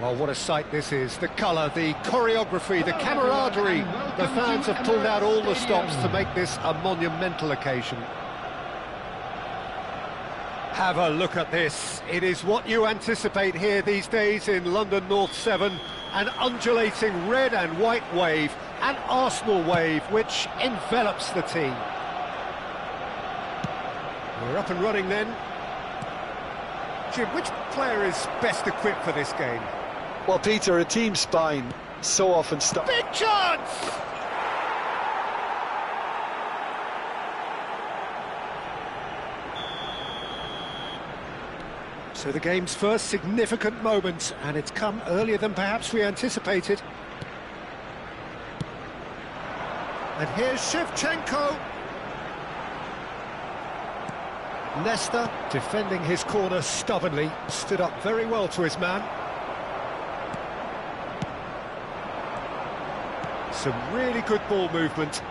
Well, what a sight this is. The colour, the choreography, the camaraderie. The fans have pulled out all the stops to make this a monumental occasion. Have a look at this. It is what you anticipate here these days in London North 7. An undulating red and white wave, an Arsenal wave, which envelops the team. We're up and running then. Jim, which player is best equipped for this game? Well, Peter, a team spine so often stops. Big chance! So the game's first significant moment, and it's come earlier than perhaps we anticipated. And here's Shevchenko. Leicester, defending his corner stubbornly, stood up very well to his man. Some really good ball movement.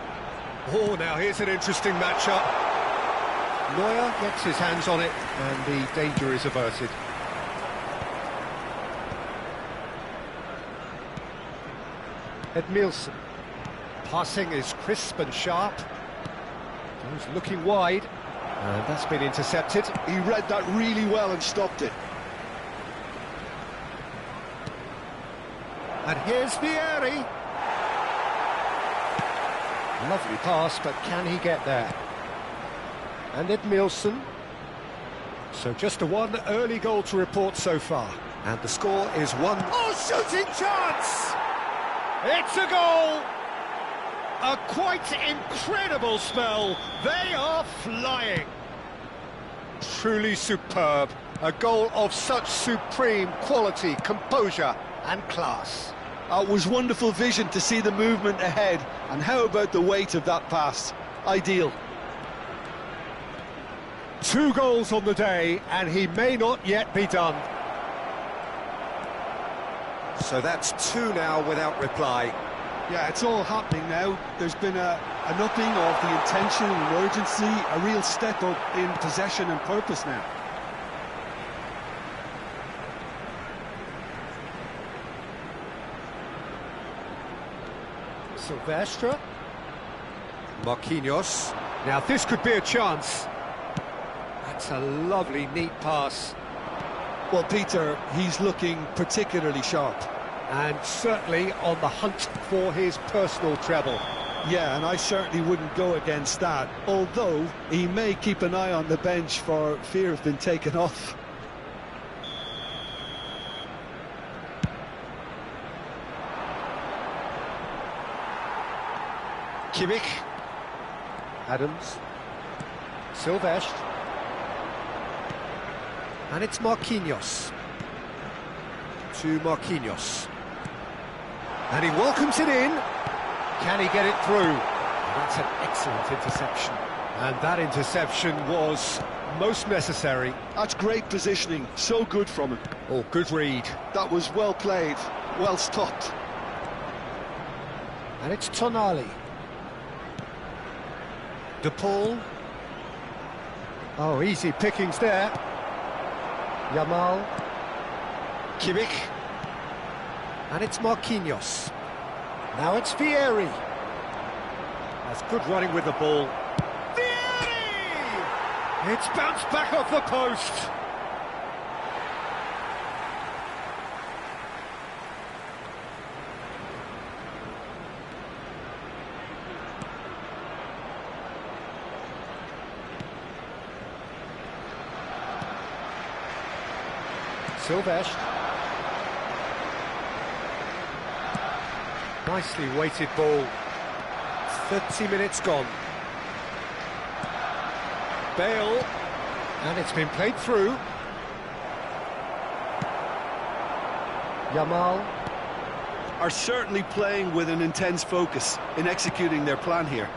Oh, now here's an interesting matchup. Neuer gets his hands on it, and the danger is averted. Edmilson. Passing is crisp and sharp. He's looking wide. And that's been intercepted. He read that really well and stopped it. And here's Vieri. Lovely pass, but can he get there? And Edmilson. So just a one early goal to report so far. And the score is 1. Oh, shooting chance! It's a goal! A quite incredible spell. They are flying. Truly superb. A goal of such supreme quality, composure and class. It was wonderful vision to see the movement ahead. And how about the weight of that pass? Ideal. 2 goals on the day, and he may not yet be done. So that's 2 now without reply. Yeah, it's all happening now. There's been an upping of the intention and urgency, a real step up in possession and purpose now. Silvestre. Marquinhos. Now this could be a chance. That's a lovely, neat pass. Well, Peter, he's looking particularly sharp. And certainly on the hunt for his personal treble. Yeah, and I certainly wouldn't go against that, although he may keep an eye on the bench for fear of being taken off. Kimmich. Adams. Silvestre. And it's Marquinhos. To Marquinhos. And he welcomes it in. Can he get it through? That's an excellent interception. And that interception was most necessary. That's great positioning. So good from him. Oh, good read. That was well played. Well stopped. And it's Tonali. De Paul. Oh, easy pickings there. Yamal. Kimmich. And it's Marquinhos. Now it's Vieri. That's good running with the ball. Vieri! It's bounced back off the post. Silvestre. Nicely weighted ball. 30 minutes gone. Bale. And it's been played through. Yamal. Are certainly playing with an intense focus in executing their plan here.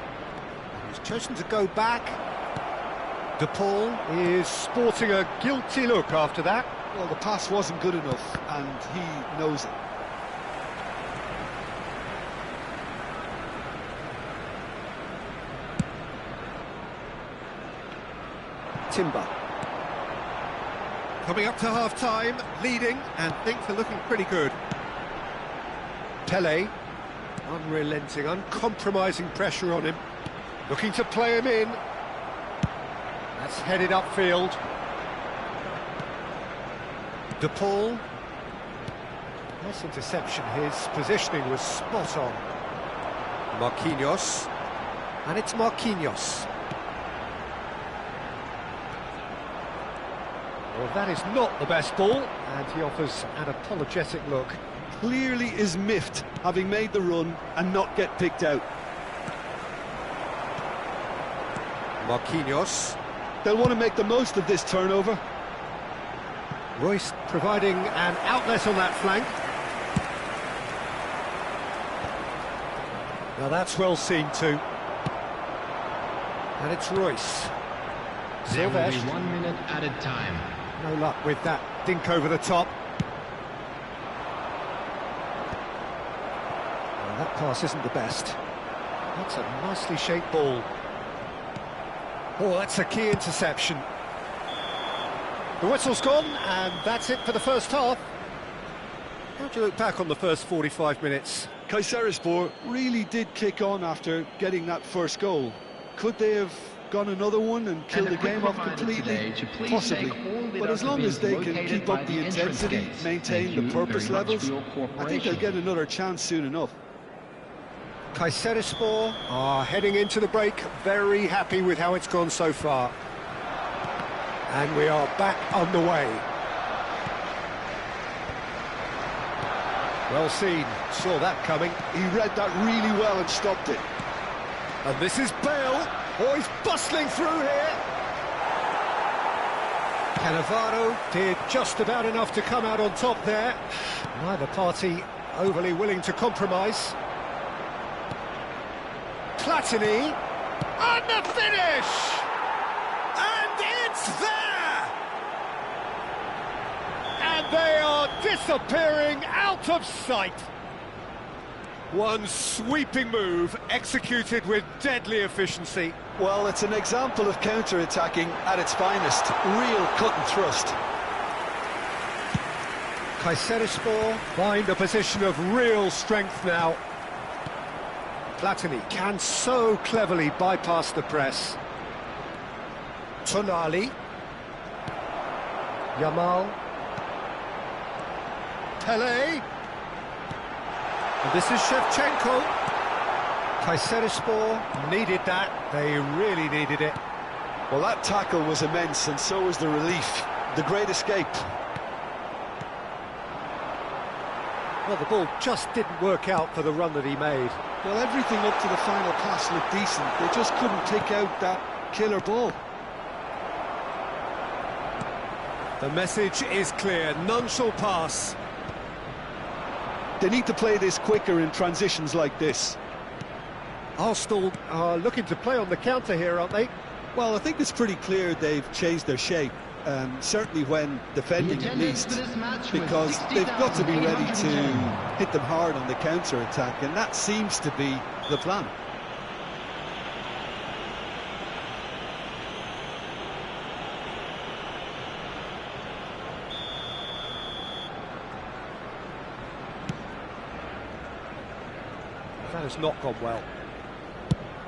He's chosen to go back. De Paul is sporting a guilty look after that. Well, the pass wasn't good enough, and he knows it. Timber. Coming up to half-time, leading, and things are looking pretty good. Pele, unrelenting, uncompromising pressure on him. Looking to play him in. That's headed upfield. De Paul. Nice interception, his positioning was spot on. Marquinhos. And it's Marquinhos. Well, that is not the best ball, and he offers an apologetic look. Clearly is miffed, having made the run and not get picked out. Marquinhos. They'll want to make the most of this turnover. Royce providing an outlet on that flank. Now that's well seen too. And it's Royce. There will be 1 minute added time. No luck with that dink over the top. Well, that pass isn't the best. That's a nicely shaped ball. Oh, that's a key interception. The whistle's gone, and that's it for the first half. How do you look back on the first 45 minutes? Kayserispor really did kick on after getting that first goal. Could they have gone another one and killed the game off completely? Possibly. But as long as they can keep up the intensity, maintain the purpose levels, I think they'll get another chance soon enough. Kayserispor are heading into the break, very happy with how it's gone so far. And we are back underway. Well seen, saw that coming. He read that really well and stopped it. And this is Bale. Oh, he's bustling through here. Cannavaro did just about enough to come out on top there. Neither party overly willing to compromise. Platini, and the finish! And it's there! And they are disappearing out of sight. One sweeping move, executed with deadly efficiency. Well, it's an example of counter-attacking at its finest. Real cut and thrust. Kayserispor find a position of real strength now. Platini can so cleverly bypass the press. Tonali. Yamal. Pele. And this is Shevchenko. Kayserispor needed that. They really needed it. Well, that tackle was immense, and so was the relief. The great escape. Well, the ball just didn't work out for the run that he made. Well, everything up to the final pass looked decent. They just couldn't take out that killer ball. The message is clear. None shall pass. They need to play this quicker in transitions like this. Arsenal are looking to play on the counter here, aren't they? Well, I think it's pretty clear they've changed their shape. Certainly when defending at least, because they've got to be ready to hit them hard on the counter-attack, and that seems to be the plan. That has not gone well.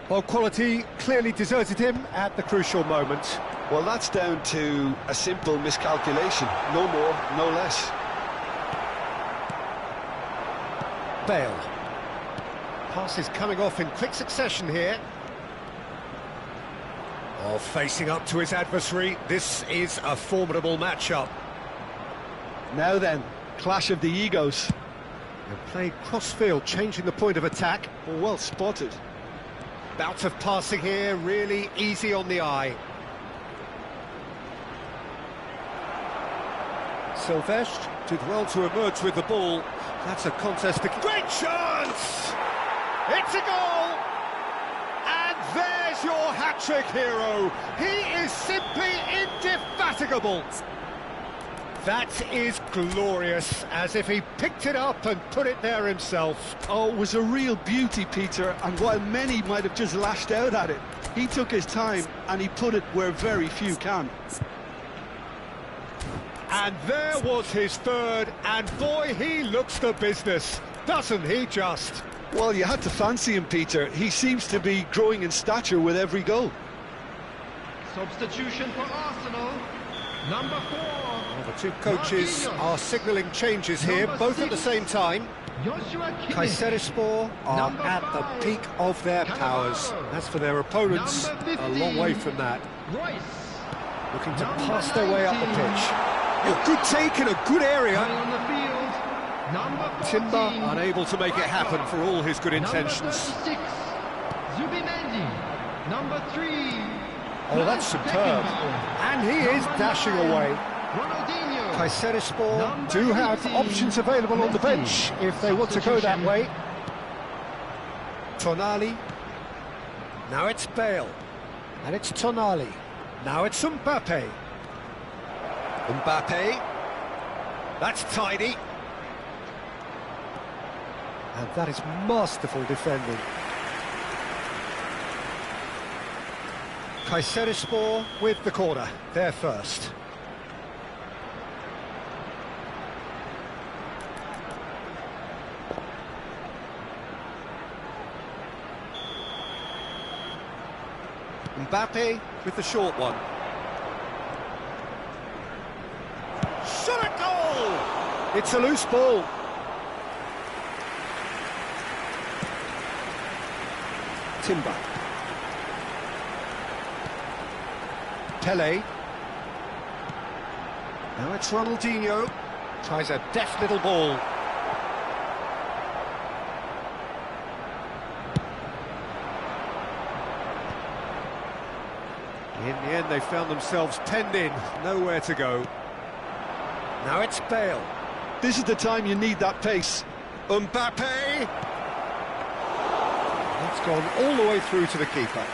Well, quality clearly deserted him at the crucial moment. Well, that's down to a simple miscalculation. No more, no less. Bale. Passes coming off in quick succession here. Oh, facing up to his adversary. This is a formidable matchup. Now then, clash of the egos. And played cross-field, changing the point of attack. Well spotted. Bout of passing here, really easy on the eye. Silvestre did well to emerge with the ball. That's a contest. Great chance! It's a goal! And there's your hat-trick hero. He is simply indefatigable. That is glorious, as if he picked it up and put it there himself. Oh, it was a real beauty, Peter, and while many might have just lashed out at it, he took his time and he put it where very few can. And there was his third, and boy, he looks the business, doesn't he just? Well, you had to fancy him, Peter. He seems to be growing in stature with every goal. Substitution for Arsenal, number 4. Well, the two coaches are signalling changes here, both at the same time. Kayserispor are at the peak of their powers. As for their opponents, a long way from that. Looking to pass their way up the pitch. Oh, good take in a good area. Timber unable to make it happen for all his good intentions. Number 3. Oh, that's superb. And he is dashing away. Kayserispor do have options available on the bench if they want to go that way. Tonali. Now it's Bale. And it's Tonali. Now it's Mbappe. Mbappe. That's tidy. And that is masterful defending. Kayserispor with the corner. They're first. Mbappe with the short one. Shot at goal! It's a loose ball. Timber. Pele. Now it's Ronaldinho. Tries a deft little ball. In the end, they found themselves penned in, nowhere to go. Now it's Bale. This is the time you need that pace. Mbappe! It's gone all the way through to the keeper.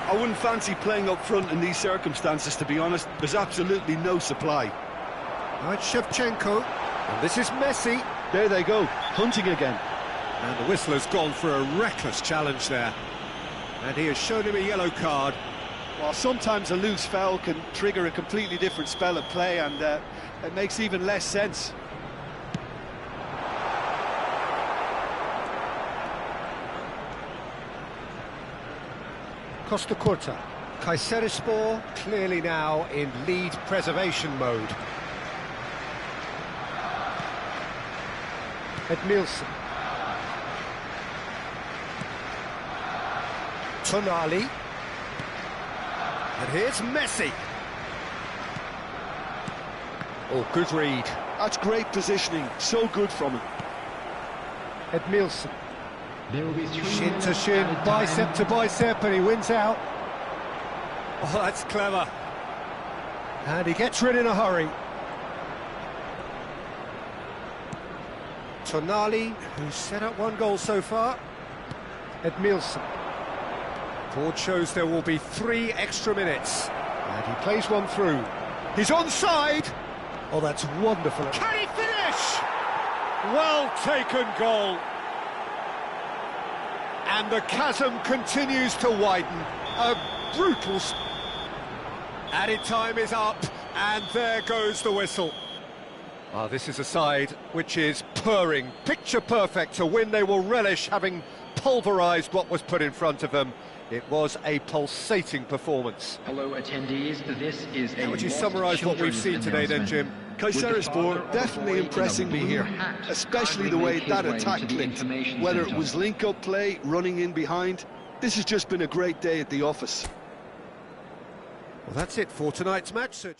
I wouldn't fancy playing up front in these circumstances, to be honest. There's absolutely no supply. Now it's Shevchenko. And this is Messi. There they go, hunting again. And the whistler's gone for a reckless challenge there. And he has shown him a yellow card. Well, sometimes a loose foul can trigger a completely different spell of play, and it makes even less sense. Costa Curta. Kayserispor clearly now in lead preservation mode. Edmilson. Tonali. And here's Messi. Oh, good read. That's great positioning, so good from him. Edmilson. There will be Shin to shin, bicep to bicep, and he wins out. Oh, that's clever. And he gets rid in a hurry. Tonali, who's set up one goal so far. Edmilson. Board shows there will be 3 extra minutes. And he plays one through. He's onside! Oh, that's wonderful. Can he finish? Well taken goal. And the chasm continues to widen. A brutal... Added time is up, and there goes the whistle. Ah, this is a side which is purring, picture perfect to win. They will relish having pulverised what was put in front of them. It was a pulsating performance. Hello attendees, this is How would you summarise what we've seen today then, Jim? Kayserispor definitely impressing me here, especially the way that attack clicked. Whether it was link-up play, running in behind, this has just been a great day at the office. Well, that's it for tonight's match, sir.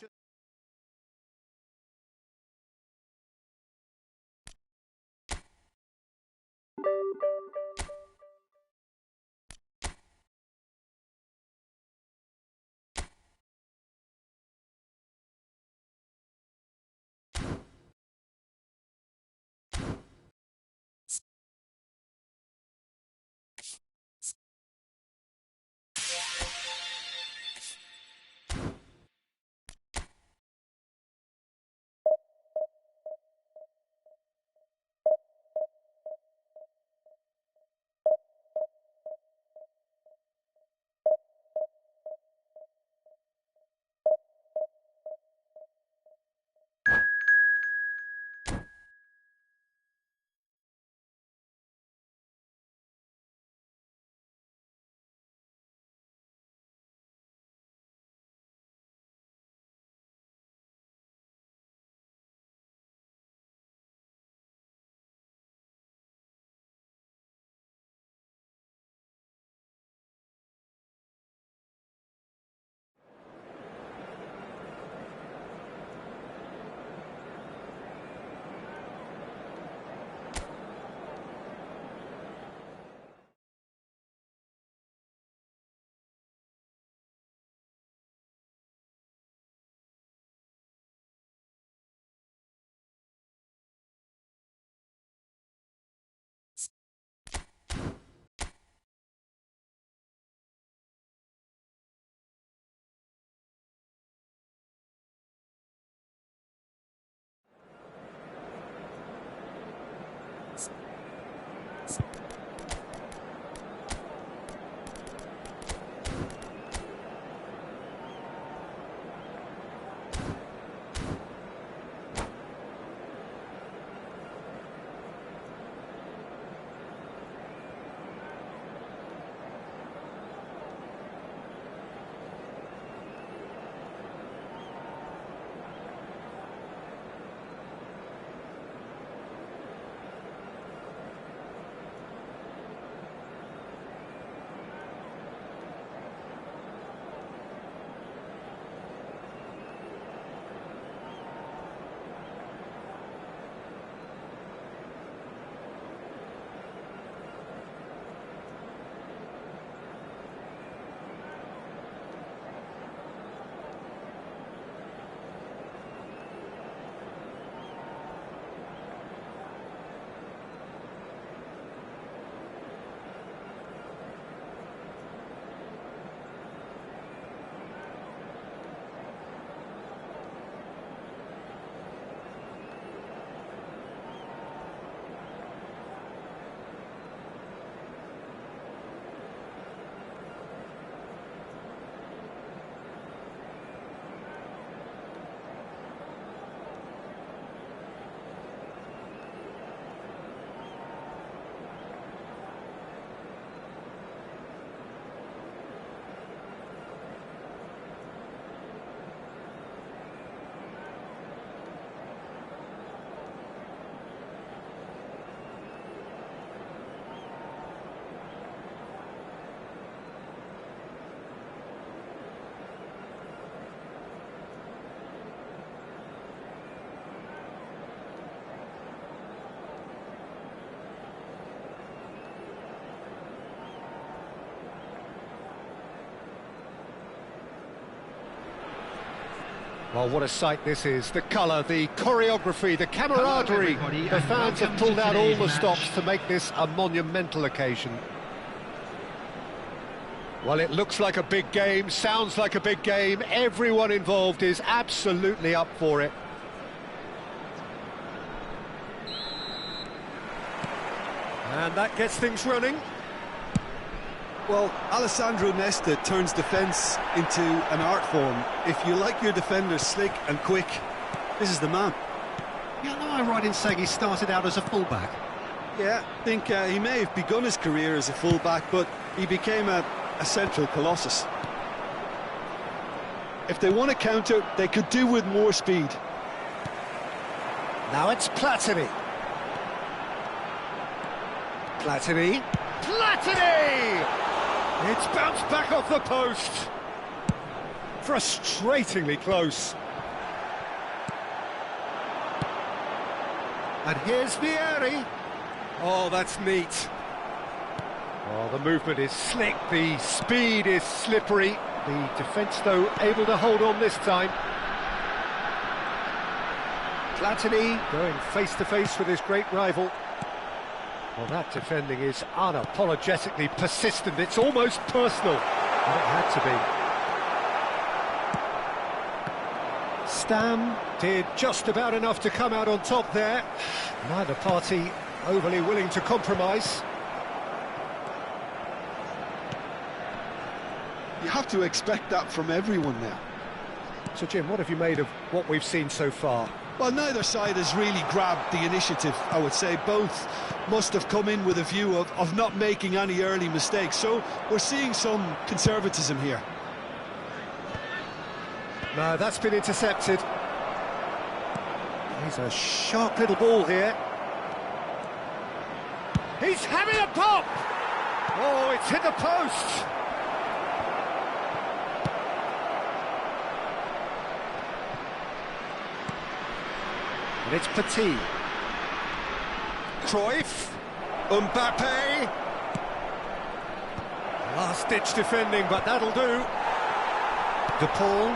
Well, what a sight this is. The colour, the choreography, the camaraderie. The fans have pulled out all the stops to make this a monumental occasion. Well, it looks like a big game, sounds like a big game. Everyone involved is absolutely up for it. And that gets things running. Well, Alessandro Nesta turns defence into an art form. If you like your defenders slick and quick, this is the man. Yeah, am I right in saying he started out as a fullback? Yeah, I think he may have begun his career as a fullback, but he became a central colossus. If they want to counter, they could do with more speed. Now it's Platini. Platini. Platini! It's bounced back off the post. Frustratingly close. And here's Vieri. Oh, that's neat. Oh, the movement is slick, the speed is slippery. The defence, though, able to hold on this time. Platini going face-to-face with his great rival. Well, that defending is unapologetically persistent. It's almost personal. And it had to be. Stam did just about enough to come out on top there. Neither party overly willing to compromise. You have to expect that from everyone now. So, Jim, what have you made of what we've seen so far? Well, neither side has really grabbed the initiative, I would say. Both must have come in with a view of not making any early mistakes. So we're seeing some conservatism here. No, that's been intercepted. He's a sharp little ball here. He's having a pop! Oh, it's hit the post! And it's Petit. Cruyff. Mbappe. Last-ditch defending, but that'll do. De Paul.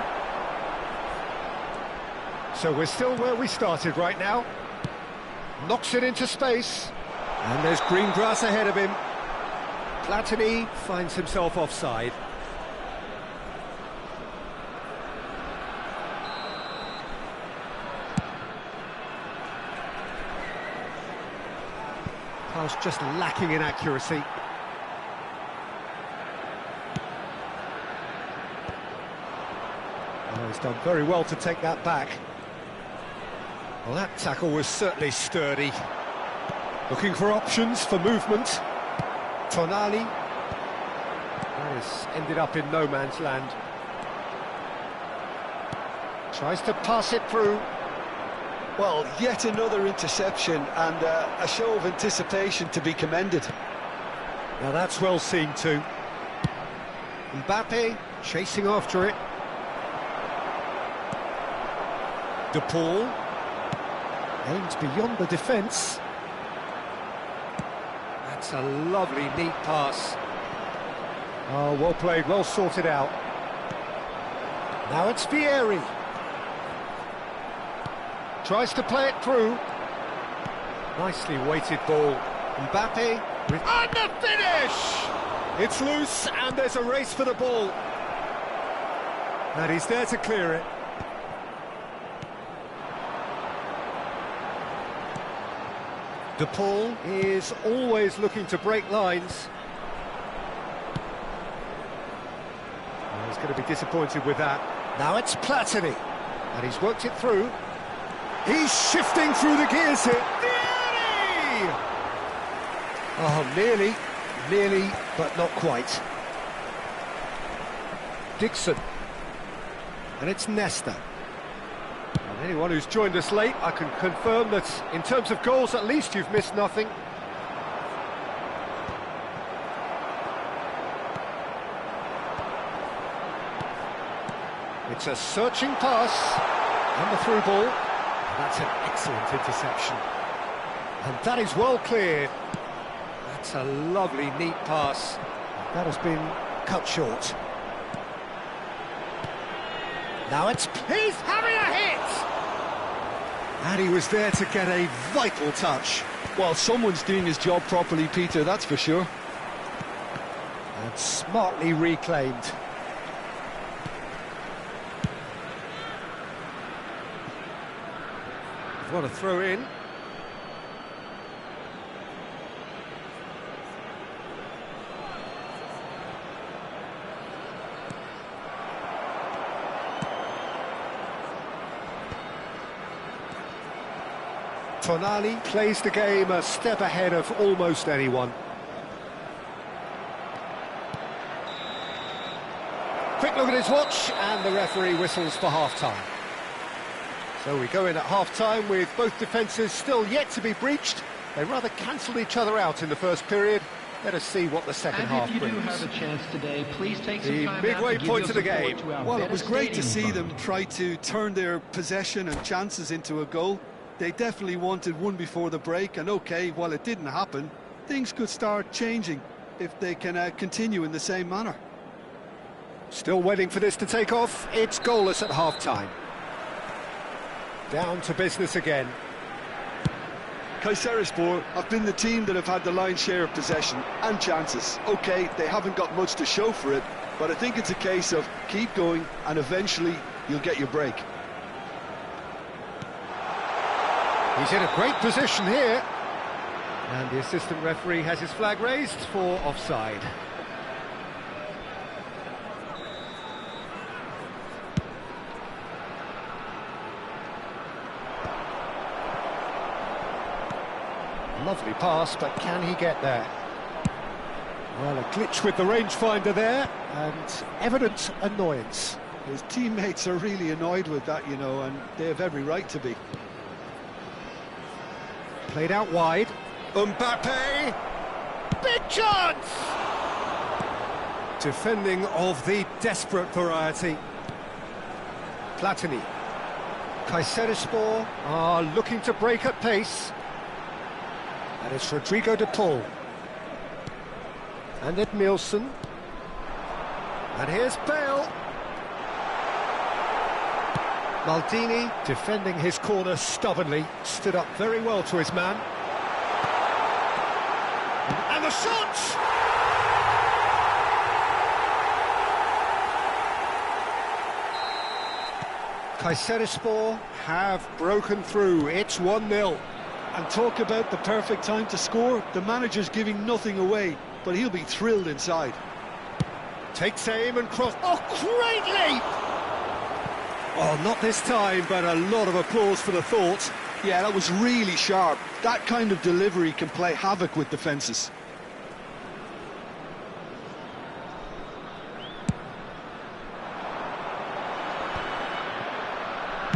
So we're still where we started right now. Knocks it into space. And there's green grass ahead of him. Platini finds himself offside. Pass just lacking in accuracy. Oh, he's done very well to take that back. Well, that tackle was certainly sturdy. Looking for options for movement. Tonali. That has ended up in no man's land. Tries to pass it through. Well, yet another interception and a show of anticipation to be commended. Now that's well seen too. Mbappe chasing after it. De Paul aims beyond the defence. That's a lovely, neat pass. Oh, well played, well sorted out. Now it's Vieri. Tries to play it through. Nicely weighted ball. Mbappe with... And the finish! It's loose and there's a race for the ball. And he's there to clear it. De Paul is always looking to break lines. Oh, he's going to be disappointed with that. Now it's Platini. And he's worked it through. He's shifting through the gears here. Vieri! Oh, nearly, but not quite. Dixon. And it's Nesta. And anyone who's joined us late, I can confirm that in terms of goals, at least you've missed nothing. It's a searching pass. And the through ball. That's an excellent interception. And that is well cleared. That's a lovely, neat pass. That has been cut short. Now he's having a hit! And he was there to get a vital touch. Well, someone's doing his job properly, Peter, that's for sure. And smartly reclaimed. What a throw in. Tonali plays the game a step ahead of almost anyone. Quick look at his watch, and the referee whistles for half-time. So we go in at half-time with both defences still yet to be breached. They rather cancelled each other out in the first period. Let us see what the second half brings. And if you do have a chance today, please take some time the midway point of the game. Well, it was great to see them try to turn their possession and chances into a goal. They definitely wanted one before the break, and okay, while it didn't happen, things could start changing if they can continue in the same manner. Still waiting for this to take off. It's goalless at half-time. Down to business again. Kayserispor have been the team that have had the lion's share of possession and chances. Okay, they haven't got much to show for it, but I think it's a case of keep going and eventually you'll get your break. He's in a great position here. And the assistant referee has his flag raised for offside. Lovely pass, but can he get there? Well, a glitch with the rangefinder there, and evident annoyance. His teammates are really annoyed with that, you know, and they have every right to be. Played out wide. Mbappe! Big chance! Defending of the desperate variety. Platini. Kayserispor are looking to break at pace. And it's Rodrigo de Paul. And Edmilson. And here's Bale. Maldini, defending his corner stubbornly, stood up very well to his man. And the shot! Kayserispor have broken through. It's 1-0. And talk about the perfect time to score. The manager's giving nothing away, but he'll be thrilled inside. Takes aim and cross. Oh, great leap! Oh, not this time, but a lot of applause for the thought. Yeah, that was really sharp. That kind of delivery can play havoc with defences.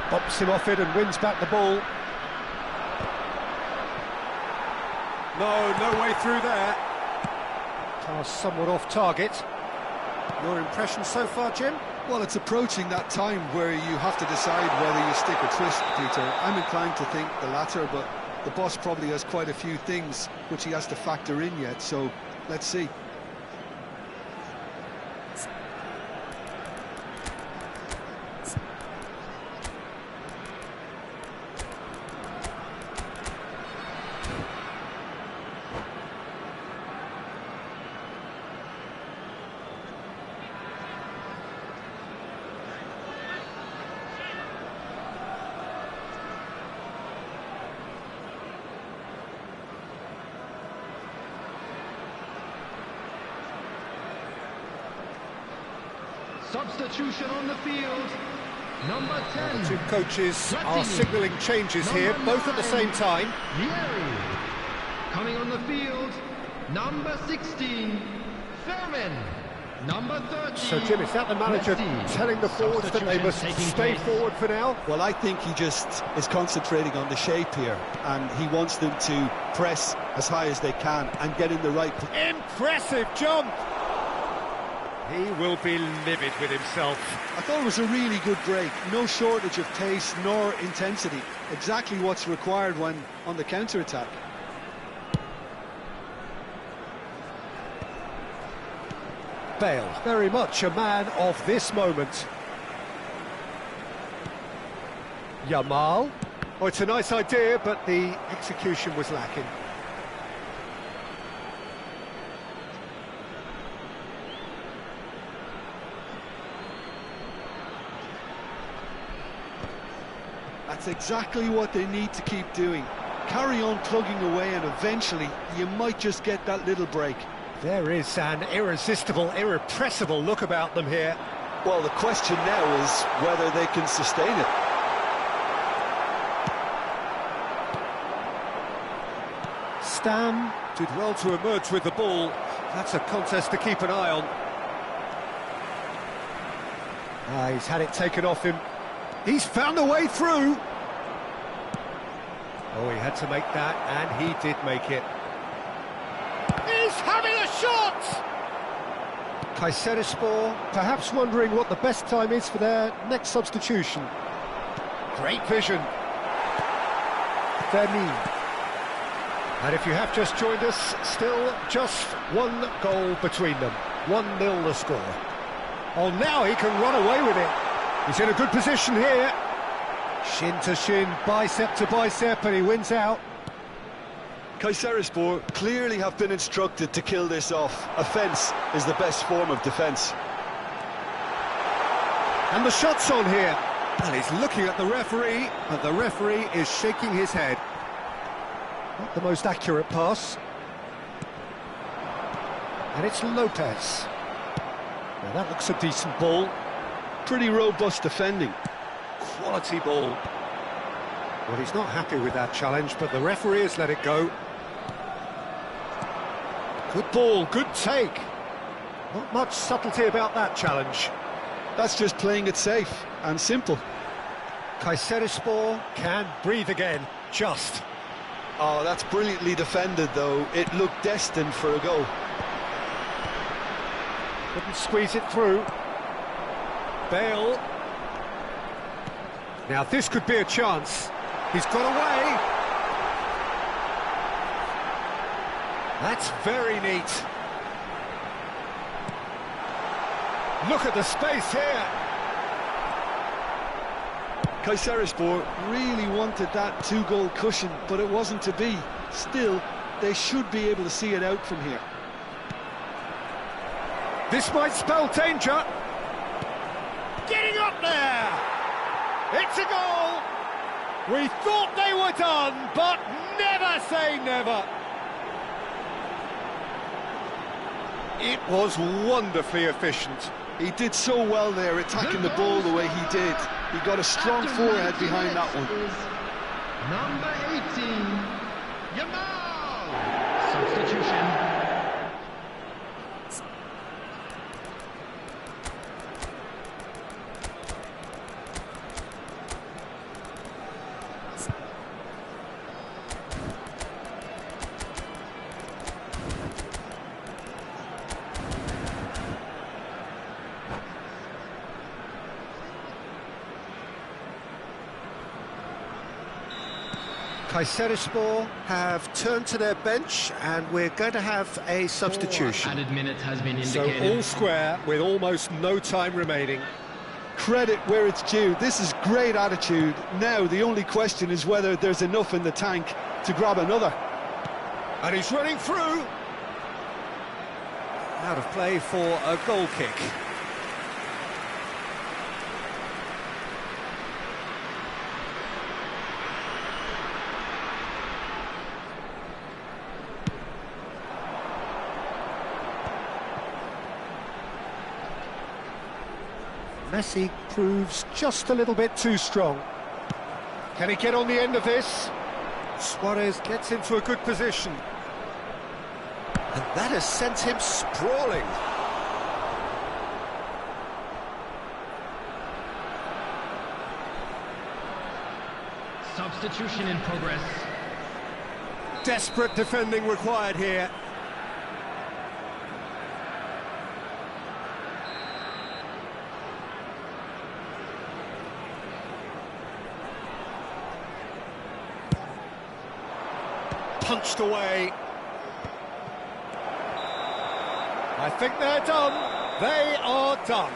Bops him off it and wins back the ball. No way through there. Pass somewhat off target. Your impression so far, Jim? Well, it's approaching that time where you have to decide whether you stick or twist, Peter. I'm inclined to think the latter, but the boss probably has quite a few things which he has to factor in yet, so let's see. Substitution on the field. Number 10. The two coaches are signalling changes here, both at the same time. Yeri. Coming on the field. Number 16. Thurman. Number 30. So, Jim, is that the manager telling the forwards that they must stay forward for now? Well, I think he just is concentrating on the shape here, and he wants them to press as high as they can and get in the right... Impressive jump! He will be livid with himself. I thought it was a really good break. No shortage of pace nor intensity. Exactly what's required when on the counter-attack. Bale, very much a man of this moment. Yamal. Oh, it's a nice idea, but the execution was lacking. That's exactly what they need to keep doing. Carry on plugging away and eventually you might just get that little break. There is an irresistible, irrepressible look about them here. Well, the question now is whether they can sustain it. Stam did well to emerge with the ball. That's a contest to keep an eye on. He's had it taken off him. He's found a way through. Oh, he had to make that, and he did make it. He's having a shot! Kayserispor perhaps wondering what the best time is for their next substitution. Great vision. Vermin. And if you have just joined us, still just one goal between them. 1-0 the score. Oh, now he can run away with it. He's in a good position here. Shin to shin, bicep to bicep, and he wins out. Kayserispor clearly have been instructed to kill this off. Offence is the best form of defence. And the shot's on here. Well, he's looking at the referee, but the referee is shaking his head. Not the most accurate pass. And it's Lopez. Now that looks a decent ball. Pretty robust defending. Quality ball. Well, he's not happy with that challenge, but the referee has let it go. Good ball, good take. Not much subtlety about that challenge. That's just playing it safe and simple. Kayserispor can breathe again, just. Oh, that's brilliantly defended, though. It looked destined for a goal. Couldn't squeeze it through. Bale. Now this could be a chance. He's got away. That's very neat. Look at the space here. Kayserispor really wanted that two-goal cushion, but it wasn't to be. Still, they should be able to see it out from here. This might spell danger. Getting up there. It's a goal. We thought they were done, but never say never. It was wonderfully efficient. He did so well there, attacking the ball the way he did. He got a strong forehead behind that one. Number 18, Yamal. Substitution. Kayserispor have turned to their bench, and we're going to have a substitution. Added minutes has been So indicated. all square with almost no time remaining. Credit where it's due. This is great attitude. Now the only question is whether there's enough in the tank to grab another. And he's running through. Out of play for a goal kick. Messi proves just a little bit too strong. Can he get on the end of this? Suarez gets into a good position. And that has sent him sprawling. Substitution in progress. Desperate defending required here. Punched away. I think they're done. They are done.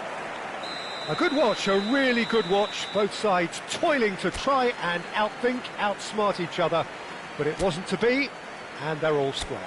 A good watch, a really good watch. Both sides toiling to try and outthink, outsmart each other. But it wasn't to be, and they're all square.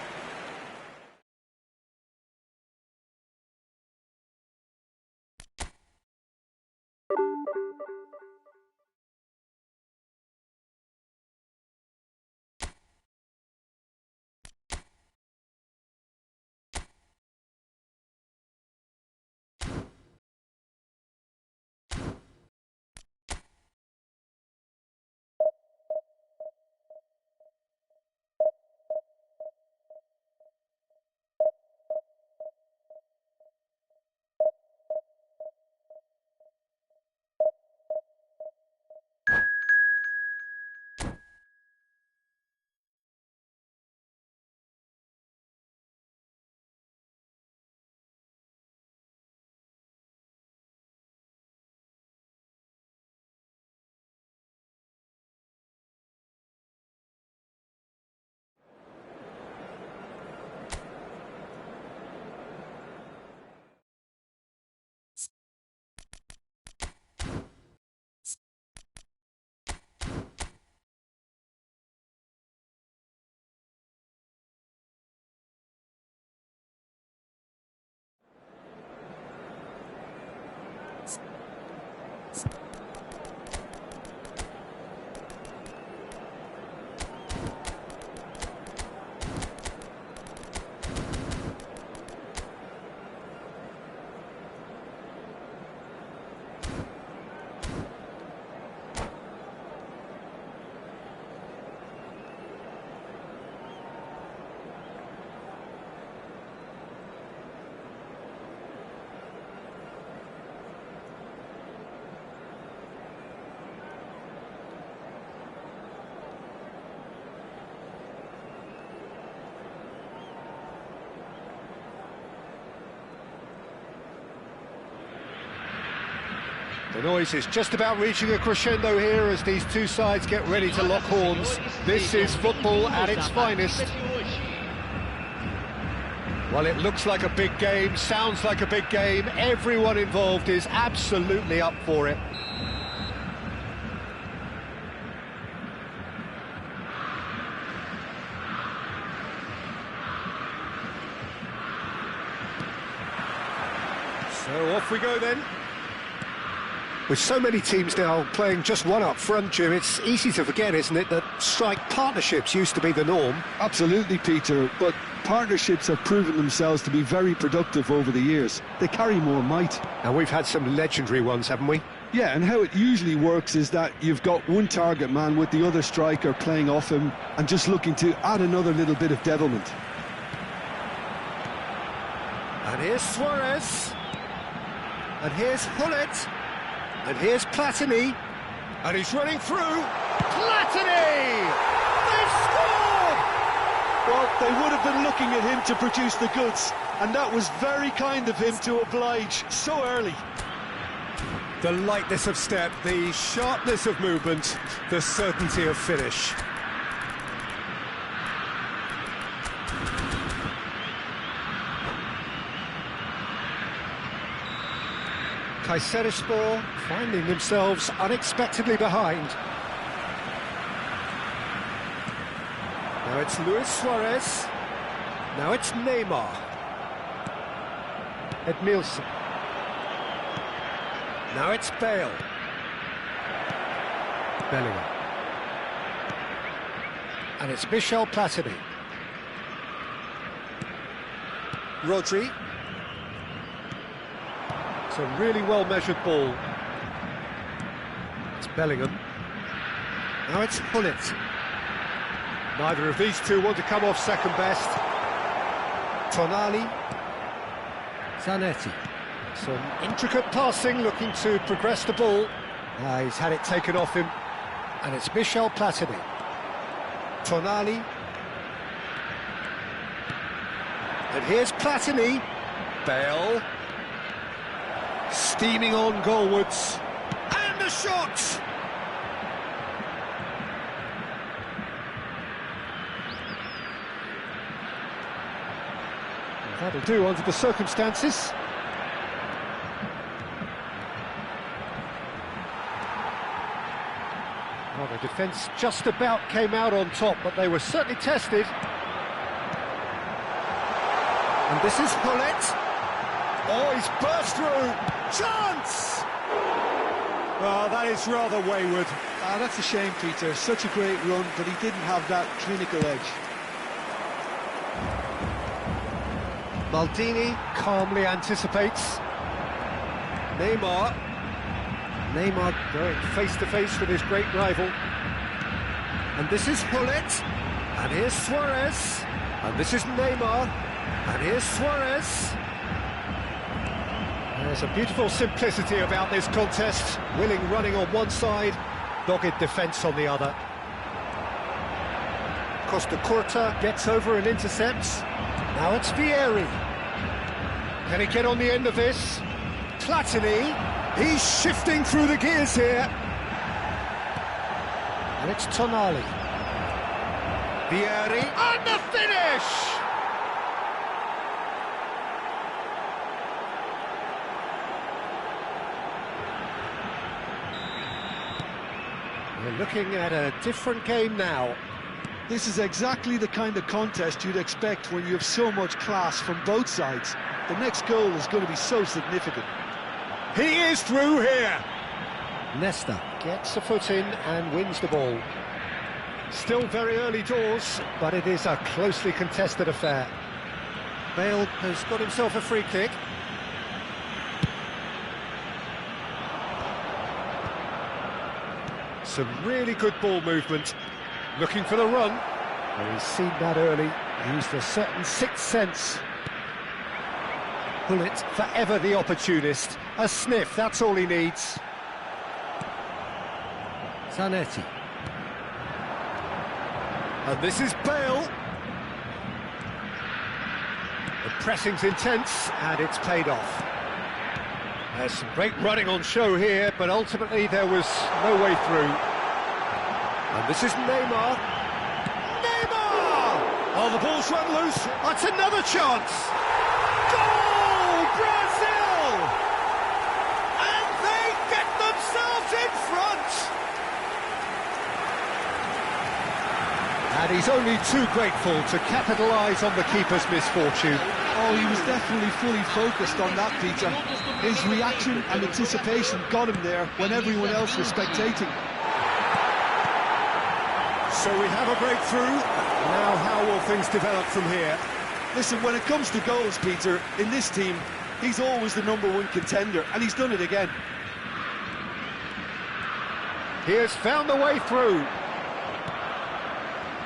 The noise is just about reaching a crescendo here as these two sides get ready to lock horns. This is football at its finest. Well, it looks like a big game, sounds like a big game. Everyone involved is absolutely up for it. So off we go then. With so many teams now playing just one up front, Jim, it's easy to forget, isn't it, that strike partnerships used to be the norm? Absolutely, Peter, but partnerships have proven themselves to be very productive over the years. They carry more might. And we've had some legendary ones, haven't we? Yeah, and how it usually works is that you've got one target man with the other striker playing off him and just looking to add another little bit of devilment. And here's Suarez. And here's Hullet. And here's Platini, and he's running through. Platini! They've scored! Well, they would have been looking at him to produce the goods, and that was very kind of him to oblige so early. The lightness of step, the sharpness of movement, the certainty of finish. Kayserispor finding themselves unexpectedly behind. Now it's Luis Suarez. Now it's Neymar. Edmilson. Now it's Bale. Bellingham. And it's Michel Platini. Rodri. It's a really well-measured ball. It's Bellingham. Now it's Hullet. Neither of these two want to come off second best. Tonali. Zanetti. Some intricate passing, looking to progress the ball. He's had it taken off him. And it's Michel Platini. Tonali. And here's Platini. Bale. Steaming on goalwards. And the shot! That'll do under the circumstances. Well, the defence just about came out on top, but they were certainly tested. And this is Hullet. Oh, he's burst through. Chance! Well, that is rather wayward. That's a shame, Peter. Such a great run, but he didn't have that clinical edge. Maldini calmly anticipates. Neymar going face-to-face with his great rival. And this is Hullet. And here's Suarez. And this is Neymar. And here's Suarez. There's a beautiful simplicity about this contest. Willing running on one side, dogged defence on the other. Costa Curta gets over and intercepts. Now it's Vieri. Can he get on the end of this? Platini, he's shifting through the gears here. And it's Tonali. Vieri, and the finish! We're looking at a different game now. This is exactly the kind of contest you'd expect when you have so much class from both sides. The next goal is going to be so significant. He is through here. Nesta gets a foot in and wins the ball. Still very early doors, but it is a closely contested affair. Bale has got himself a free kick. Some really good ball movement. Looking for the run. Well, he's seen that early. Used a certain sixth sense. Hullet, forever the opportunist. A sniff, that's all he needs. Zanetti. And this is Bale. The pressing's intense, and it's paid off. There's some great running on show here, but ultimately there was no way through. And this is Neymar. Neymar! Oh, the ball's run loose. That's another chance. Goal, Brazil! And they get themselves in front. And he's only too grateful to capitalise on the keeper's misfortune. Oh, he was definitely fully focused on that, Peter. His reaction and anticipation got him there when everyone else was spectating. So we have a breakthrough. Now how will things develop from here? Listen, when it comes to goals, Peter, in this team, he's always the #1 contender, and he's done it again. He has found the way through.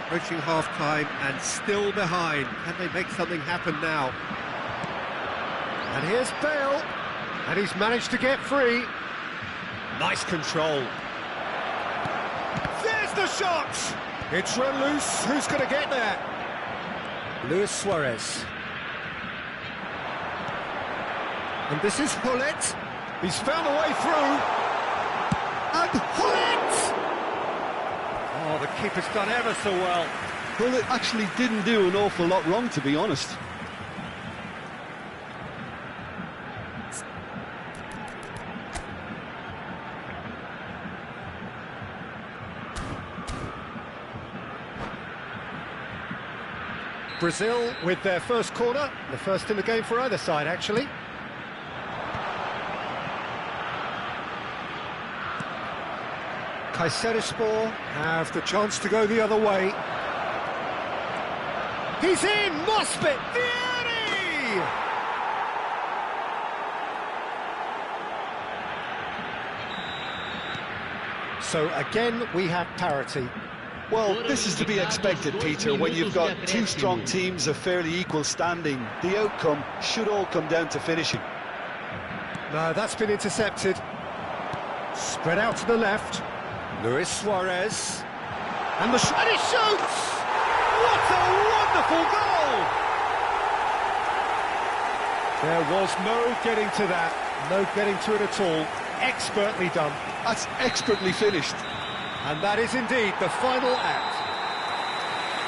Approaching half-time and still behind. Can they make something happen now? And here's Bale. And he's managed to get free. Nice control. There's the shot! It's run loose. Who's going to get there? Luis Suarez. And this is Hullet. He's found a way through. And Hullet! Oh, the keeper's done ever so well. Hullet actually didn't do an awful lot wrong, to be honest. Brazil with their first corner, the first in the game for either side, actually. Kayserispor have the chance to go the other way. He's in! Mospit! Vieri! So again, we have parity. Well, this is to be expected, Peter, when you've got two strong teams of fairly equal standing. The outcome should all come down to finishing. No, that's been intercepted. Spread out to the left. Luis Suarez. And he shoots! What a wonderful goal! There was no getting to that. No getting to it at all. Expertly done. That's expertly finished. And that is indeed the final act.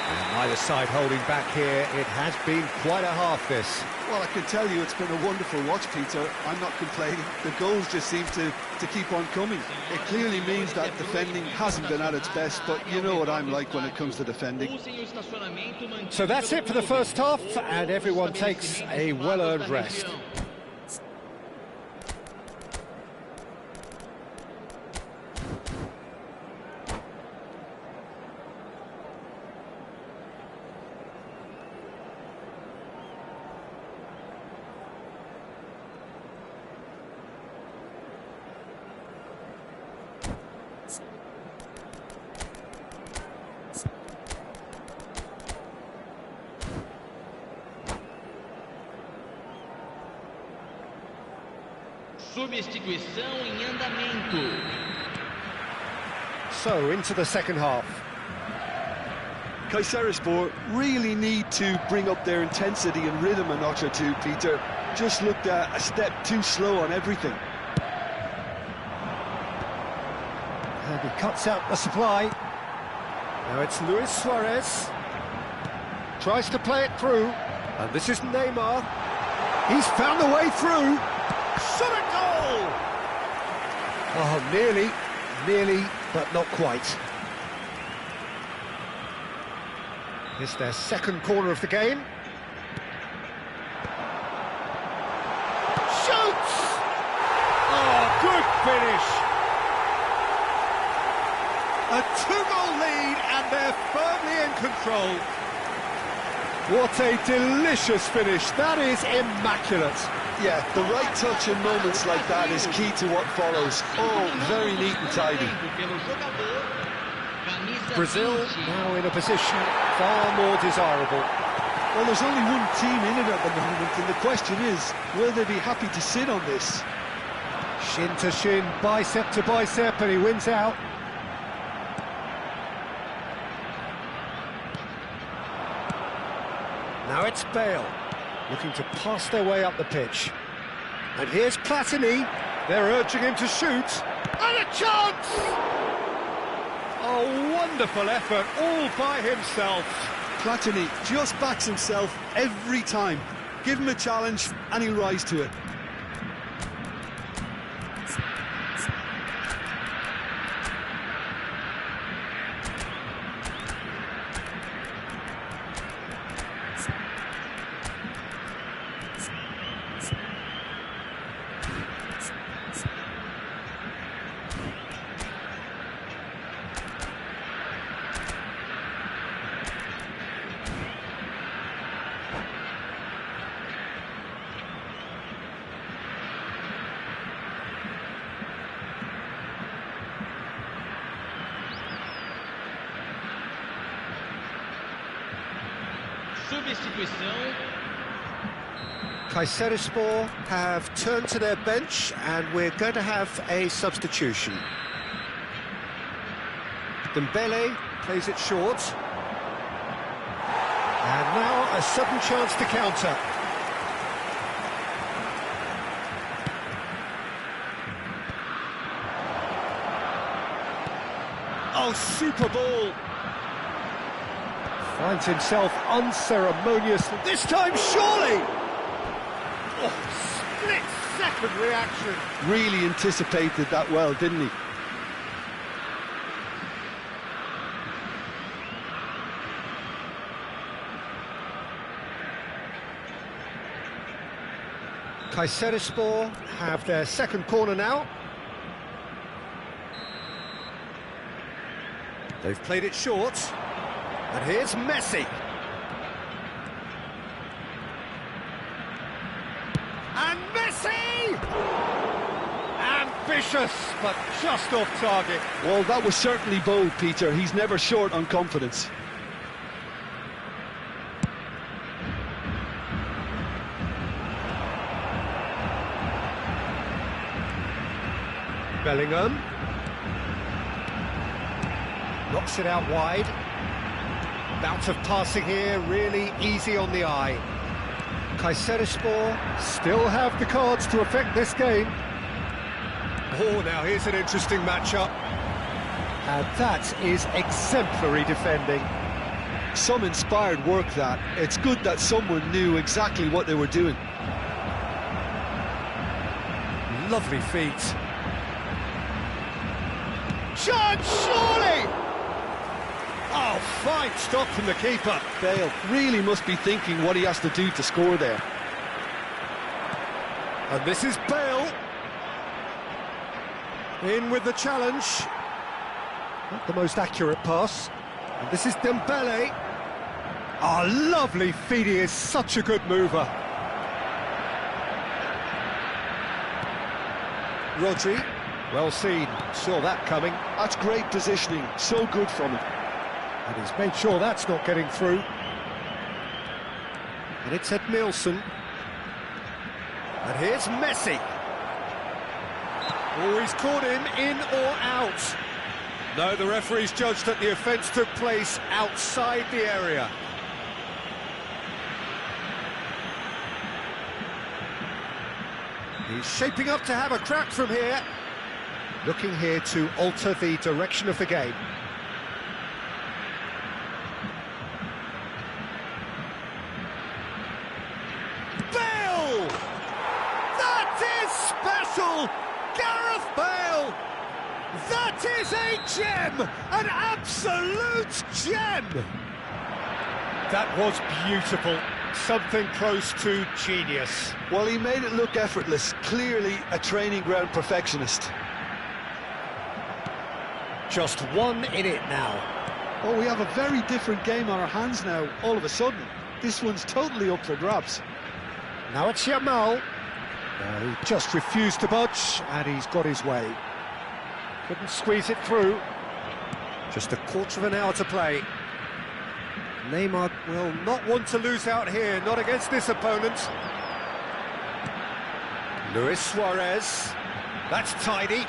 And neither side holding back here. It has been quite a half, this. Well, I can tell you it's been a wonderful watch, Peter. I'm not complaining. The goals just seem to keep on coming. It clearly means that defending hasn't been at its best, but you know what I'm like when it comes to defending. So that's it for the first half, and everyone takes a well-earned rest. Substituição em andamento. So, into the second half. Kayserispor really need to bring up their intensity and rhythm a notch or two, Peter. Just looked a step too slow on everything. And he cuts out the supply. Now it's Luis Suarez. Tries to play it through. And this is Neymar. He's found the way through. Shot a goal! Oh, nearly, but not quite. It's their second corner of the game. Shoots! Oh, good finish! A two-goal lead, and they're firmly in control. What a delicious finish. That is immaculate. Yeah, the right touch in moments like that is key to what follows. Oh, very neat and tidy. Brazil now in a position far more desirable. Well, there's only one team in it at the moment, and the question is, will they be happy to sit on this? Shin to shin, bicep to bicep, and he wins out. Now it's Bale, looking to pass their way up the pitch. And here's Platini. They're urging him to shoot. And a chance! A wonderful effort, all by himself. Platini just backs himself every time. Give him a challenge, and he'll rise to it. Substituição. Kayserispor have turned to their bench, and we're going to have a substitution. Dembele plays it short. And now a sudden chance to counter. Oh, super ball. Finds himself unceremonious, this time surely! Oh, split-second reaction. Really anticipated that well, didn't he? Kayserispor have their second corner now. They've played it short. And here's Messi. And Messi! Ambitious, but just off target. Well, that was certainly bold, Peter. He's never short on confidence. Bellingham. Knocks it out wide. Bout of passing here, really easy on the eye. Kayserispor still have the cards to affect this game. Oh, now here's an interesting matchup. And that is exemplary defending. some inspired work that. It's good that someone knew exactly what they were doing. Lovely feet. Chance, surely! Oh, fine stop from the keeper. Bale really must be thinking what he has to do to score there. And this is Bale. In with the challenge. Not the most accurate pass. And this is Dembele. Oh, lovely feet. He is such a good mover. Rodri, well seen. Saw that coming. That's great positioning. So good from him. And he's made sure that's not getting through. And it's Edmilson. And here's Messi. Oh, he's caught him in or out. No, the referee's judged that the offence took place outside the area. He's shaping up to have a crack from here. Looking here to alter the direction of the game. Bale! That is special! Gareth Bale! That is a gem! An absolute gem! That was beautiful. Something close to genius. Well, he made it look effortless. Clearly a training ground perfectionist. Just one in it now. Oh, we have a very different game on our hands now, all of a sudden. This one's totally up for grabs. Now it's Yamal. He just refused to budge, and he's got his way. Couldn't squeeze it through. Just a quarter of an hour to play. Neymar will not want to lose out here, not against this opponent. Luis Suarez. That's tidy.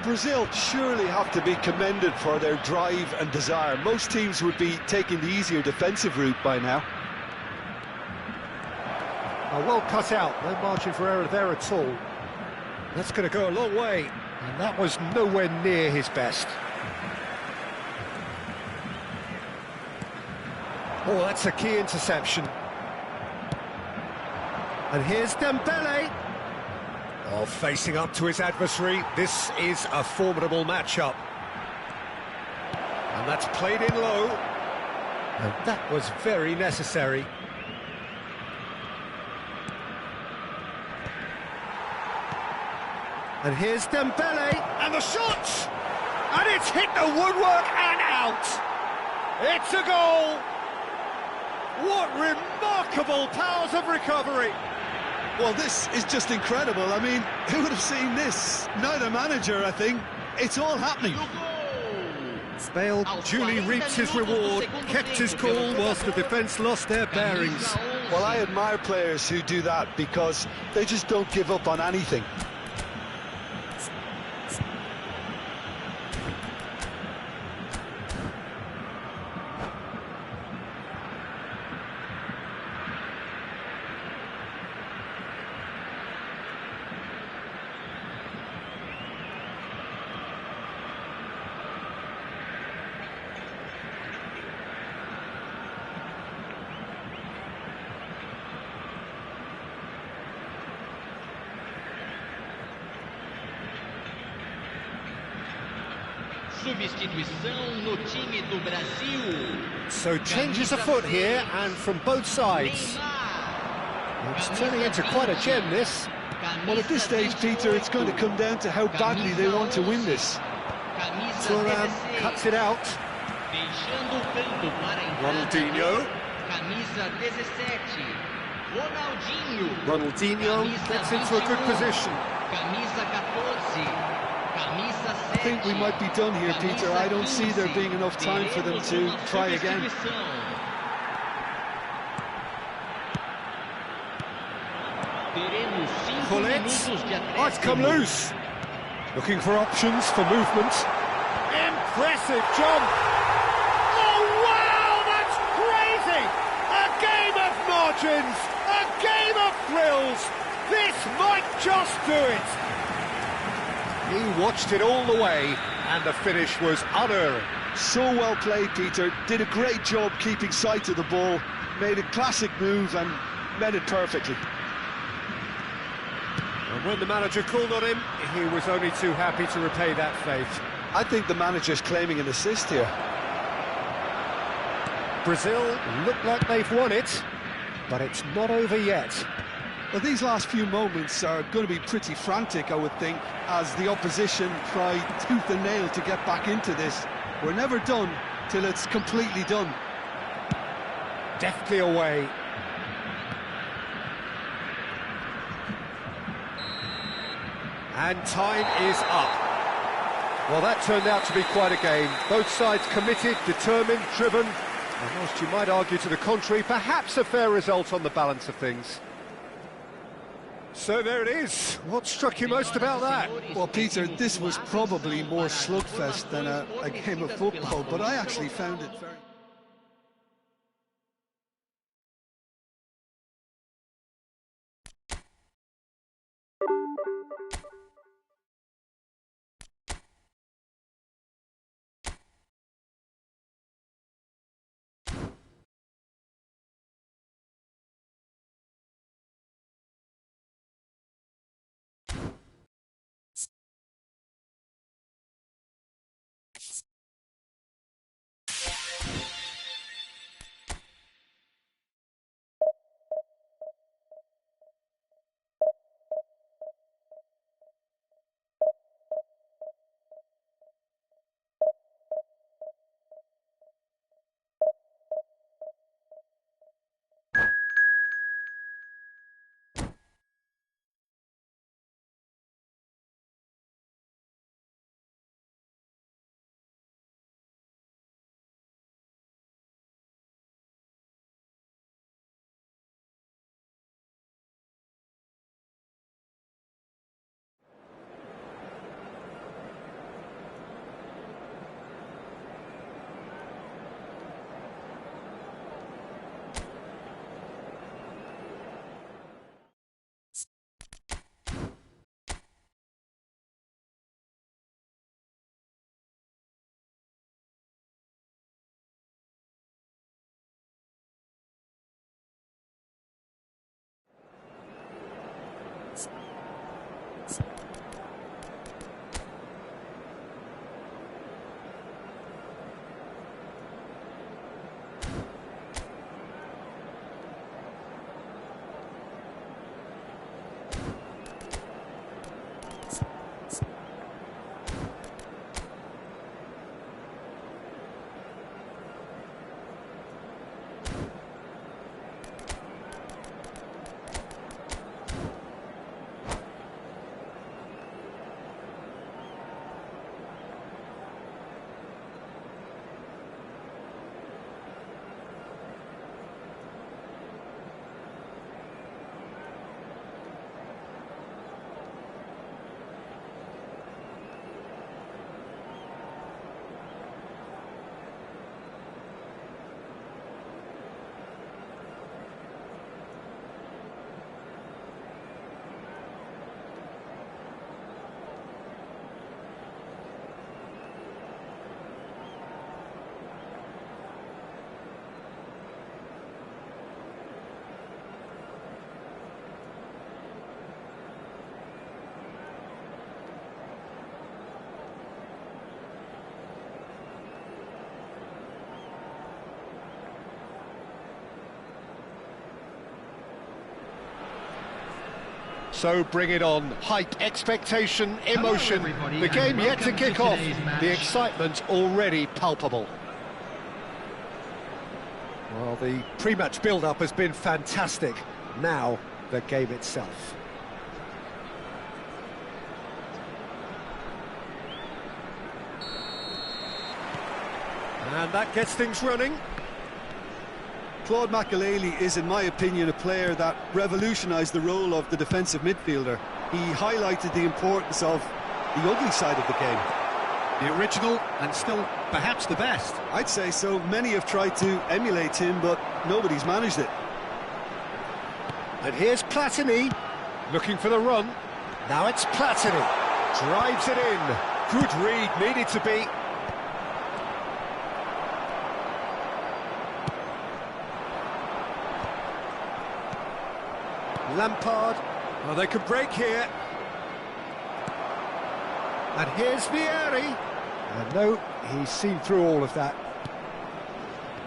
Brazil surely have to be commended for their drive and desire. Most teams would be taking the easier defensive route by now. Oh, well cut out, no margin for error there at all. That's going to go a long way, and that was nowhere near his best. Oh, that's a key interception. And here's Dembele. Oh, facing up to his adversary. This is a formidable matchup. And that's played in low. And that was very necessary. And here's Dembele, and the shot! And it's hit the woodwork and out! It's a goal! What remarkable powers of recovery! Well, this is just incredible. I mean, who would have seen this? Neither manager, I think. It's all happening. Bale duly reaps his reward, kept his cool whilst the defence lost their bearings. Well, I admire players who do that because they just don't give up on anything. Substituição no time do Brasil. So changes afoot here, and from both sides. It's turning into quite a gem, this. Well, at this stage, Peter, it's going to come down to how badly they want to win this. Thuram cuts it out. Ronaldinho. Camisa 17. Ronaldinho. Ronaldinho gets into a good position. Camisa 14. I think we might be done here, Peter. I don't see there being enough time for them to try again. Oh, it's come loose. Looking for options for movement. Impressive jump. Oh, wow, that's crazy. A game of margins, a game of thrills. This might just do it. He watched it all the way And the finish was unerring. So well played, Peter. Did a great job keeping sight of the ball, made a classic move and met it perfectly. And when the manager called on him, he was only too happy to repay that faith. I think the manager's claiming an assist here. Brazil look like they've won it, but it's not over yet. Well, these last few moments are going to be pretty frantic, I would think, as the opposition try tooth and nail to get back into this. We're never done till it's completely done. Deftly away. And time is up. Well, that turned out to be quite a game. Both sides committed, determined, driven. And whilst you might argue to the contrary, perhaps a fair result on the balance of things. So there it is. What struck you most about that? Well, Peter, this was probably more slugfest than a game of football, but I actually found it very... So bring it on. Hype, expectation, emotion. The game yet to kick off. The excitement already palpable. Well, the pre-match build-up has been fantastic. Now, the game itself. And that gets things running. Claude Makelele is, in my opinion, a player that revolutionised the role of the defensive midfielder. He highlighted the importance of the ugly side of the game. The original and still perhaps the best. I'd say so. Many have tried to emulate him, but nobody's managed it. And here's Platini, looking for the run. Now it's Platini, drives it in. Good read, needed to be. Lampard. Oh, they can break here. And here's Vieri. And no, he's seen through all of that.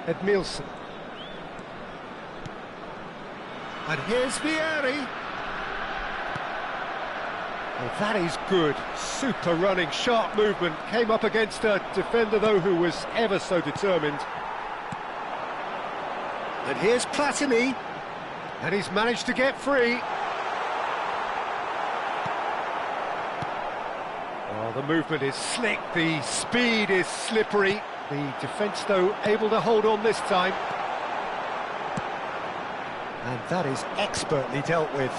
Edmilson. And here's Vieri. Well, that is good. Super running, sharp movement. Came up against a defender, though, who was ever so determined. And here's Platini. And he's managed to get free. Well, the movement is slick, the speed is slippery. The defence, though, able to hold on this time. And that is expertly dealt with.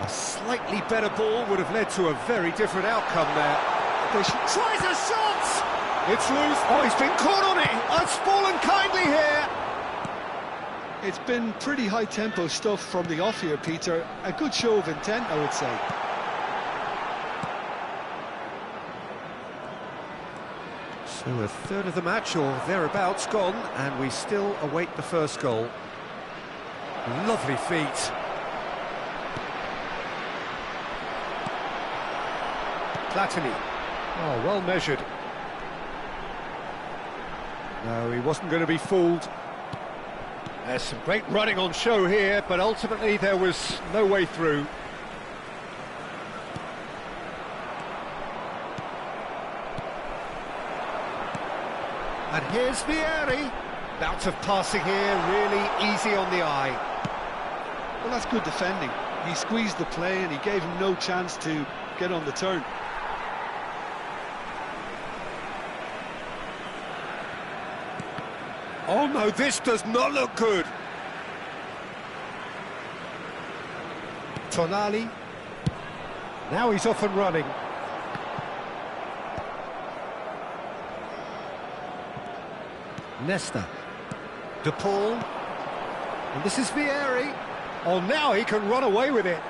A slightly better ball would have led to a very different outcome there. Tries a shot! It's loose. Oh, he's been caught on it. It's fallen kindly here. It's been pretty high-tempo stuff from the off here, Peter. A good show of intent, I would say. So a third of the match, or thereabouts, gone, and we still await the first goal. Lovely feet. Platini. Oh, well measured. No, he wasn't going to be fooled. There's some great running on show here, but ultimately there was no way through. And here's Vieri. Bout of passing here, really easy on the eye. Well, that's good defending. He squeezed the play and he gave him no chance to get on the turn. Oh no, this does not look good. Tonali. Now he's off and running. Nesta. De Paul. And this is Vieri. Oh, now he can run away with it.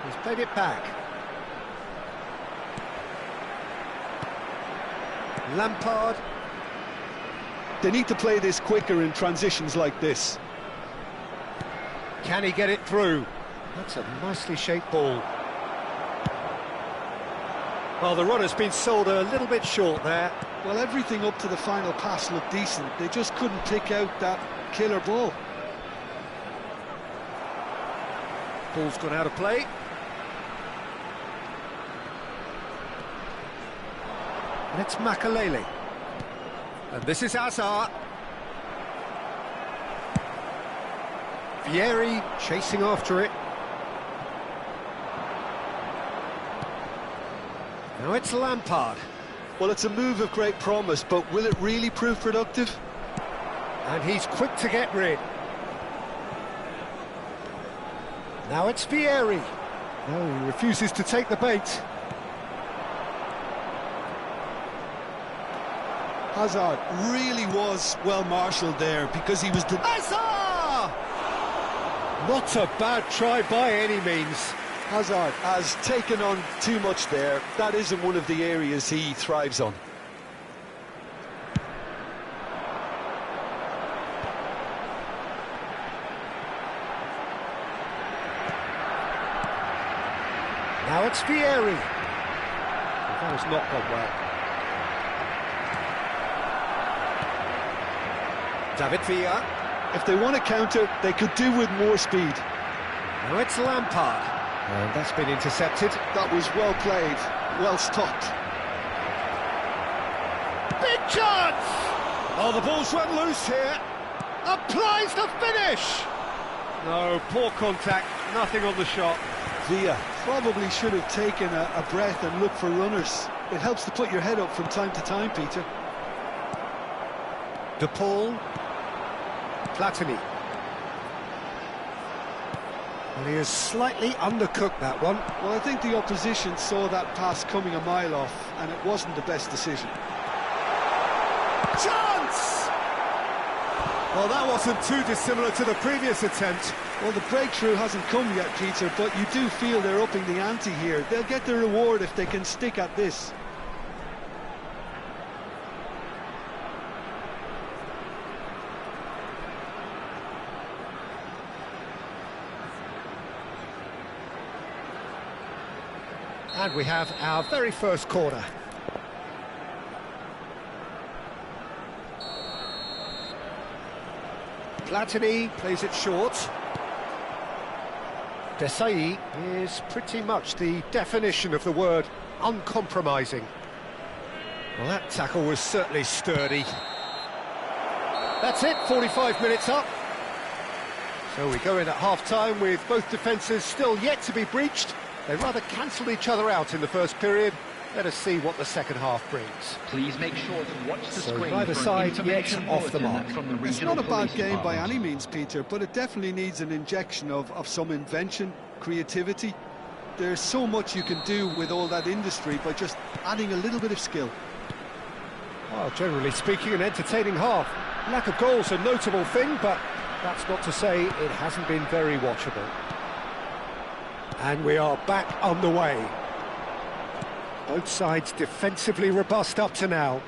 He's played it back. Lampard. They need to play this quicker in transitions like this. Can he get it through? That's a nicely shaped ball. Well, the run has been sold a little bit short there. Well, everything up to the final pass looked decent. They just couldn't pick out that killer ball. Ball's gone out of play. And it's Makalele. And this is Hazard. Vieri chasing after it. Now it's Lampard. Well, it's a move of great promise, but will it really prove productive? And he's quick to get rid. Now it's Vieri. No, he refuses to take the bait. Hazard really was well marshalled there because he was the... Hazard! Not a bad try by any means. Hazard has taken on too much there. That isn't one of the areas he thrives on. Now it's Vieri. That has not gone well. David Villa. If they want to counter, they could do with more speed. Now it's Lampard. And that's been intercepted. That was well played, well stopped. Big chance! Oh, the ball's run loose here. Applies the finish! No, poor contact, nothing on the shot. Villa probably should have taken a breath and looked for runners. It helps to put your head up from time to time, Peter. De Paul. Platini. Well, he has slightly undercooked that one. Well, I think the opposition saw that pass coming a mile off, and it wasn't the best decision. Chance! Well, that wasn't too dissimilar to the previous attempt. Well, the breakthrough hasn't come yet, Peter, but you do feel they're upping the ante here. They'll get the reward if they can stick at this. And we have our very first corner. Platini plays it short. Desai is pretty much the definition of the word uncompromising. Well, that tackle was certainly sturdy. That's it, 45 minutes up. So we go in at half-time with both defences still yet to be breached. They rather cancelled each other out in the first period. Let us see what the second half brings. Please make sure to watch the screen. Neither side yet off the mark. It's not a bad game by any means, Peter, but it definitely needs an injection of some invention, creativity. There's so much you can do with all that industry by just adding a little bit of skill. Well, generally speaking, an entertaining half. Lack of goals a notable thing, but that's not to say it hasn't been very watchable. And we are back underway. Both sides defensively robust up to now.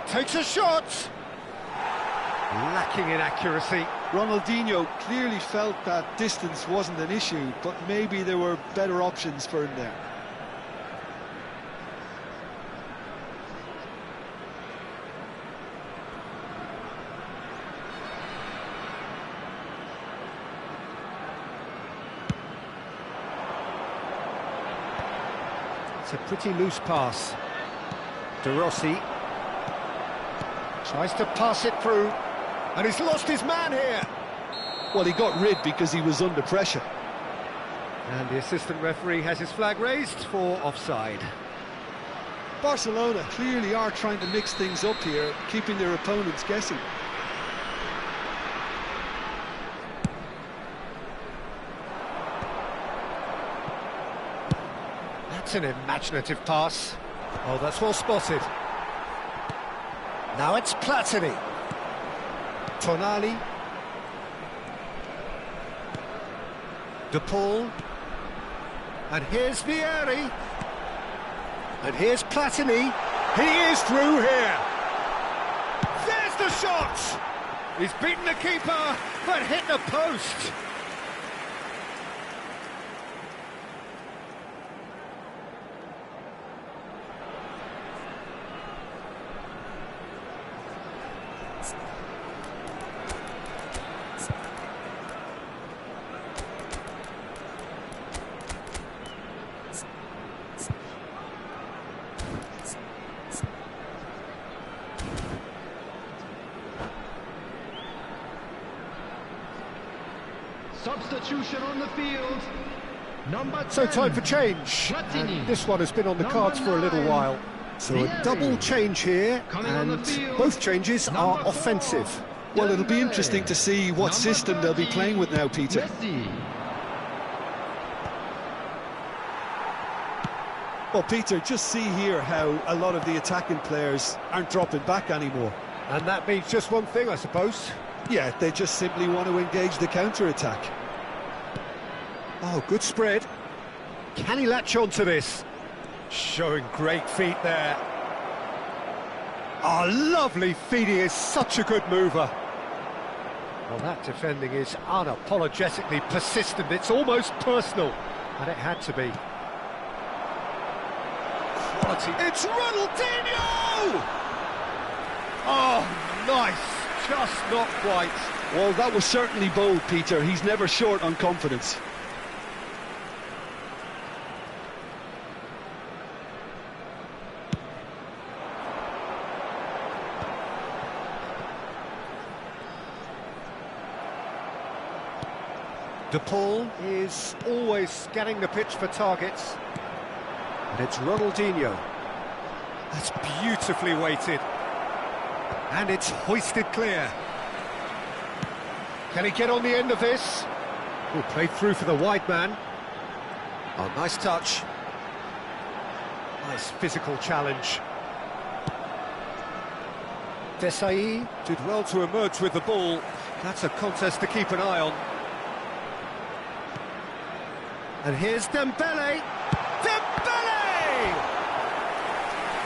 Takes a shot! Lacking in accuracy. Ronaldinho clearly felt that distance wasn't an issue, but maybe there were better options for him there. It's a pretty loose pass. De Rossi tries to pass it through, and he's lost his man here. Well, he got rid because he was under pressure. And the assistant referee has his flag raised for offside. Barcelona clearly are trying to mix things up here, keeping their opponents guessing. That's an imaginative pass. Oh, that's well spotted. Now it's Platini. Tonali. De Paul. And here's Vieri. And here's Platini. He is through here. There's the shot. He's beaten the keeper, but hit the post. Substitution on the field. Number 10. So time for change. And this one has been on the cards for a little while. So a double change here, and both changes are offensive. Well, it'll be interesting to see what system they'll be playing with now, Peter. Well, Peter, just see here how a lot of the attacking players aren't dropping back anymore. And that means just one thing, I suppose. Yeah, they just simply want to engage the counter-attack. Oh, good spread. Can he latch on to this? Showing great feet there. Oh, lovely feet. He is such a good mover. Well, that defending is unapologetically persistent. It's almost personal. And it had to be. Quality. It's Ronaldinho! Oh, nice. Just not quite. Well, that was certainly bold, Peter. He's never short on confidence. De Paul is always scanning the pitch for targets. And it's Ronaldinho. That's beautifully weighted. And it's hoisted clear. Can he get on the end of this? Oh, played through for the wide man. Oh, nice touch. Nice physical challenge. Desai did well to emerge with the ball. That's a contest to keep an eye on. And here's Dembele. Dembele!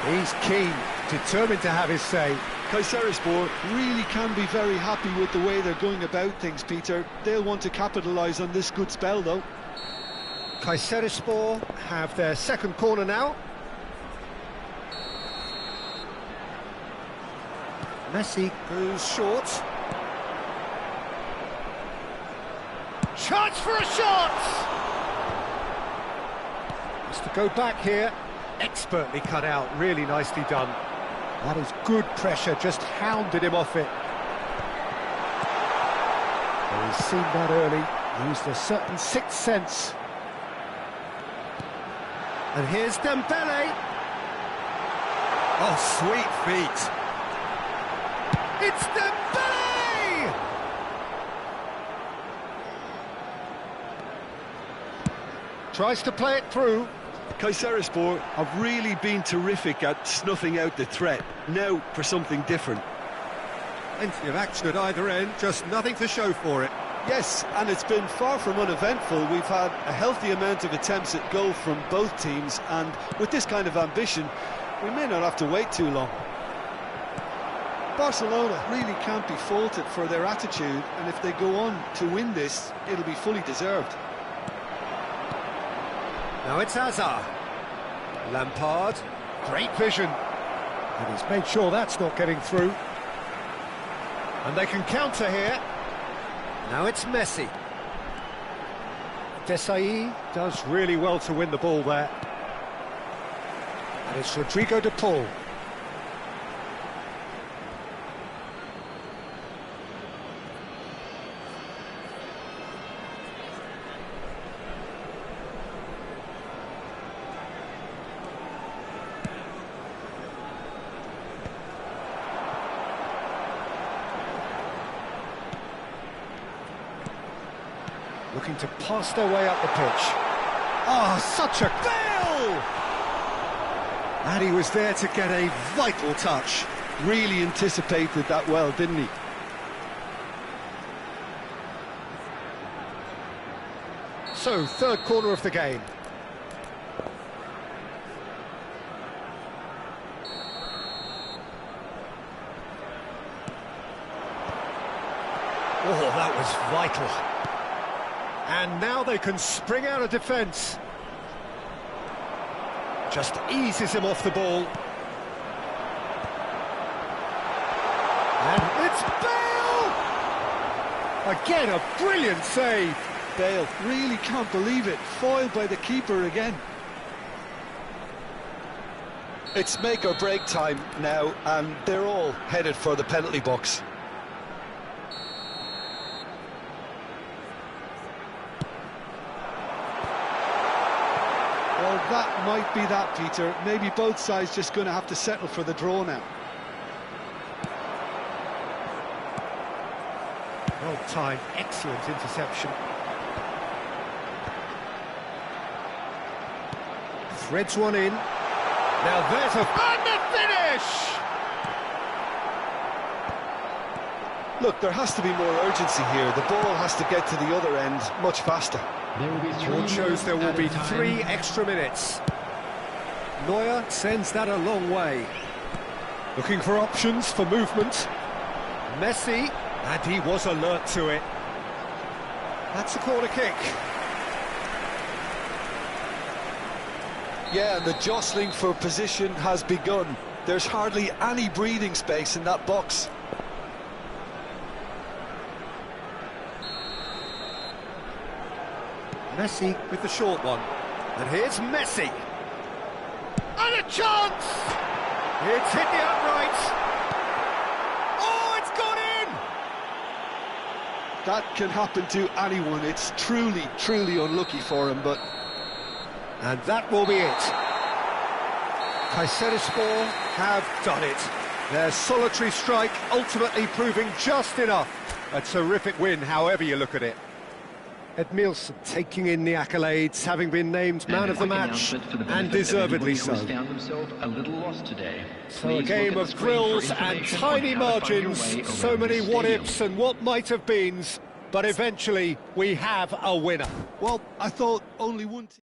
He's keen, determined to have his say. Kayserispor really can be very happy with the way they're going about things, Peter. They'll want to capitalise on this good spell, though. Kayserispor have their second corner now. Messi goes short. Chance for a shot! Has to go back here. Expertly cut out, really nicely done. That is good pressure, just hounded him off it. Well, he's seen that early, used a certain sixth sense. And here's Dembele. Oh, sweet feet. It's Dembele! Tries to play it through. Kayserispor have really been terrific at snuffing out the threat. Now for something different. Plenty of action at either end, just nothing to show for it. Yes, and it's been far from uneventful. We've had a healthy amount of attempts at goal from both teams, and with this kind of ambition, we may not have to wait too long. Barcelona really can't be faulted for their attitude, and if they go on to win this, it'll be fully deserved. Now it's Hazard. Lampard, great vision. And he's made sure that's not getting through. And they can counter here. Now it's Messi. Desai does really well to win the ball there. And it's Rodrigo de Paul. Looking to pass their way up the pitch. Oh, such a goal! And he was there to get a vital touch. Really anticipated that well, didn't he? So, third corner of the game. Oh, that was vital. And now they can spring out of defence. Just eases him off the ball. And it's Bale! Again, a brilliant save. Bale really can't believe it. Foiled by the keeper again. It's make or break time now, and they're all headed for the penalty box. Well, that might be that, Peter. Maybe both sides just going to have to settle for the draw now. Well timed, excellent interception. Threads one in. Now there's a... And the finish! Look, there has to be more urgency here. The ball has to get to the other end much faster. It shows there will be 3 extra minutes. Neuer sends that a long way. Looking for options for movement. Messi, and he was alert to it. That's a corner kick. Yeah, and the jostling for position has begun. There's hardly any breathing space in that box. Messi with the short one. And here's Messi. And a chance! It's hit the uprights. Oh, it's gone in! That can happen to anyone. It's truly, truly unlucky for him, but... And that will be it. Kayserispor have done it. Their solitary strike ultimately proving just enough. A terrific win, however you look at it. Edmilson taking in the accolades, having been named man of the match, and deservedly so. So a game of thrills and tiny margins, so many what-ifs and what might-have-beens, but eventually we have a winner. Well, I thought only one team...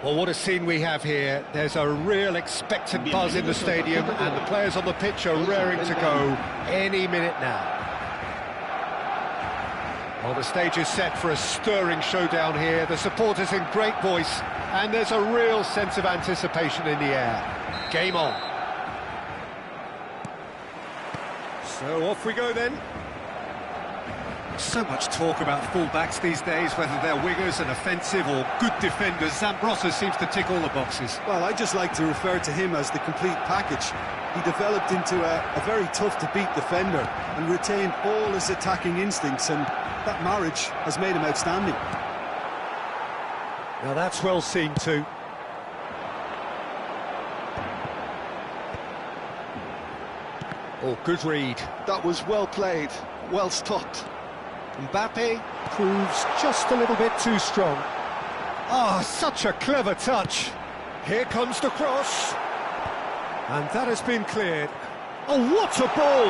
Well, what a scene we have here. There's a real expectant buzz in the stadium, and the players on the pitch are raring to go any minute now. Well, the stage is set for a stirring showdown here. The supporters in great voice, and there's a real sense of anticipation in the air. Game on. So off we go then. So much talk about full-backs these days, whether they're wingers and offensive or good defenders. Zambrotta seems to tick all the boxes. Well, I just like to refer to him as the complete package. He developed into a very tough-to-beat defender and retained all his attacking instincts, and that marriage has made him outstanding. Now that's well seen too. Oh, good read. That was well played, well stopped. Mbappe proves just a little bit too strong. Ah, such a clever touch. Here comes the cross. And that has been cleared. Oh, what a ball!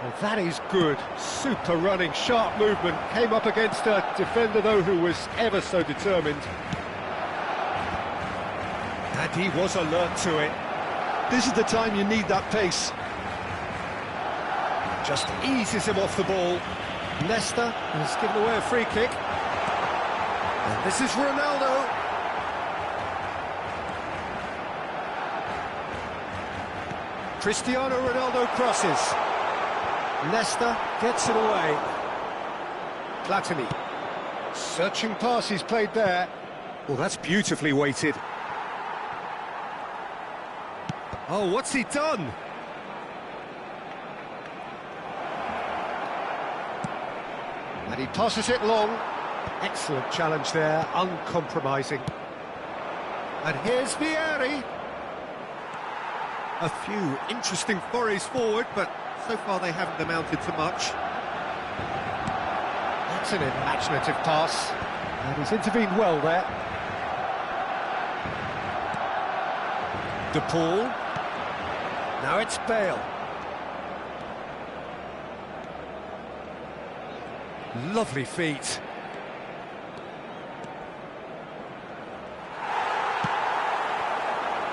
And that is good. Super running, sharp movement. Came up against a defender, though, who was ever so determined. And he was alert to it. This is the time you need that pace. Just eases him off the ball. Leicester has given away a free kick. And this is Ronaldo. Cristiano Ronaldo crosses. Leicester gets it away. Platini. Searching pass he's played there. Well, that's beautifully weighted. Oh, what's he done? And he passes it long. Excellent challenge there, uncompromising. And here's Vieri. A few interesting forays forward, but so far they haven't amounted to much. That's an imaginative pass. And he's intervened well there. De Paul. Now it's Bale. Lovely feet.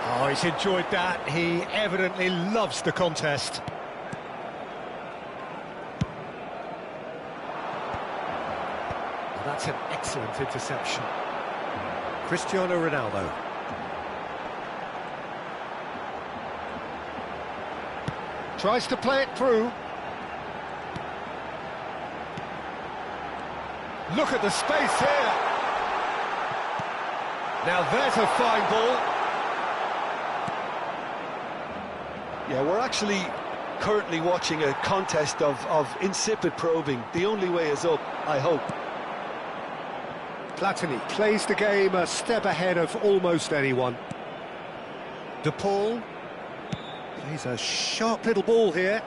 Oh, he's enjoyed that. He evidently loves the contest. That's an excellent interception. Cristiano Ronaldo. Tries to play it through. Look at the space here. Now there's a fine ball. Yeah, we're actually currently watching a contest of insipid probing. The only way is up, I hope. Platini plays the game a step ahead of almost anyone. De Paul plays a sharp little ball here.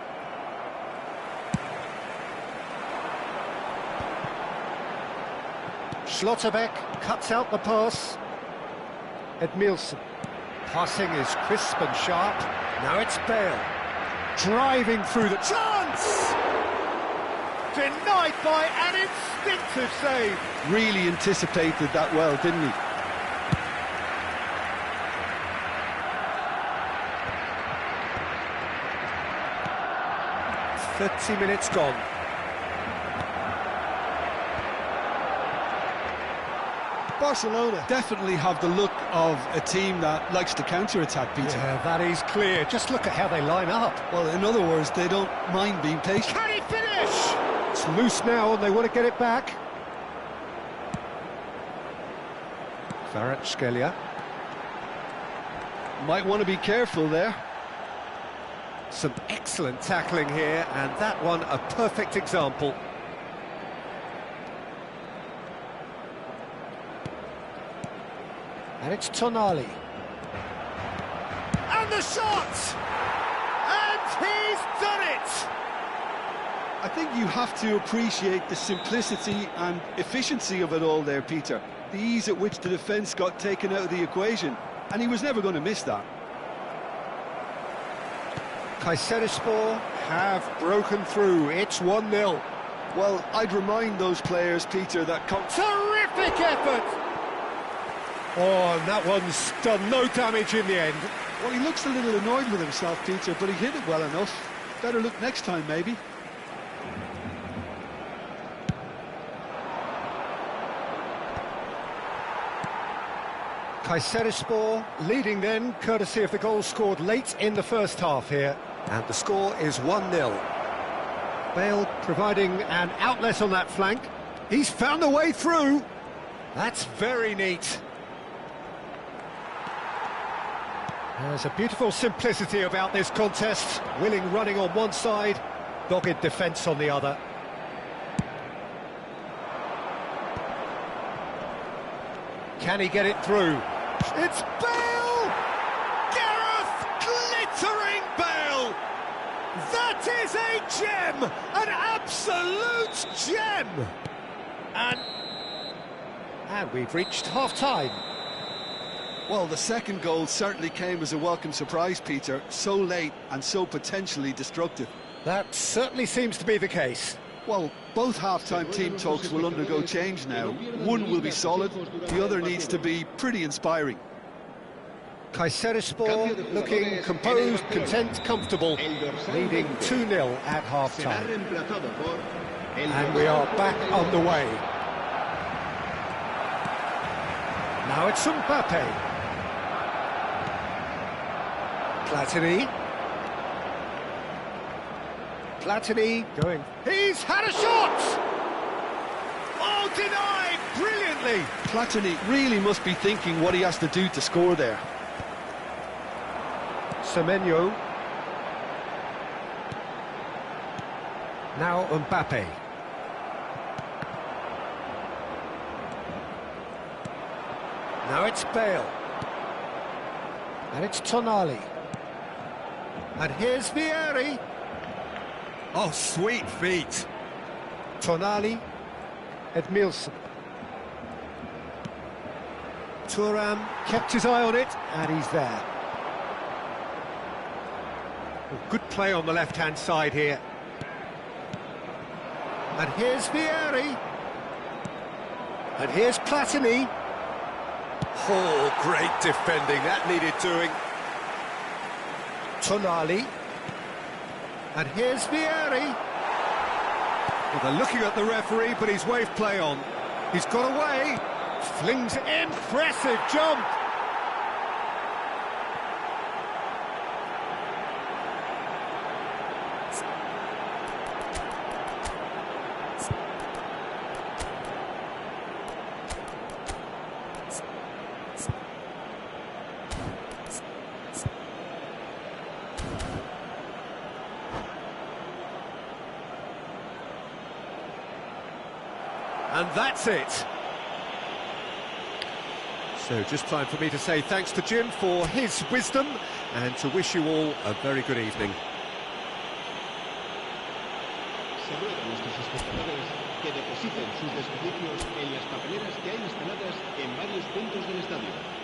Schlotterbeck cuts out the pass. Edmilson. Passing is crisp and sharp. Now it's Bale. Driving through the chance! Denied by an instinctive save. Really anticipated that well, didn't he? .30 minutes gone. Barcelona definitely have the look of a team that likes to counter-attack, Peter. Yeah, that is clear. Just look at how they line up. Well, in other words, they don't mind being patient. Can he finish? It's loose now and they want to get it back. Kvaratskhelia. Might want to be careful there. Some excellent tackling here, and that one a perfect example. And it's Tonali. And the shot! And he's done it! I think you have to appreciate the simplicity and efficiency of it all there, Peter. The ease at which the defence got taken out of the equation, and he was never going to miss that. Kayserispor have broken through. It's 1-0. Well, I'd remind those players, Peter, that... Terrific effort! Oh, and that one's done no damage in the end. Well, he looks a little annoyed with himself, Peter, but he hit it well enough. Better look next time, maybe. Kayserispor leading then, courtesy of the goal scored late in the first half here. And the score is 1-0. Bale providing an outlet on that flank. He's found a way through. That's very neat. There's a beautiful simplicity about this contest. Willing running on one side, dogged defence on the other. Can he get it through? It's Bale! Gareth glittering Bale! That is a gem! An absolute gem! And we've reached half-time. Well, the second goal certainly came as a welcome surprise, Peter. So late and so potentially destructive. That certainly seems to be the case. Well, both half-time team talks will undergo change now. One will be solid, the other needs to be pretty inspiring. Kayserispor looking composed, content, comfortable, leading 2-0 at half-time. And we are back on the way. Now it's Mbappe. Platini going. He's had a shot! Oh, denied brilliantly! Platini really must be thinking what he has to do to score there. Semenyo. Now Mbappe. Now it's Bale. And it's Tonali. And here's Vieri. Oh, sweet feet. Tonali. Edmilson. Thuram kept his eye on it, and he's there. Well, good play on the left-hand side here. And here's Vieri. And here's Platini. Oh, great defending. That needed doing. Tonali. And here's Vieri. Well, they're looking at the referee, but he's waved play on. He's got away. Flings impressive jump. And that's it. So just time for me to say thanks to Jim for his wisdom and to wish you all a very good evening. Se ruega a nuestros espectadores que depositen sus desperdicios en las papeleras que hay instaladas en varios puntos del estadio.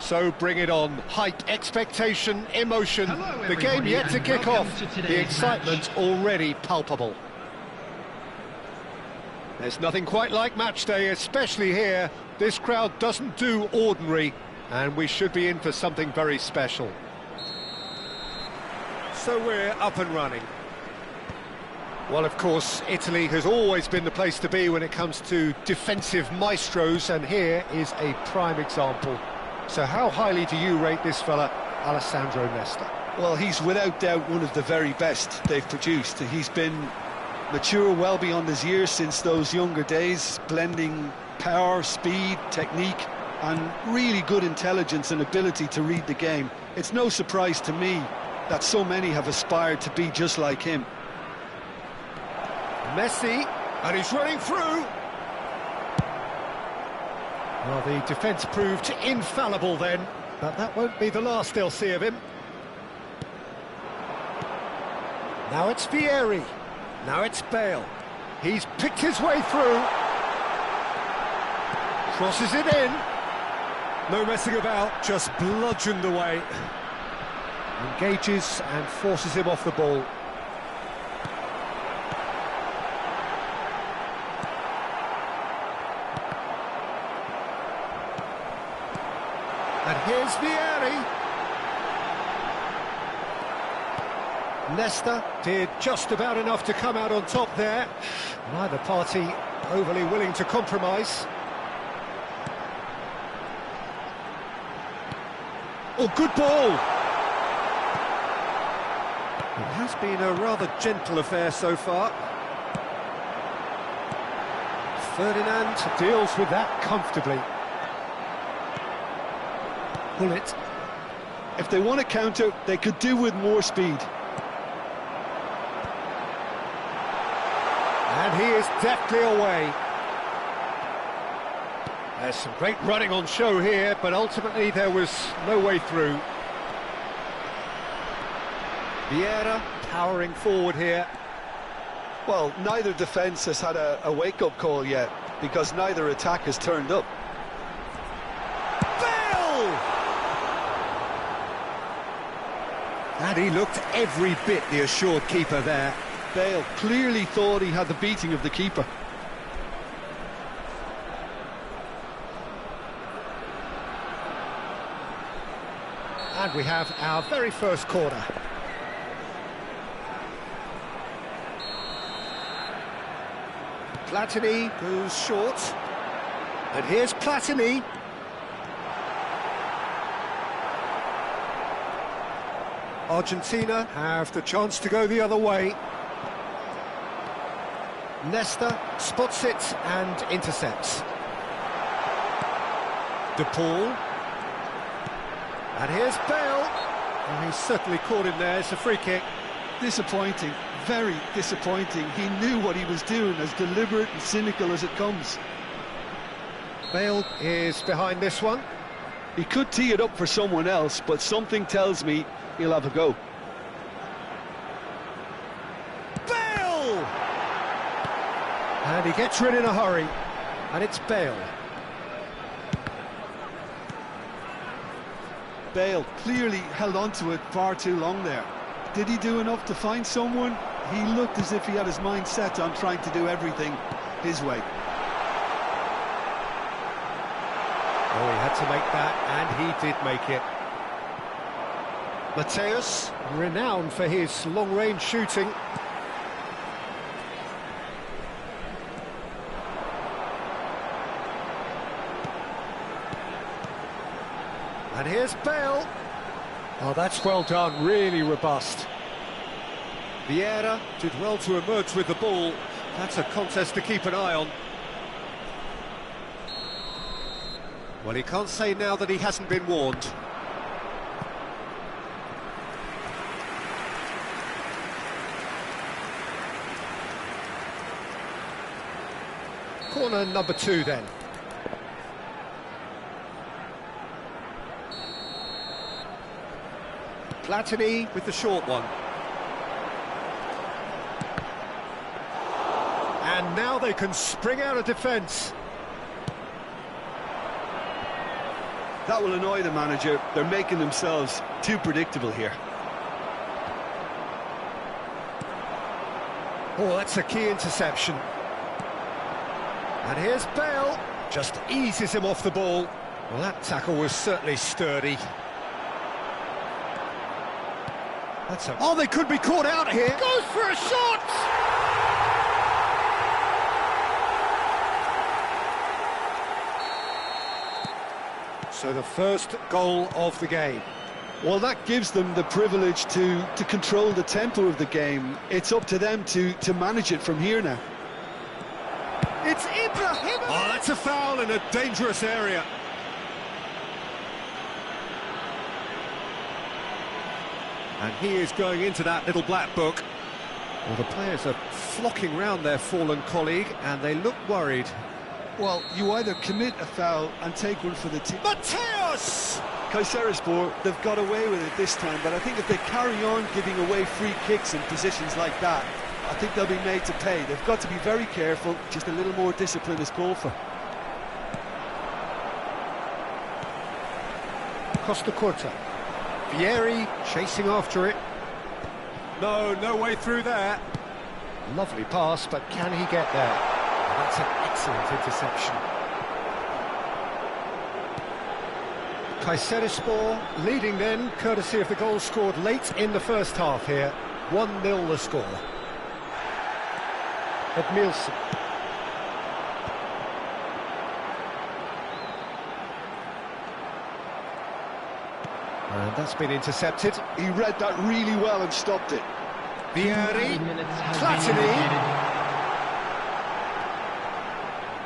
So bring it on. Hype, expectation, emotion. The game yet to kick off. The excitement already palpable. There's nothing quite like match day, especially here. This crowd doesn't do ordinary, and we should be in for something very special. So we're up and running. Well, of course, Italy has always been the place to be when it comes to defensive maestros, and here is a prime example. So how highly do you rate this fella, Alessandro Nesta? Well, he's without doubt one of the very best they've produced. He's been mature well beyond his years since those younger days, blending power, speed, technique, and really good intelligence and ability to read the game. It's no surprise to me that so many have aspired to be just like him. Messi, and he's running through. Well, the defence proved infallible then, but that won't be the last they'll see of him. Now it's Vieri. Now it's Bale. He's picked his way through. Crosses it in. No messing about, just bludgeoned away. Engages and forces him off the ball. And here's Vieri. Nesta did just about enough to come out on top there. Neither party overly willing to compromise. Oh, good ball! It has been a rather gentle affair so far. Ferdinand deals with that comfortably. Pull it. If they want to counter, they could do with more speed. And he is deftly away. There's some great running on show here, but ultimately there was no way through. Vieira powering forward here. Well, neither defence has had a wake-up call yet, because neither attack has turned up. Bale! And he looked every bit the assured keeper there. Bale clearly thought he had the beating of the keeper. And we have our very first corner. Platini goes short. And here's Platini. Argentina have the chance to go the other way. Nesta spots it and intercepts. De Paul. And here's Bale. And he's certainly caught him there. It's a free kick. Disappointing, very disappointing. He knew what he was doing, as deliberate and cynical as it comes. Bale is behind this one. He could tee it up for someone else, but something tells me he'll have a go. Bale! And he gets rid in a hurry. And it's Bale. Bale clearly held on to it far too long there. Did he do enough to find someone? He looked as if he had his mind set on trying to do everything his way. Oh, he had to make that, and he did make it. Mateus, renowned for his long-range shooting. And here's Bale. Oh, that's well done, really robust. Vieira did well to emerge with the ball. That's a contest to keep an eye on. Well, he can't say now that he hasn't been warned. Corner number 2 then. Platini with the short one. And now they can spring out of defence. That will annoy the manager. They're making themselves too predictable here. Oh, that's a key interception. And here's Bale. Just eases him off the ball. Well, that tackle was certainly sturdy. Oh, they could be caught out here. Goes for a shot! So the first goal of the game. Well, that gives them the privilege to control the tempo of the game. It's up to them to manage it from here now. It's Ibrahim! Oh, that's a foul in a dangerous area. And he is going into that little black book. Well, the players are flocking round their fallen colleague, and they look worried. Well, you either commit a foul and take one for the team. Mateos! Kayserispor, they've got away with it this time, but I think if they carry on giving away free kicks in positions like that, I think they'll be made to pay. They've got to be very careful. Just a little more discipline is called for. Costa Curta. Vieri chasing after it. No way through there. Lovely pass, but can he get there? That's an excellent interception. Kayserispor leading then, courtesy of the goal scored late in the first half here. 1-0 the score. Edmilson. And that's been intercepted. He read that really well and stopped it. Vieri, Platini.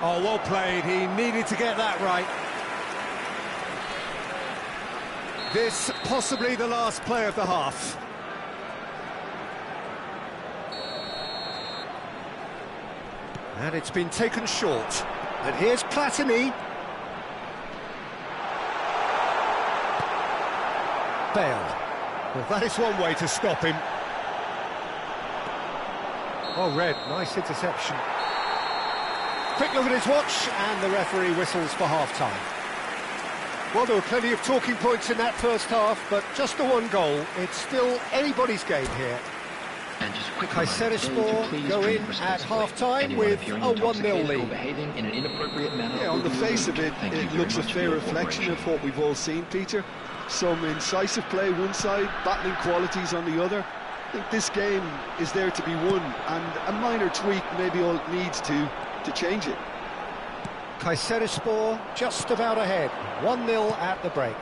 Oh, well played. He needed to get that right. This possibly the last play of the half. And it's been taken short. And here's Platini. Bale. Well, that is one way to stop him. Oh, Red, nice interception. Quick look at his watch, and the referee whistles for half-time. Well, there were plenty of talking points in that first half, but just the one goal. It's still anybody's game here. And just a quick Kayserispor go in at half-time with a 1-0 lead. Yeah, on the face of it, it looks a fair reflection of what we've all seen, Peter. Some incisive play one side, battling qualities on the other. I think this game is there to be won, and a minor tweak maybe all it needs to change it. Kayserispor just about ahead, 1-0 at the break.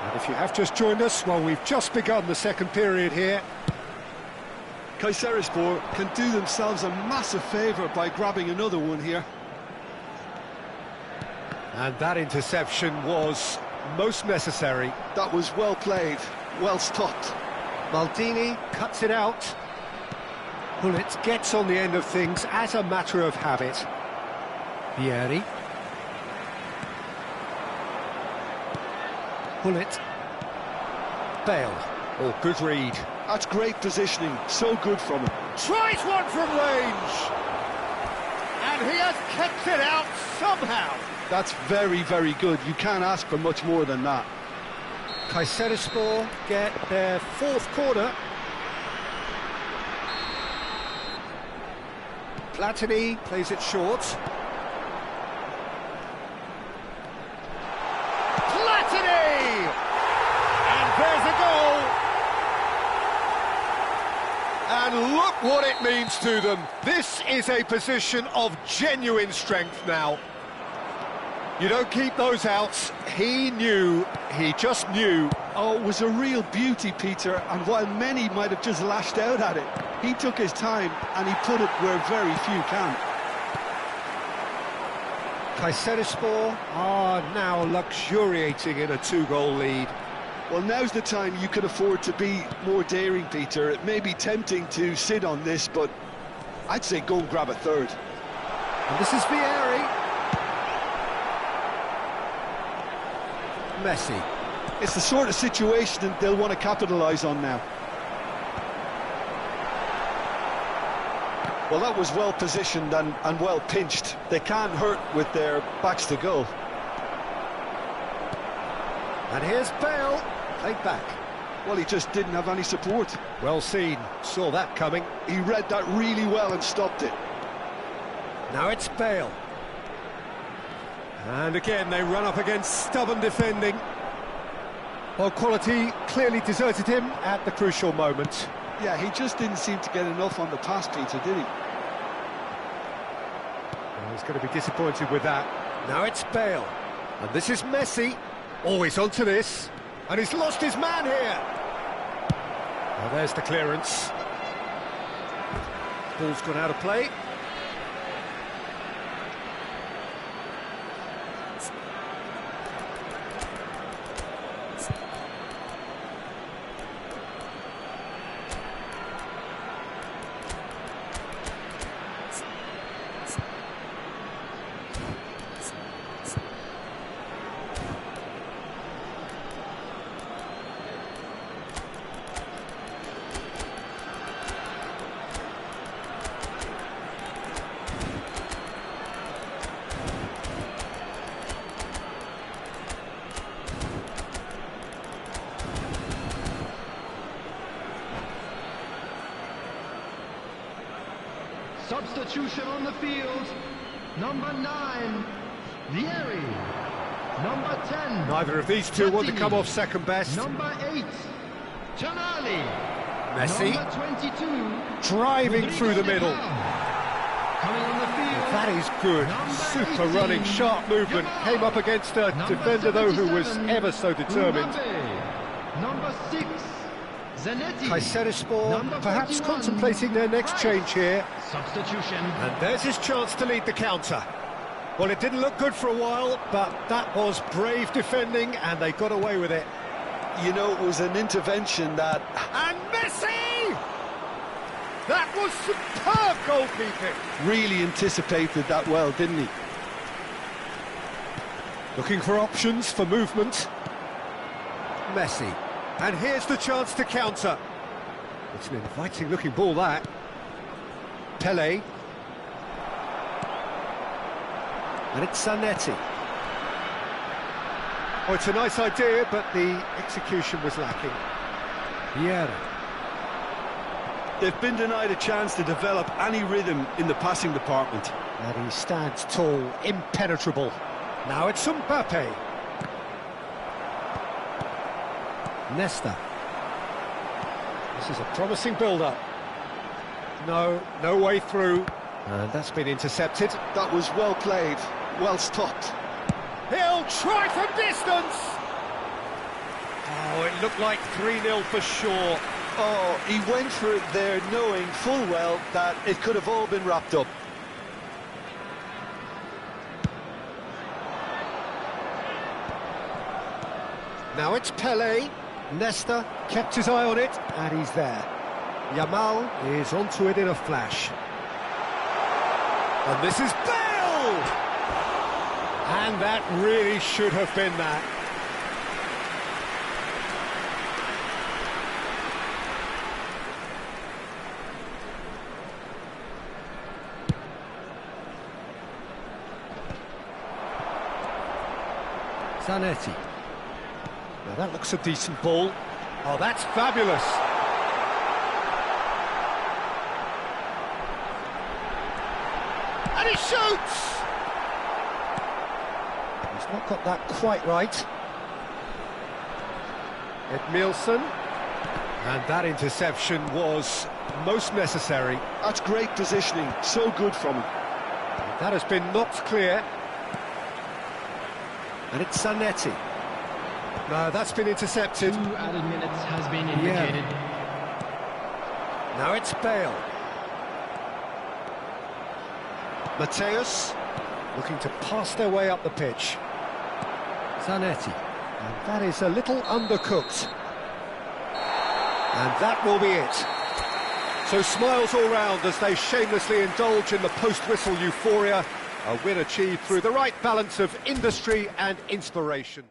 And if you have just joined us, well, we've just begun the second period here. Kayserispor can do themselves a massive favour by grabbing another one here. And that interception was most necessary. That was well played, well stopped. Maldini cuts it out. Hullet gets on the end of things as a matter of habit. Vieri. Hullet. Bale. Oh, good read. That's great positioning, so good from him. Tries one from range! And he has kept it out somehow. That's very, very good. You can't ask for much more than that. Kayserispor get their fourth corner. Platini plays it short. Platini! And there's a goal! And look what it means to them. This is a position of genuine strength now. You don't keep those outs. He knew, he just knew. Oh, it was a real beauty, Peter, and while many might have just lashed out at it, he took his time and he put it where very few can. Kayserispor are now luxuriating in a 2-goal lead. Well, now's the time you could afford to be more daring, Peter. It may be tempting to sit on this, but I'd say go and grab a third. And this is Vieri. Messi. It's the sort of situation that they'll want to capitalise on now. Well, that was well positioned and well pinched. They can't hurt with their backs to goal. And here's Bale, played back. Well, he just didn't have any support. Well seen, saw that coming. He read that really well and stopped it. Now it's Bale. And again, they run up against stubborn defending. Well, quality clearly deserted him at the crucial moment. Yeah, he just didn't seem to get enough on the pass, Peter, did he? Well, he's going to be disappointed with that. Now it's Bale. And this is Messi. Always onto this. And he's lost his man here. Well, there's the clearance. Ball's gone out of play. Substitution on the field. Number 9, Vieri. Number 10. Neither of these two want to come off second best. Number 8, Tonali. Messi. Number 22. Driving through the middle. Coming on the field. That is good. Super running, sharp movement. Came up against a defender, though, who was ever so determined. Number 6, Zanetti. Kayserispor perhaps contemplating their next change here. Substitution. And there's his chance to lead the counter. Well, it didn't look good for a while, but that was brave defending, and they got away with it. You know, it was an intervention that... And Messi! That was superb goalkeeping. Really anticipated that well, didn't he? Looking for options for movement. Messi. And here's the chance to counter. It's an inviting-looking ball, that. Pele. And it's Zanetti. Oh, it's a nice idea, but the execution was lacking. Vieri. They've been denied a chance to develop any rhythm in the passing department. And he stands tall, impenetrable. Now it's Mbappe. Nesta. This is a promising build-up. No way through. And that's been intercepted. That was well played, well stopped. He'll try from distance! Oh, it looked like 3-0 for sure. Oh, he went for it there, knowing full well that it could have all been wrapped up. Now it's Pele. Nesta kept his eye on it, and he's there. Yamal is onto it in a flash. And this is Bale! And that really should have been that. Zanetti. Now that looks a decent ball. Oh, that's fabulous. And he shoots! He's not got that quite right. Edmilson. And that interception was most necessary. That's great positioning, so good from him. That has been knocked clear. And it's Zanetti. No, that's been intercepted. 2 added minutes has been indicated. Now it's Bale. Mateus looking to pass their way up the pitch. Zanetti. And that is a little undercooked. And that will be it. So smiles all round as they shamelessly indulge in the post-whistle euphoria. A win achieved through the right balance of industry and inspiration.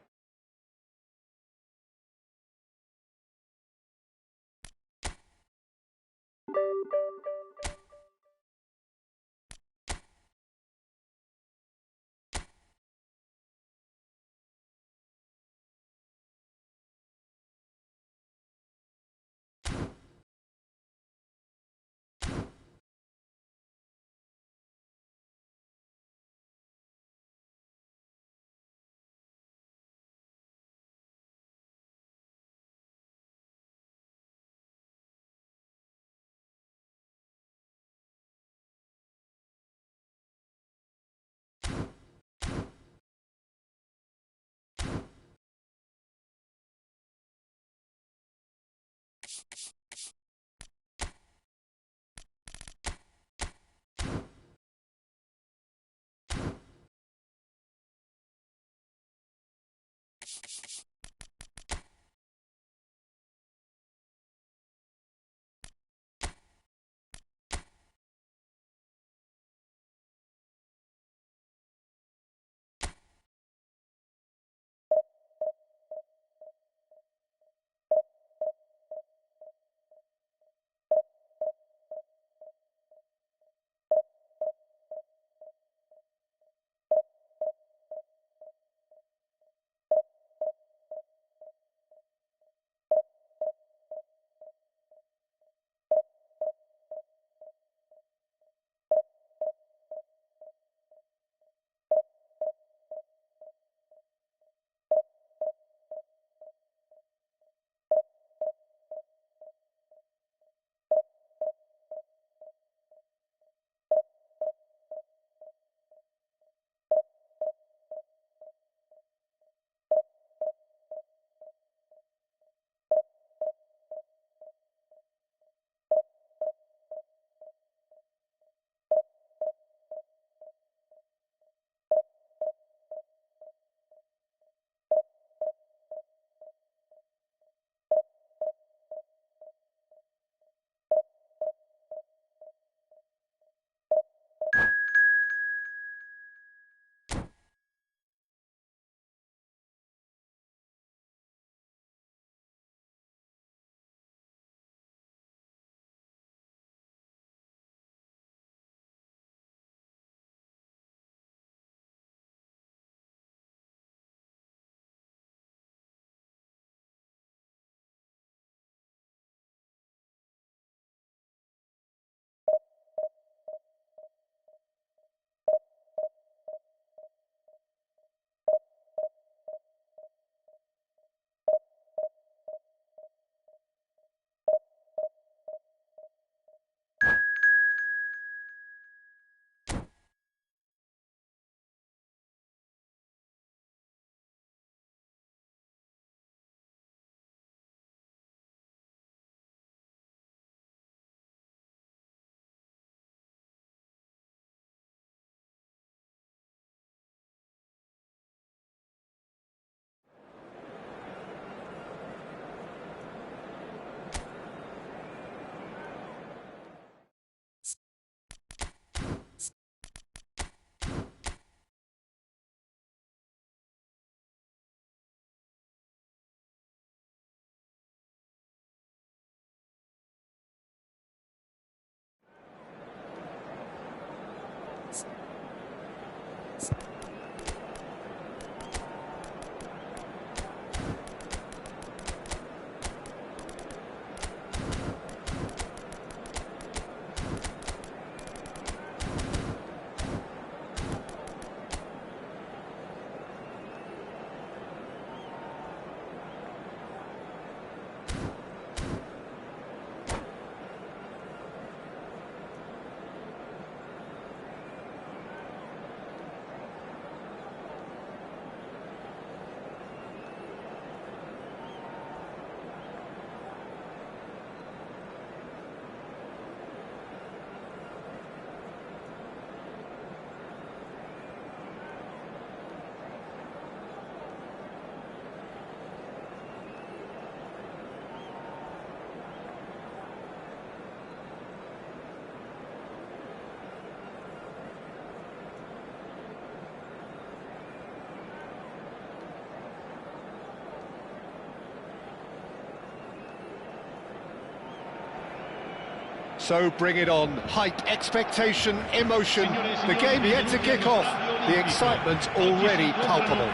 So bring it on. Hype, expectation, emotion. The game yet to kick off. The excitement already palpable.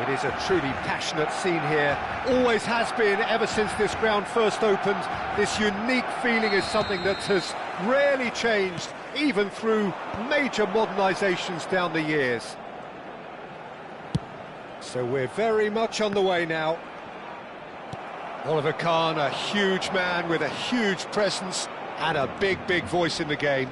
It is a truly passionate scene here. Always has been ever since this ground first opened. This unique feeling is something that has rarely changed, even through major modernisations down the years. So we're very much on the way now. Oliver Kahn, a huge man with a huge presence and a big voice in the game.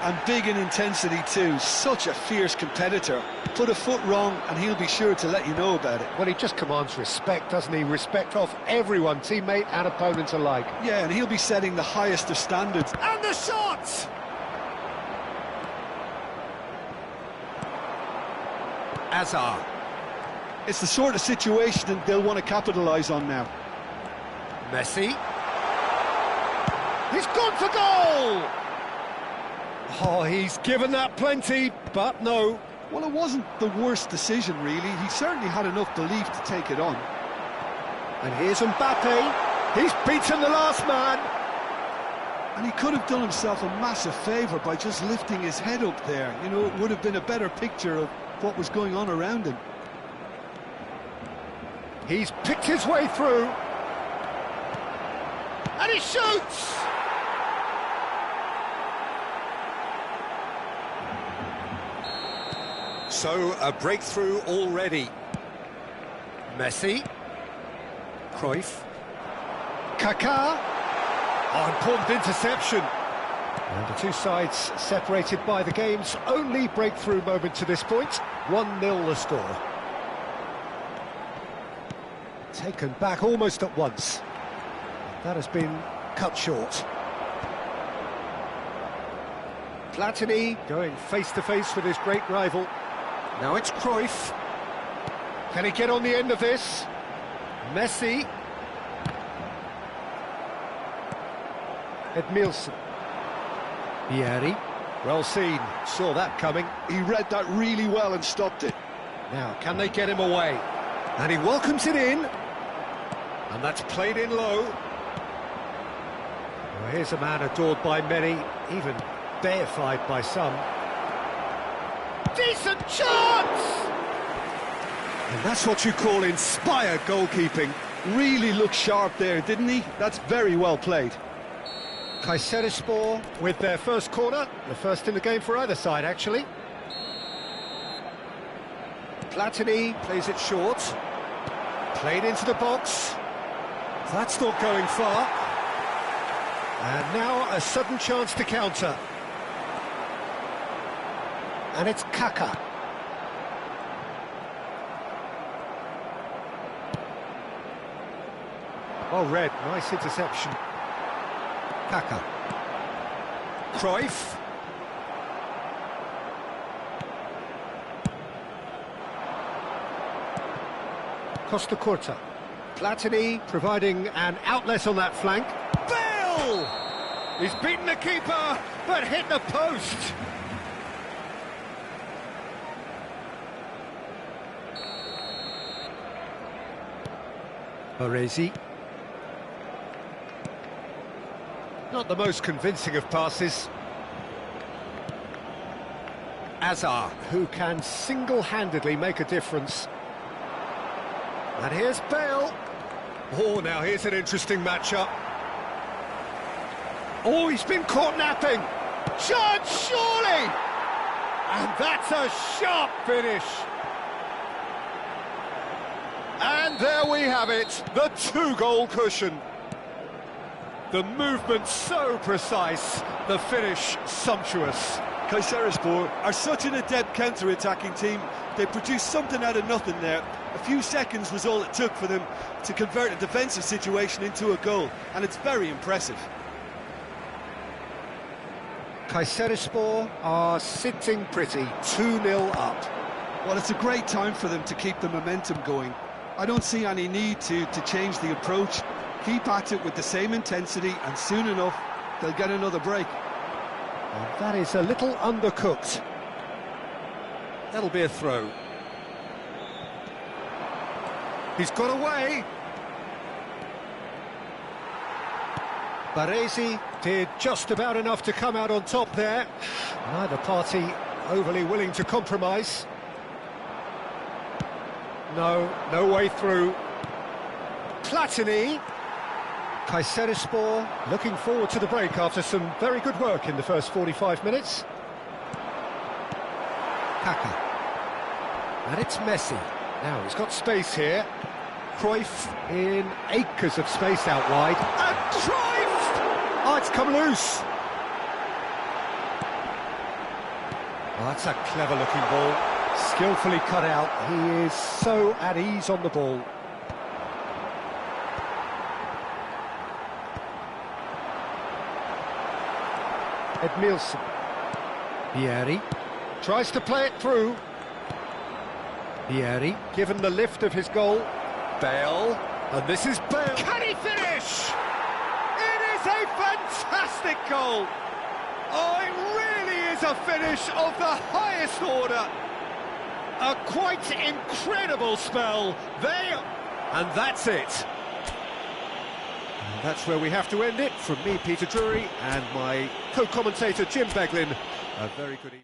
And big in intensity too, such a fierce competitor. Put a foot wrong and he'll be sure to let you know about it. Well, he just commands respect, doesn't he? Respect of everyone, teammate and opponent alike. Yeah, and he'll be setting the highest of standards. And the shot! Azar. It's the sort of situation that they'll want to capitalise on now. Messi. He's gone for goal! Oh, he's given that plenty, but no. Well, it wasn't the worst decision, really. He certainly had enough belief to take it on. And here's Mbappe. He's beaten the last man. And he could have done himself a massive favour by just lifting his head up there. You know, it would have been a better picture of what was going on around him. He's picked his way through. And he shoots! So, a breakthrough already. Messi. Cruyff. Kaká. Oh, important interception. And the two sides separated by the game's only breakthrough moment to this point. 1-0 the score. Taken back almost at once. That has been cut short. Platini going face-to-face with his great rival. Now it's Cruyff. Can he get on the end of this? Messi. Edmilson. Vieri. Well seen. Saw that coming. He read that really well and stopped it. Now, can they get him away? And he welcomes it in. And that's played in low. Well, here's a man adored by many, even deified by some. Decent chance! And that's what you call inspired goalkeeping. Really looked sharp there, didn't he? That's very well played. Kayserispor with their first corner, the first in the game for either side, actually. Platini plays it short. Played into the box. That's not going far. And now a sudden chance to counter. And it's Kaká. Well read, nice interception. Kaká. Cruyff. Costa Curta. Platini providing an outlet on that flank. Bale! He's beaten the keeper, but hit the post. Baresi. Not the most convincing of passes. Azar, who can single-handedly make a difference. And here's Bale. Oh, now here's an interesting matchup. Oh, he's been caught napping. Chance, surely! And that's a sharp finish. And there we have it, the two-goal cushion. The movement so precise, the finish sumptuous. Kayserispor are such an adept counter-attacking team. They produced something out of nothing there. A few seconds was all it took for them to convert a defensive situation into a goal, and it's very impressive. Kayserispor are sitting pretty, 2-0 up. Well, it's a great time for them to keep the momentum going. I don't see any need to change the approach. Keep at it with the same intensity, and soon enough, they'll get another break. And that is a little undercooked. That'll be a throw. He's got away. Baresi did just about enough to come out on top there. Neither party overly willing to compromise. No way through. Platini. Kayserispor looking forward to the break after some very good work in the first 45 minutes. Kaka. And it's Messi. Now he's got space here. Cruyff in acres of space out wide. And Cruyff! Oh, it's come loose. Oh, that's a clever-looking ball. Skillfully cut out. He is so at ease on the ball. Edmilson. Vieri tries to play it through. Vieri given the lift of his goal. Bale, and this is Bale. Can he finish? It is a fantastic goal. Oh, it really is a finish of the highest order. A quite incredible spell there, and that's it. And that's where we have to end it. From me, Peter Drury, and my co-commentator, Jim Beglin. A very good evening.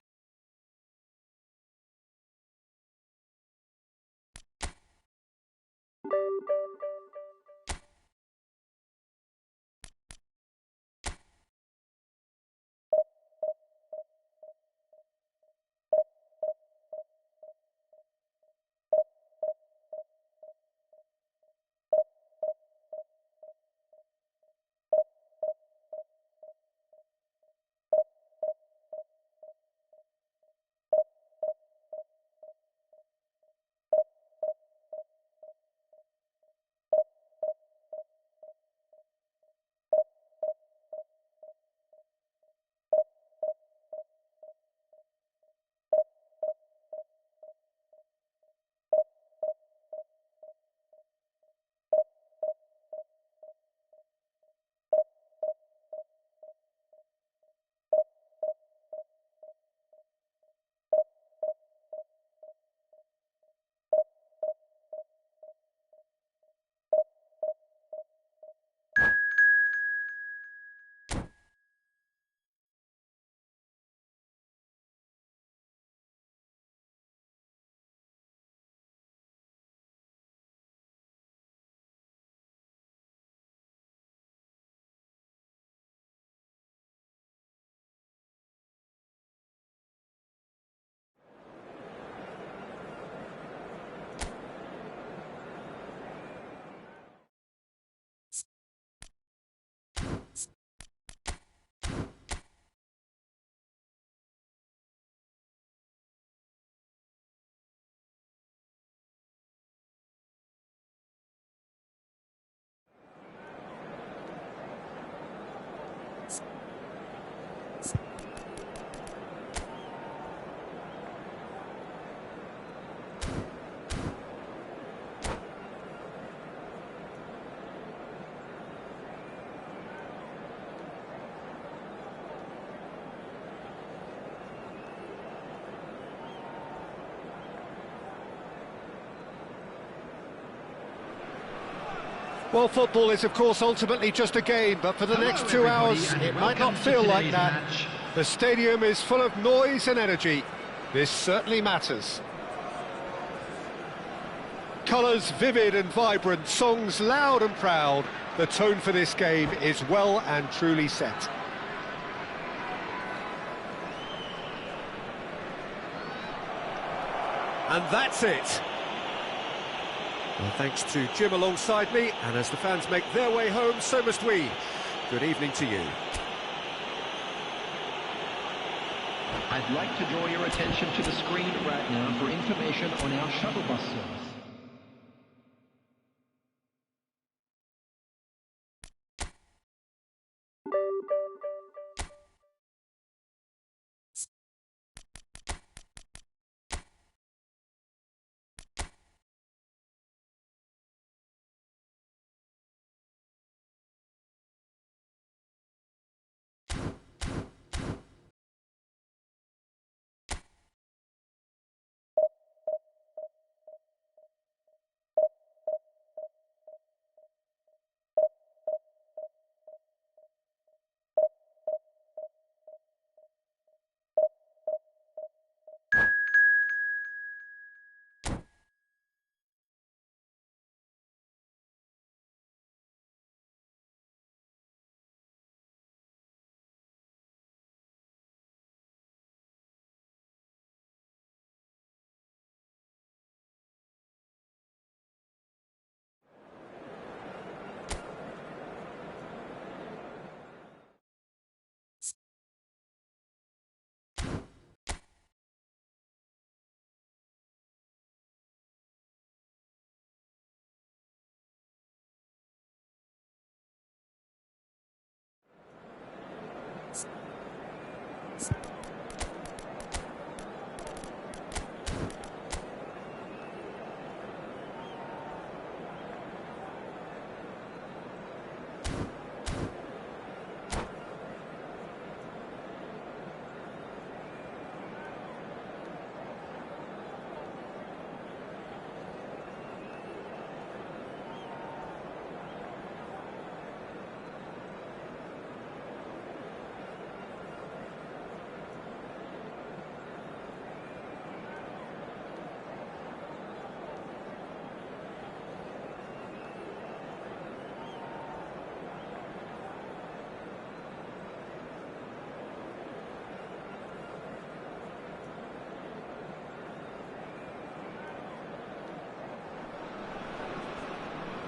Well, football is, of course, ultimately just a game, but for the next 2 hours, it might not feel like that. The stadium is full of noise and energy. This certainly matters. Colours vivid and vibrant, songs loud and proud. The tone for this game is well and truly set. And that's it. Well, thanks to Jim alongside me, and as the fans make their way home, so must we. Good evening to you. I'd like to draw your attention to the screen right now for information on our shuttle bus service.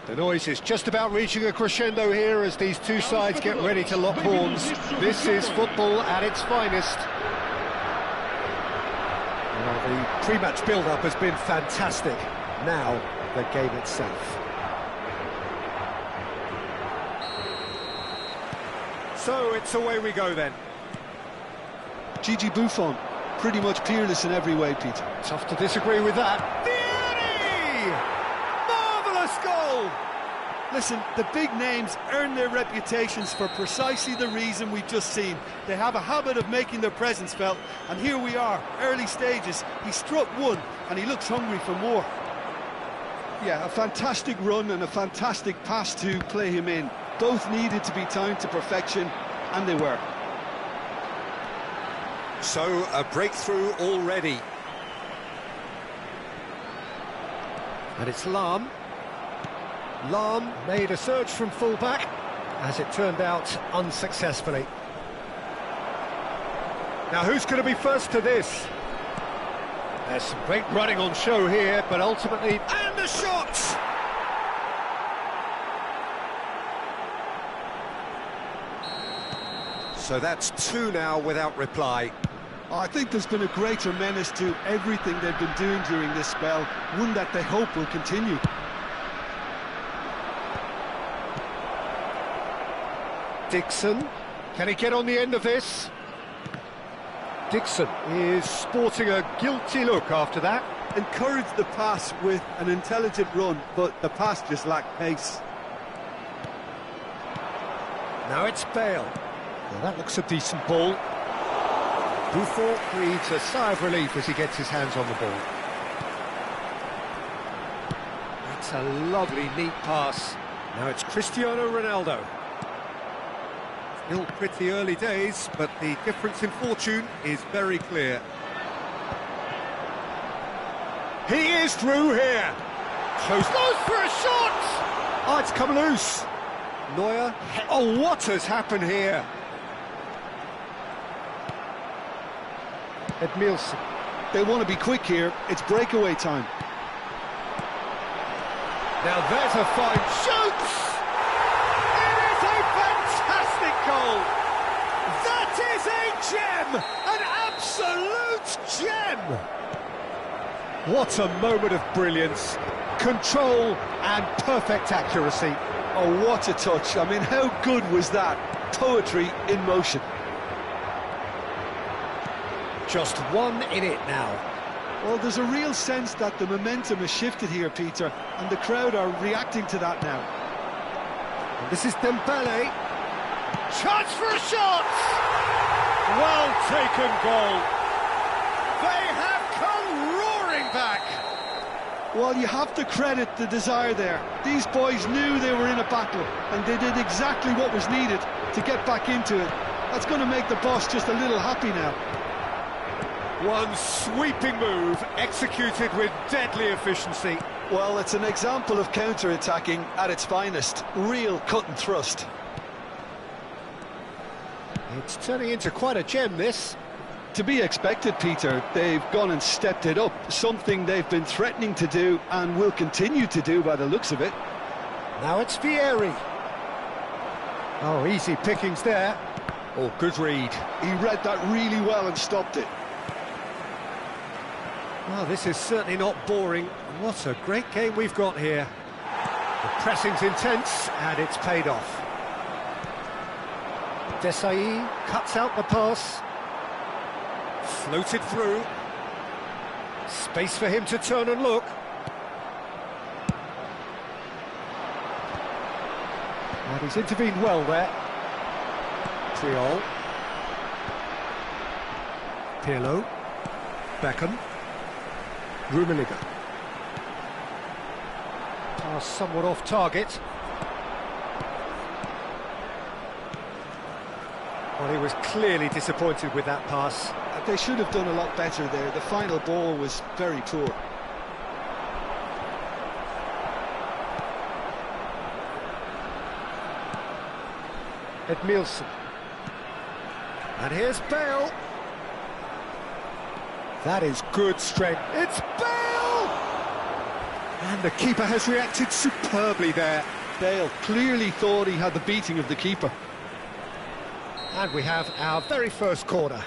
The noise is just about reaching a crescendo here as these two sides get ready to lock horns. This is football at its finest. Well, the pre-match build-up has been fantastic. Now, the game itself. So, it's away we go then. Gigi Buffon, pretty much peerless in every way, Peter. Tough to disagree with that. Vieri! Marvellous goal! Listen, the big names earn their reputations for precisely the reason we've just seen. They have a habit of making their presence felt, and here we are, early stages. He struck one, and he looks hungry for more. Yeah, a fantastic run and a fantastic pass to play him in. Both needed to be timed to perfection, and they were. So, a breakthrough already. And it's Lahm. Lahm made a surge from full-back, as it turned out unsuccessfully. Now, who's going to be first to this? There's some great running on show here, but ultimately... And the shot! So that's two now without reply. I think there's been a greater menace to everything they've been doing during this spell, one that they hope will continue. Dixon, can he get on the end of this? Dixon is sporting a guilty look after that. Encouraged the pass with an intelligent run, but the pass just lacked pace. Now it's Bale. Well, that looks a decent ball. Buffon breathes a sigh of relief as he gets his hands on the ball. That's a lovely, neat pass. Now it's Cristiano Ronaldo. Still pretty early days, but the difference in fortune is very clear. He is through here. Close for a shot! Oh, it's come loose. Neuer. Oh, what has happened here? Edmilson. They want to be quick here. It's breakaway time. Now there's a fine shoot! It is a fantastic goal! That is a gem! An absolute gem! What a moment of brilliance, control and perfect accuracy. Oh, what a touch. I mean, how good was that? Poetry in motion. Just one in it now. Well, there's a real sense that the momentum has shifted here, Peter, and the crowd are reacting to that now. And this is Dembele. Chance for a shot! Well taken goal. They have come roaring back. Well, you have to credit the desire there. These boys knew they were in a battle, and they did exactly what was needed to get back into it. That's going to make the boss just a little happy now. One sweeping move, executed with deadly efficiency. Well, it's an example of counter-attacking at its finest. Real cut and thrust. It's turning into quite a gem, this. To be expected, Peter. They've gone and stepped it up. Something they've been threatening to do and will continue to do by the looks of it. Now it's Vieri. Oh, easy pickings there. Oh, good read. He read that really well and stopped it. Well, this is certainly not boring. What a great game we've got here. The pressing's intense, and it's paid off. Desailly cuts out the pass. Floated through. Space for him to turn and look. And he's intervened well there. Triol. Pirlo. Beckham. Rummenigge. Pass somewhat off target. Well, he was clearly disappointed with that pass. They should have done a lot better there. The final ball was very poor. Edmilson. And here's Bale. That is good strength. It's Bale! And the keeper has reacted superbly there. Bale clearly thought he had the beating of the keeper. And we have our very first corner.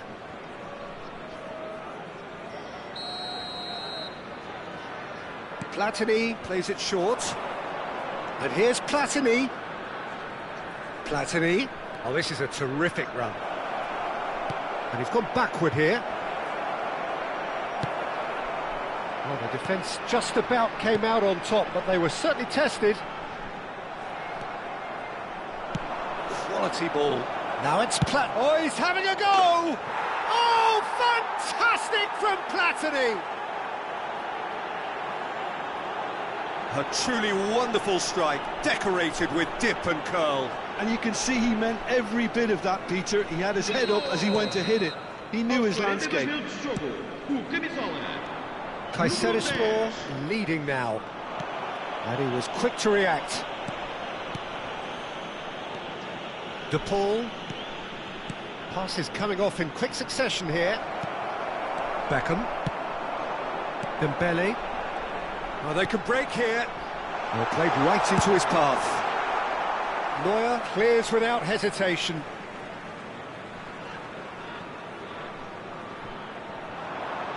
Platini plays it short. And here's Platini. Platini. Oh, this is a terrific run. And he's gone backward here. Well, the defence just about came out on top, but they were certainly tested. Quality ball. Now it's Oh, he's having a go! Oh, fantastic from Platini! A truly wonderful strike, decorated with dip and curl. And you can see he meant every bit of that, Peter. He had his head up as he went to hit it. He knew his landscape. Kayserispor leading now. And he was quick to react. De Paul. Pass is coming off in quick succession here. Beckham. Dembele. Oh, they could break here. Well, played right into his path. Neuer clears without hesitation.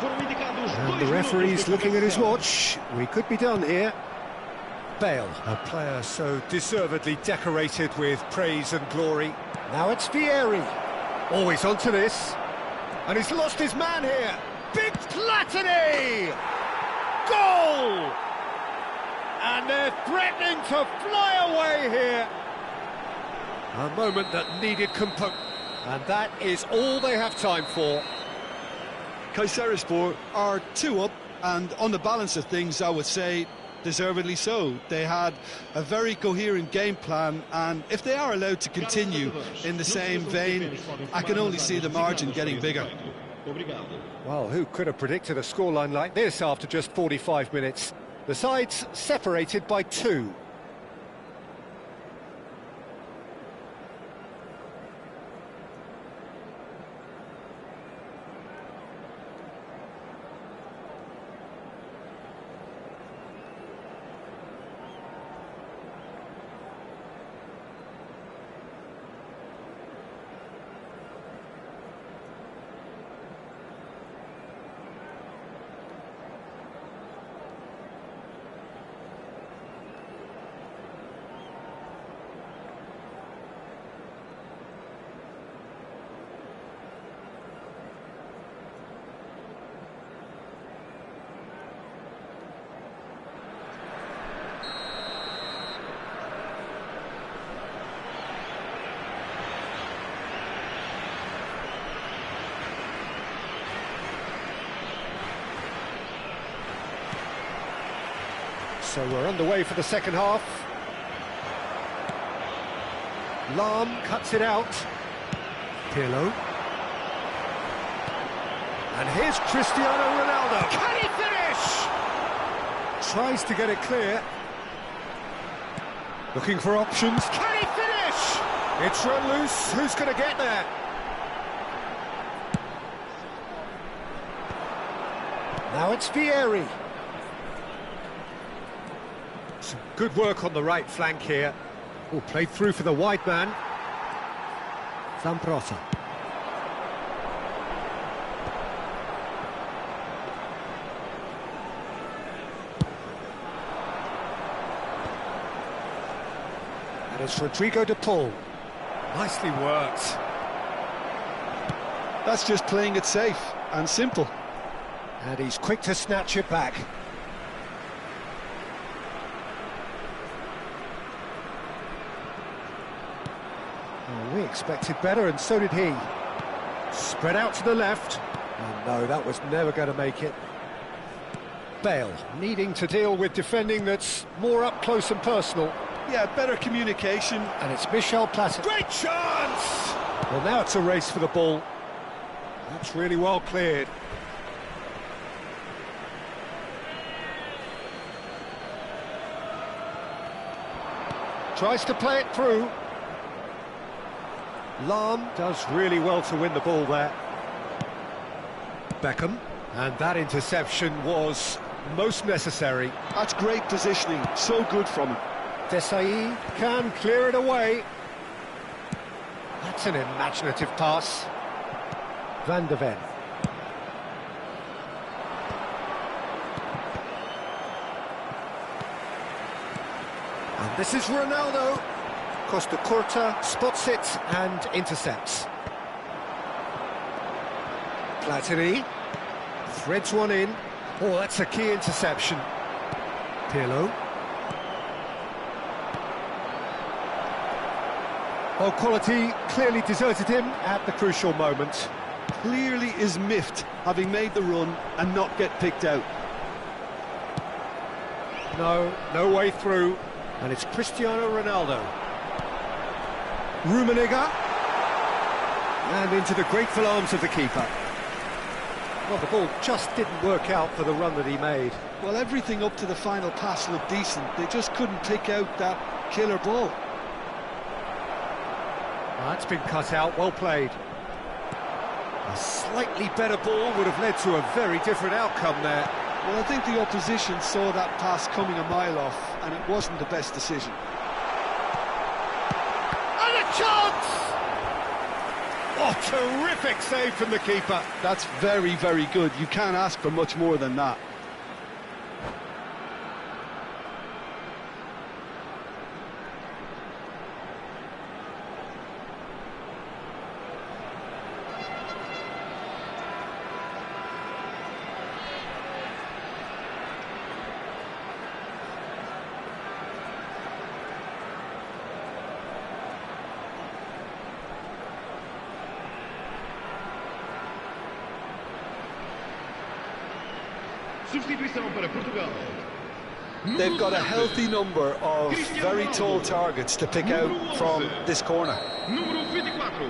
And the referee's looking at his watch. We could be done here. Bale, a player so deservedly decorated with praise and glory. Now it's Vieri. Always onto this. And he's lost his man here. Big Platini! Goal! And they're threatening to fly away here. A moment that needed composure. And that is all they have time for. Kayserispor are 2 up, and on the balance of things, I would say deservedly so. They had a very coherent game plan, and if they are allowed to continue in the same vein, I can only see the margin getting bigger. Well, who could have predicted a scoreline like this after just 45 minutes? The sides separated by 2. So we're underway for the second half. Lahm cuts it out. Pirlo. And here's Cristiano Ronaldo. Can he finish? Tries to get it clear. Looking for options. Can he finish? It's run loose. Who's going to get there? Now it's Vieri. Some good work on the right flank here. Oh, played through for the wide man. Zambrotta. And it's Rodrigo de Paul. Nicely worked. That's just playing it safe and simple. And he's quick to snatch it back. We expected better, and so did he. Spread out to the left. Oh no, that was never going to make it. Bale needing to deal with defending that's more up close and personal. Yeah, better communication. And it's Michel Platini. Great chance! Well, now it's a race for the ball. That's really well cleared. Tries to play it through. Lahm does really well to win the ball there. Beckham, and that interception was most necessary. That's great positioning, so good from him. Desai can clear it away. That's an imaginative pass. Van de Ven. And this is Ronaldo. Costa Curta spots it and intercepts. Platini threads one in. Oh, that's a key interception. Pirlo. Well, quality clearly deserted him at the crucial moment. Clearly is miffed, having made the run and not get picked out. No way through. And it's Cristiano Ronaldo. Rummenigge. And into the grateful arms of the keeper. Well, the ball just didn't work out for the run that he made. Well, everything up to the final pass looked decent. They just couldn't pick out that killer ball. That's been cut out, well played. A slightly better ball would have led to a very different outcome there. Well, I think the opposition saw that pass coming a mile off, and it wasn't the best decision. And a chance! Oh, terrific save from the keeper. That's very, very good. You can't ask for much more than that. Substituição para Portugal. They've got a healthy number of very tall targets to pick out from this corner. Número 24.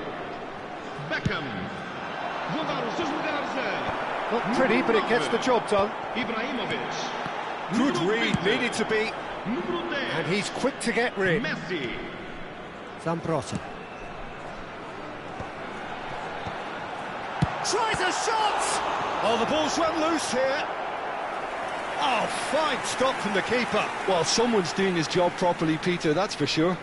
Beckham. Vão dar os seus lugares a... Not pretty, but it gets the job done. Ibrahimovic. Good read, needed to be. Número 10. And he's quick to get rid. Messi. Zambrotta. Tries a shot! Oh, the ball's run loose here. Oh, fine stop from the keeper. Well, someone's doing his job properly, Peter, that's for sure.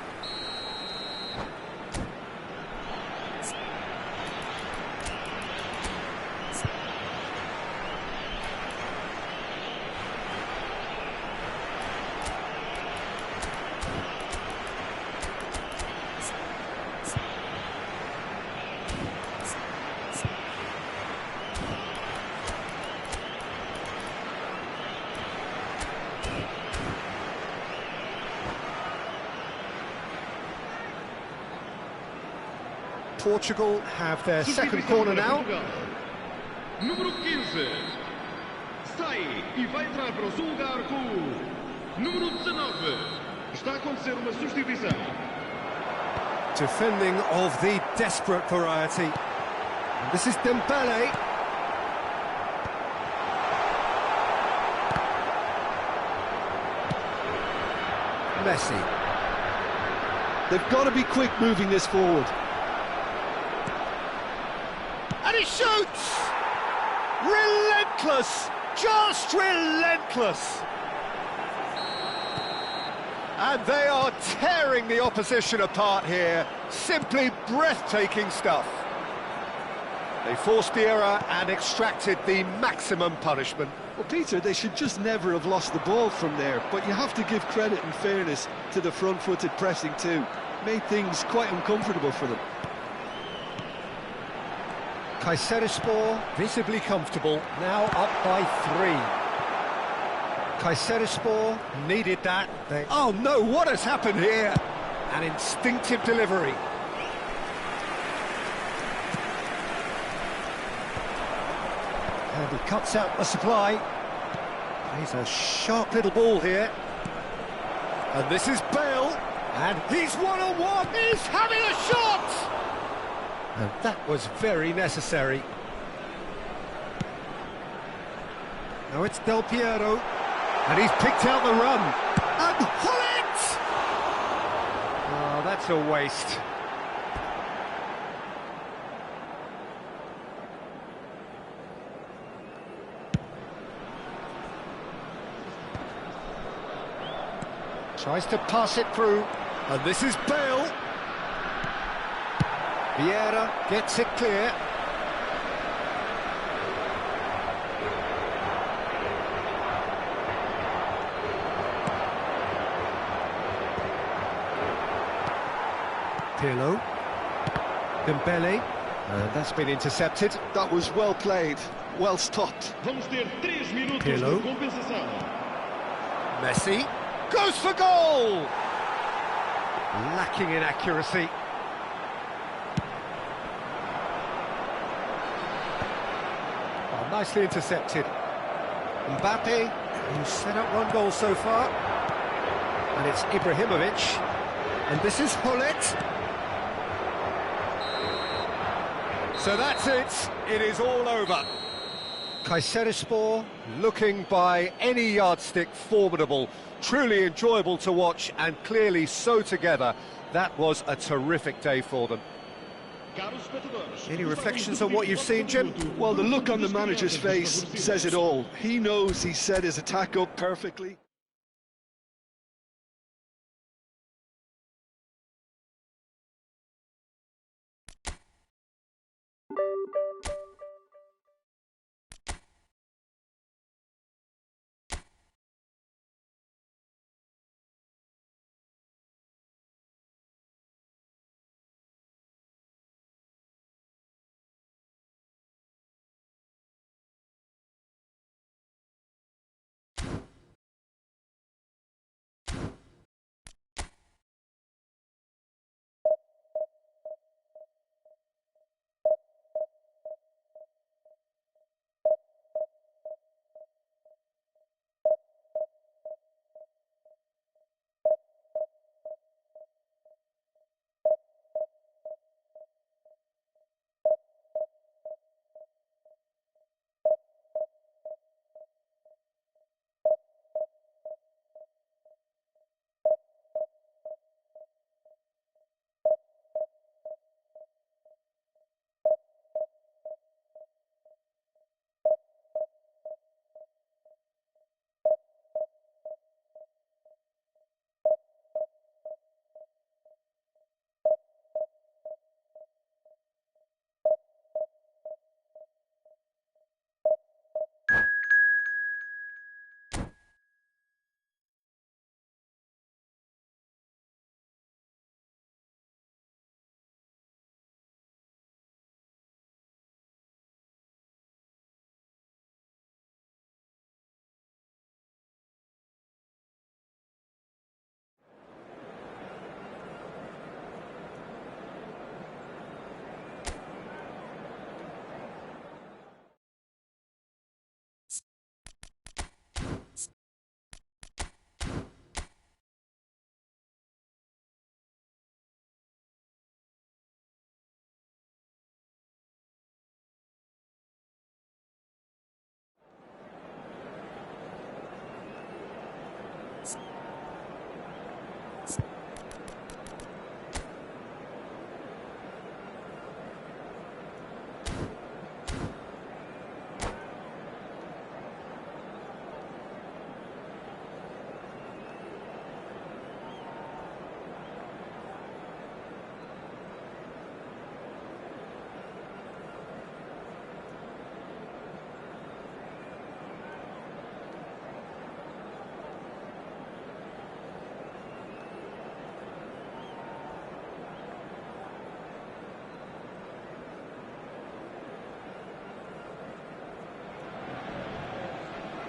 Portugal have their second corner now. Número 15. Sai e vai entrar para o seu lugar com o número 19. Está a acontecer uma substituição. Defending of the desperate variety. And this is Dembele. Messi. They've got to be quick moving this forward. And he shoots! Relentless! Just relentless! And they are tearing the opposition apart here. Simply breathtaking stuff. They forced the error and extracted the maximum punishment. Well, Peter, they should just never have lost the ball from there, but you have to give credit and fairness to the front-footed pressing too. Made things quite uncomfortable for them. Kayserispor visibly comfortable, now up by 3. Kayserispor needed that. Oh no, what has happened here? An instinctive delivery. And he cuts out the supply. Plays a sharp little ball here. And this is Bale. And he's one-on-one. He's having a shot! And that was very necessary. Now it's Del Piero. And he's picked out the run. And Hullet! Oh, that's a waste. Tries to pass it through, and this is Bale. Vieira gets it clear. Pirlo. Dembele. And that's been intercepted. That was well played, well stopped. Vamos ter 3 minutos Pirlo. de compensação. Messi goes for goal! Lacking in accuracy. Oh, nicely intercepted. Mbappe, who's set up one goal so far. And it's Ibrahimovic. And this is Hullet. So that's it. It is all over. Kayserispor looking by any yardstick formidable, truly enjoyable to watch and clearly so together. That was a terrific day for them. Any reflections on what you've seen, Jim? Well, the look on the manager's face says it all. He knows he set his attack up perfectly.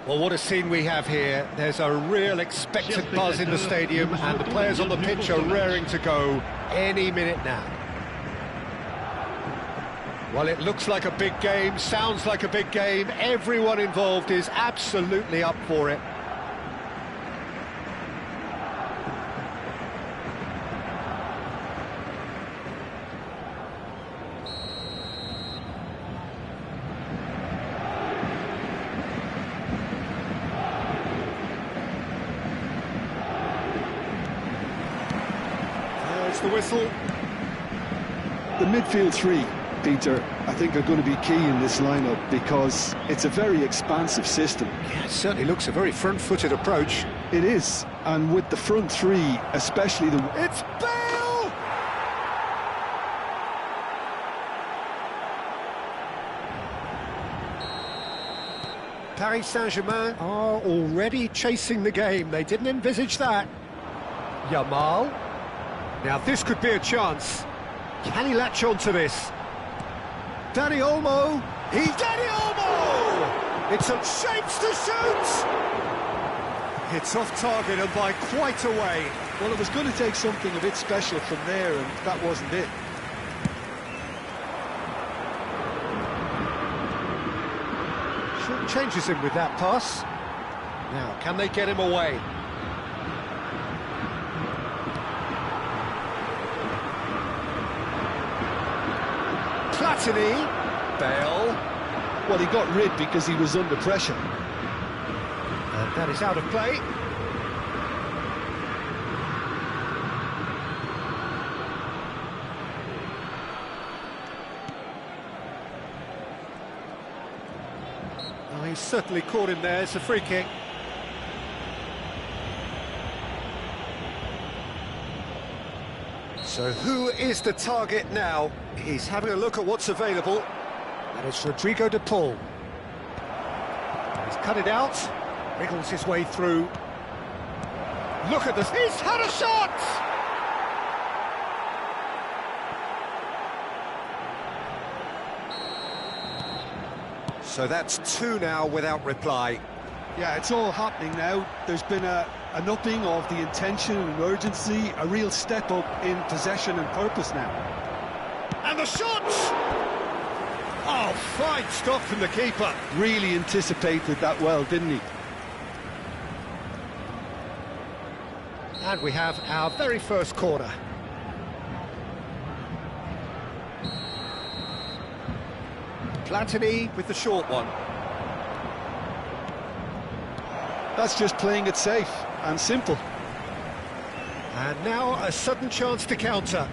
Well, what a scene we have here. There's a real expectant buzz in the stadium and the players on the pitch are raring to go any minute now. Well, it looks like a big game, sounds like a big game. Everyone involved is absolutely up for it. The whistle. The midfield three, Peter, I think are going to be key in this lineup because it's a very expansive system. Yeah, it certainly looks a very front-footed approach. It is, and with the front three, especially the... It's Bale! Paris Saint-Germain are already chasing the game. They didn't envisage that. Yamal. Now this could be a chance. Can he latch on to this? Dani Olmo. He's Dani Olmo! It's a shapes to shoot! It's off target and by quite a way. Well, it was going to take something a bit special from there, and that wasn't it. Short changes him with that pass. Now, can they get him away? Platini. Bale. Well, he got rid because he was under pressure. And that is out of play. Oh, he's certainly caught him there. It's a free kick. So who is the target now? He's having a look at what's available. That is Rodrigo de Paul. He's cut it out. Wriggles his way through. Look at this. He's had a shot! So that's two now without reply. Yeah, it's all happening now. There's been an upping of the intention and urgency, a real step up in possession and purpose now. And the shot! Oh, fine stop from the keeper. Really anticipated that well, didn't he? And we have our very first corner. Platini with the short one. That's just playing it safe and simple. And now a sudden chance to counter.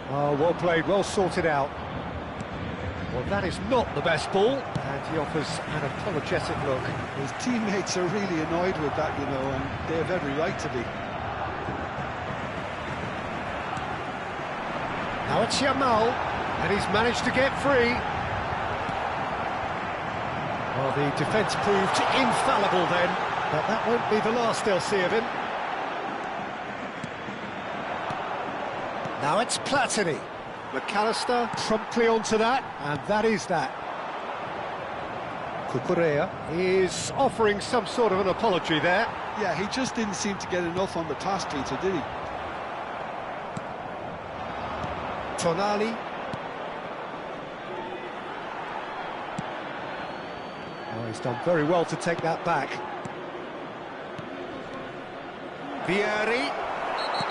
Oh, well played, well sorted out. Well, that is not the best ball, and he offers an apologetic look. His teammates are really annoyed with that, you know, and they have every right to be. Now it's Yamal, and he's managed to get free. Well, the defence proved infallible then, but that won't be the last they'll see of him. Now it's Platini. McAllister promptly onto that, and that is that. Cucurella is offering some sort of an apology there. Yeah, he just didn't seem to get enough on the pass, Peter, did he? Tonali. Oh, he's done very well to take that back. Vieri.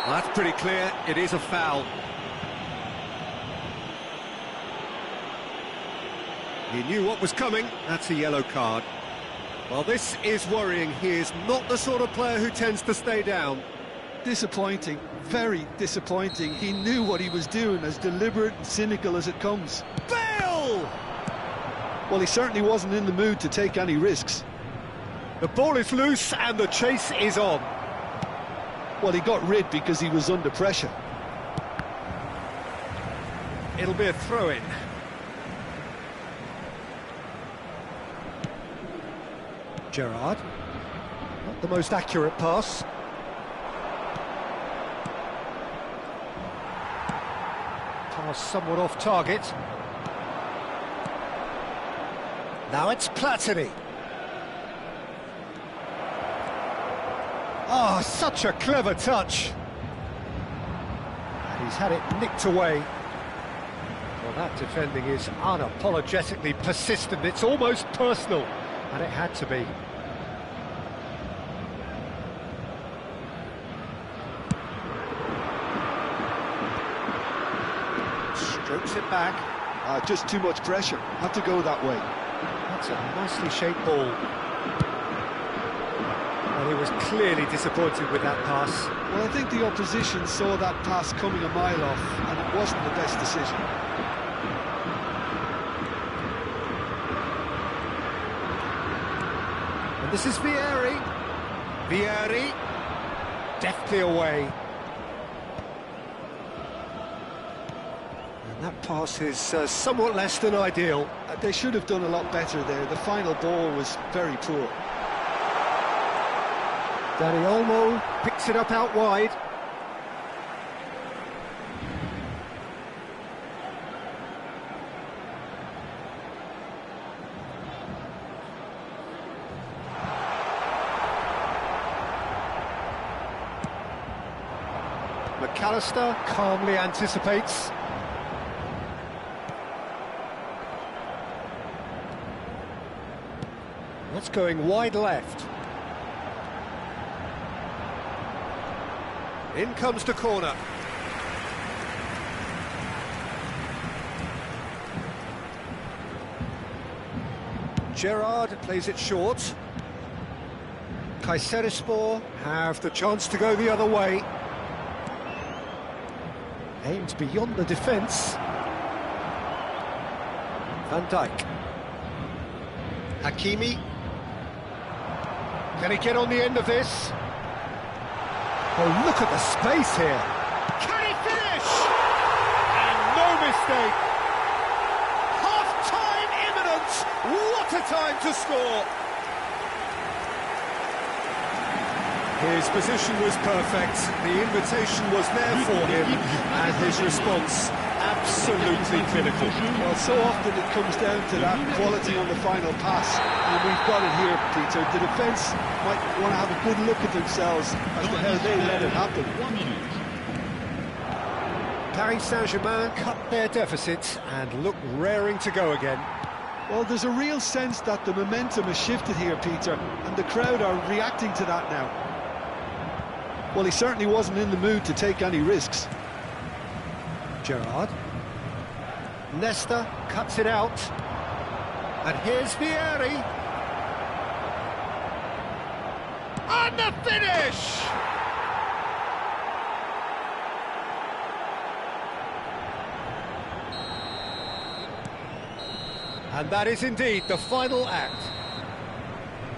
Well, that's pretty clear, it is a foul. He knew what was coming, that's a yellow card. Well, this is worrying. He is not the sort of player who tends to stay down. Disappointing, very disappointing. He knew what he was doing, as deliberate and cynical as it comes. Bale! Well, he certainly wasn't in the mood to take any risks. The ball is loose and the chase is on. Well, he got rid because he was under pressure. It'll be a throw-in. Gerrard. Not the most accurate pass. Pass somewhat off target. Now it's Platini. Oh, such a clever touch. And he's had it nicked away. Well, that defending is unapologetically persistent. It's almost personal, and it had to be. Strokes it back. Just too much pressure. Had to go that way. That's a nicely shaped ball. And he was clearly disappointed with that pass. Well, I think the opposition saw that pass coming a mile off, and it wasn't the best decision. And This is Vieri. Vieri, deftly away. And that pass is somewhat less than ideal. They should have done a lot better there. The final ball was very poor. Dani Olmo picks it up out wide. McAllister calmly anticipates. That's going wide left. In comes the corner. Gerrard plays it short. Kayserispor have the chance to go the other way. Aimed beyond the defence. Van Dijk. Hakimi. Can he get on the end of this? Oh, look at the space here. Can he finish? And no mistake. Half-time imminent. What a time to score. His position was perfect. The invitation was there for him. And his response, absolutely clinical. Well, so often it comes down to that quality on the final pass. And we've got it here, Peter. The defence might want to have a good look at themselves as to how they let it happen. Paris Saint-Germain cut their deficit and look raring to go again. Well, there's a real sense that the momentum has shifted here, Peter, and the crowd are reacting to that now. Well, he certainly wasn't in the mood to take any risks. Gerrard. Nesta cuts it out. And here's Vieri. And the finish! And that is indeed the final act.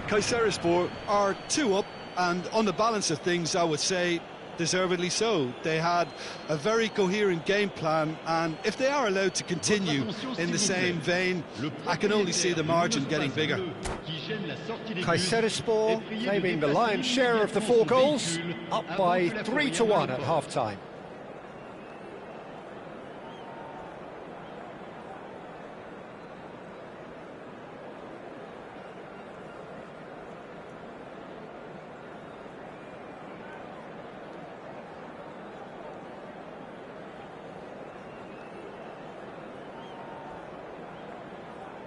Kayserispor are 2 up, and on the balance of things, I would say deservedly so. They had a very coherent game plan, and if they are allowed to continue in the same vein, I can only see the margin getting bigger. Kayserispor claiming the lion's share of the 4 goals, up by 3-1 at half-time.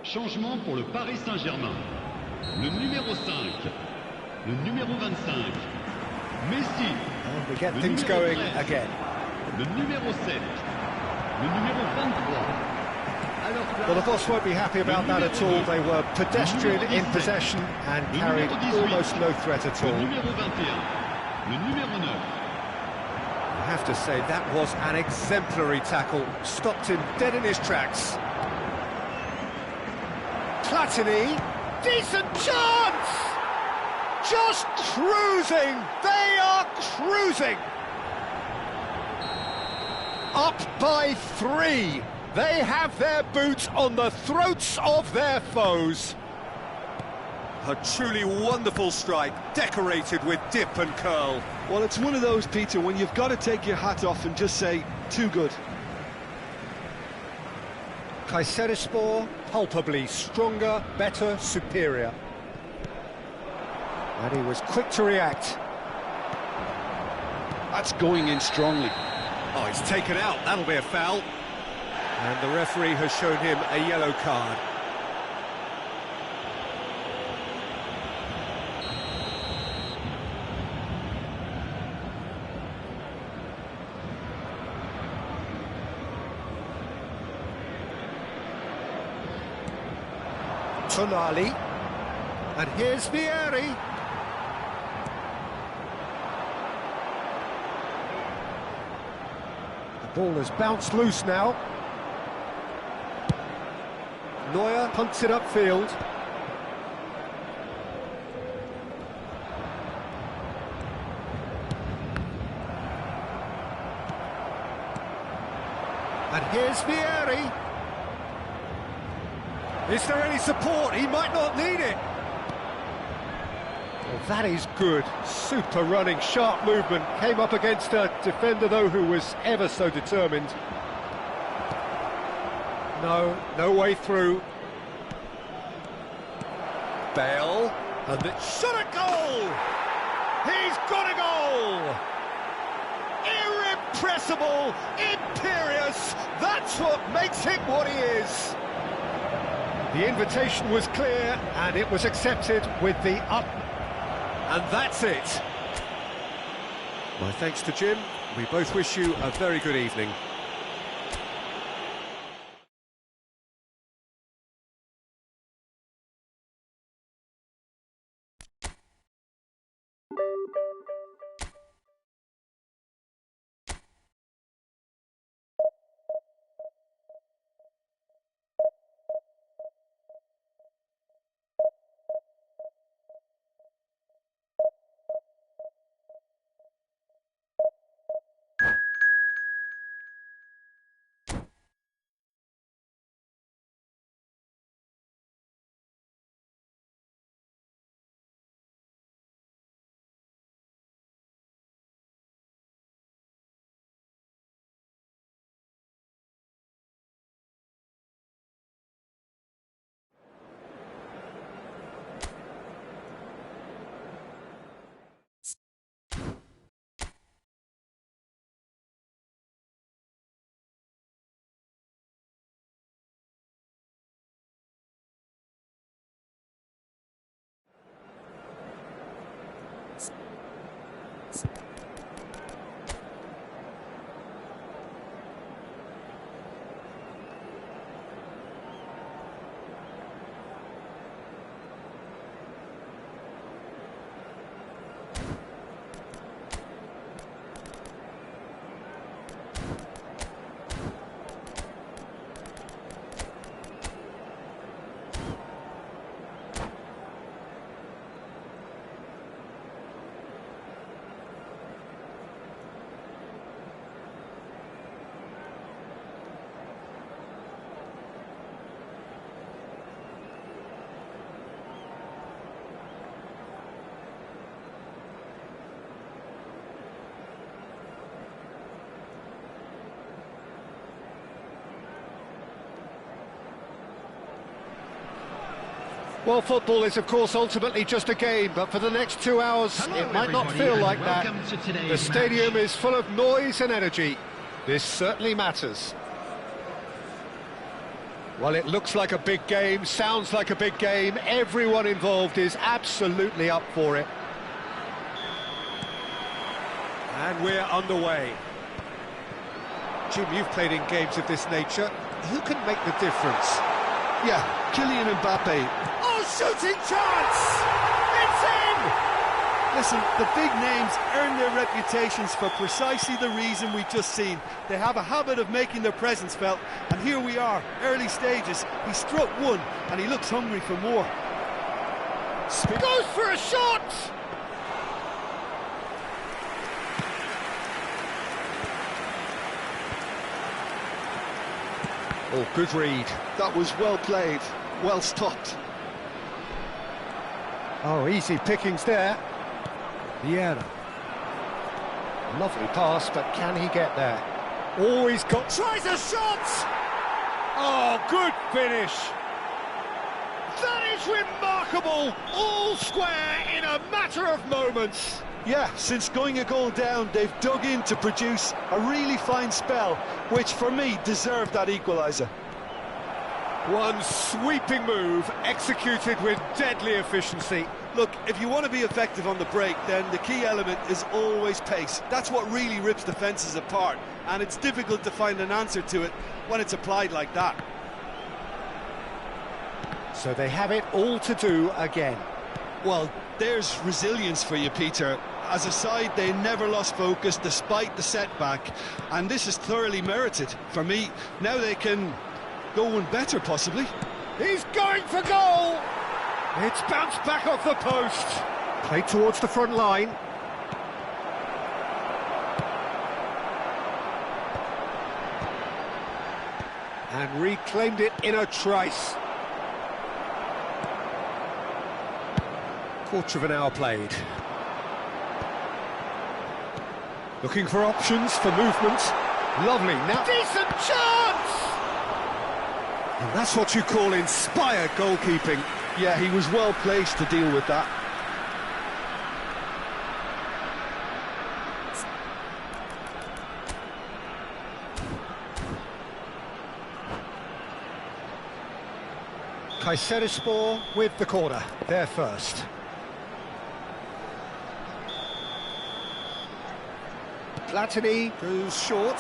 Changement pour le Paris Saint-Germain. Le numéro 5, le numéro 25, Messi. And we get things going again. Le numéro 7, le numéro 23. Well, the boss won't be happy about that at all. They were pedestrian in possession and carried almost no threat at all. Le numéro 21, le numéro 9. I have to say, that was an exemplary tackle. Stopped him dead in his tracks. Platini, decent chance! Just cruising! They are cruising! Up by 3. They have their boots on the throats of their foes. A truly wonderful strike, decorated with dip and curl. Well, it's one of those, Peter, when you've got to take your hat off and just say, too good. Kayserispor, palpably stronger, better, superior. And he was quick to react. That's going in strongly. Oh, he's taken out, that'll be a foul. And the referee has shown him a yellow card. Tonali, and here's Vieri. The ball has bounced loose now. Neuer punts it upfield. And here's Vieri. Is there any support? He might not need it. Well, that is good. Super running, sharp movement. Came up against a defender, though, who was ever so determined. No way through. Bale. And it shot a goal! He's got a goal! Irrepressible, imperious, that's what makes him what he is. The invitation was clear, and it was accepted with the up. And that's it. My thanks to Jim. We both wish you a very good evening. Well, football is, of course, ultimately just a game, but for the next 2 hours, it might not feel like that. The stadium is full of noise and energy. This certainly matters. Well, it looks like a big game, sounds like a big game. Everyone involved is absolutely up for it. And we're underway. Jim, you've played in games of this nature. Who can make the difference? Yeah, Kylian Mbappe. Oh, shooting chance! It's in! Listen, the big names earn their reputations for precisely the reason we've just seen. They have a habit of making their presence felt, and here we are, early stages. He struck one, and he looks hungry for more. Goes for a shot! Oh, good read. That was well played, well stopped. Oh, easy pickings there. Vieira. Lovely pass, but can he get there? Oh, he's got... Tries a shot! Oh, good finish. That is remarkable. All square in a matter of moments. Yeah, since going a goal down, they've dug in to produce a really fine spell, which for me deserved that equaliser. One sweeping move, executed with deadly efficiency. Look, if you want to be effective on the break, then the key element is always pace. That's what really rips defences apart, and it's difficult to find an answer to it when it's applied like that. So they have it all to do again. Well, there's resilience for you, Peter. As a side, they never lost focus despite the setback, and this is thoroughly merited. For me, now they can go one better, possibly. He's going for goal! It's bounced back off the post. Played towards the front line. and reclaimed it in a trice. Quarter of an hour played. Looking for options for movement. Lovely, now decent chance! And that's what you call inspired goalkeeping. Yeah, he was well placed to deal with that. Kayserispor with the corner, there first. Platini goes short.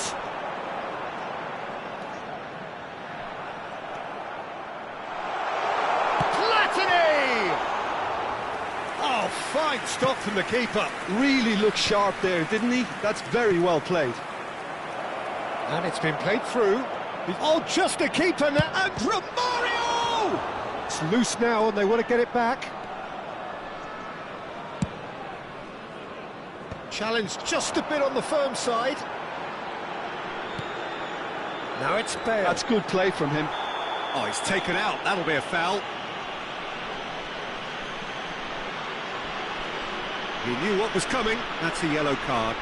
Platini! Oh, fine stop from the keeper. Really looked sharp there, didn't he? That's very well played. And it's been played through. Oh, just a keeper now, and Romario! It's loose now, and they want to get it back. Challenge just a bit on the firm side. Now it's Bale. That's good play from him. Oh, he's taken out. That'll be a foul. He knew what was coming. That's a yellow card.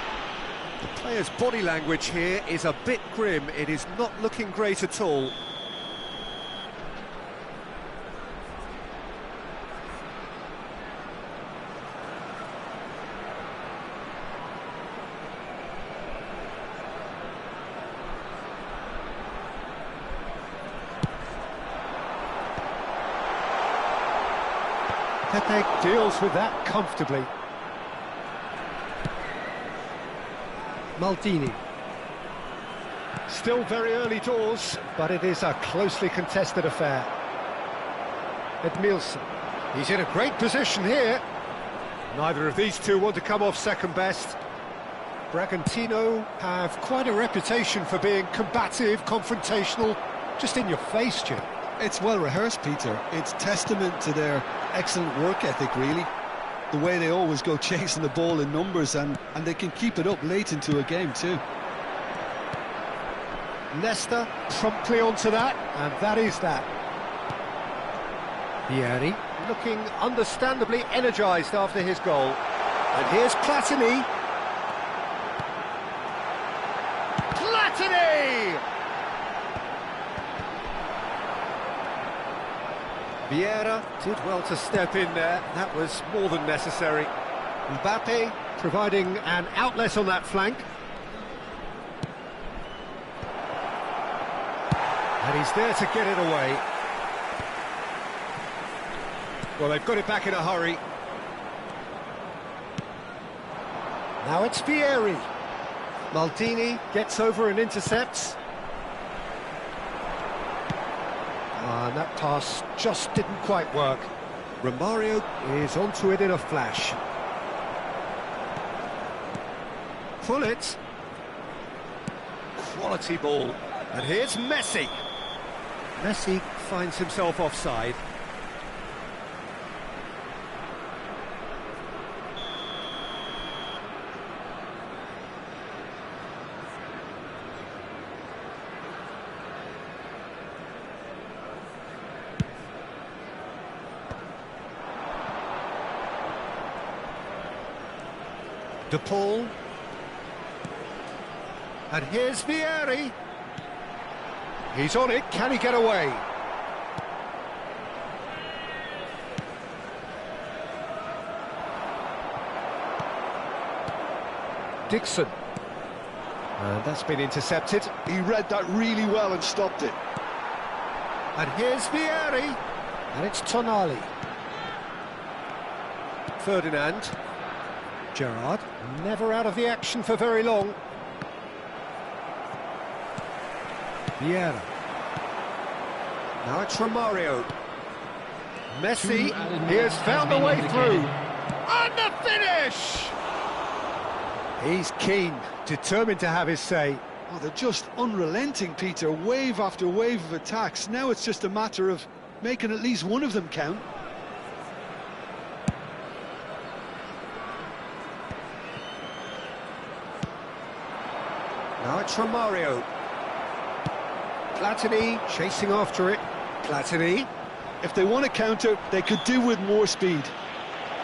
The player's body language here is a bit grim. It is not looking great at all. Pepe deals with that comfortably. Maldini. Still very early doors, but it is a closely contested affair. Edmilson. He's in a great position here. Neither of these two want to come off second best. Bragantino have quite a reputation for being combative, confrontational, just in your face, Jim. It's well rehearsed, Peter. It's testament to their excellent work ethic, really. The way they always go chasing the ball in numbers, and they can keep it up late into a game too. Nesta promptly onto that, and that is that. Vieri looking understandably energised after his goal. And here's Platini. Platini! Vieira did well to step in there. That was more than necessary. Mbappe providing an outlet on that flank. And he's there to get it away. Well, they've got it back in a hurry. Now it's Vieri. Maldini gets over and intercepts. And that pass just didn't quite work. Romario is onto it in a flash. Pullet. Quality ball. And here's Messi. Messi finds himself offside. De Paul. And here's Vieri. He's on it, can he get away? Dixon. And that's been intercepted. He read that really well and stopped it. And here's Vieri. And it's Tonali. Ferdinand. Gerrard, never out of the action for very long. Vieira. Now it's Romario. Messi, he has found a way through. And the finish! He's keen, determined to have his say. Oh, they're just unrelenting, Peter. Wave after wave of attacks. Now it's just a matter of making at least one of them count. Now it's Romario. Platini chasing after it. Platini. If they want to counter, they could do with more speed.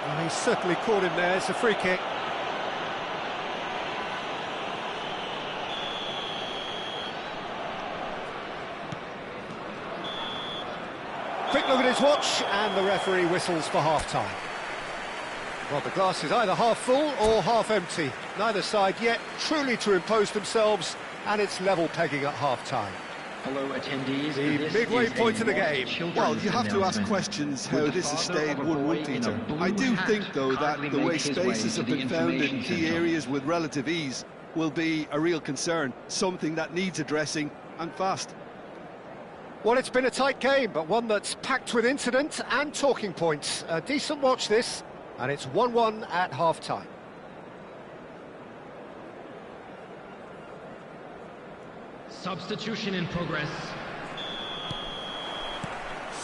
Well, he's certainly caught him there. It's a free kick. Quick look at his watch, and the referee whistles for half-time. Well, the glass is either half full or half empty. Neither side yet truly to impose themselves, and it's level pegging at half-time. Hello, attendees. The midway point of the game. Well, you have to ask questions how this has stayed 1-1, Peter. I do think, though, that the way spaces have been found in key areas with relative ease will be a real concern, something that needs addressing, and fast. Well, it's been a tight game, but one that's packed with incident and talking points. A decent watch, this, and it's 1-1 at half-time. Substitution in progress.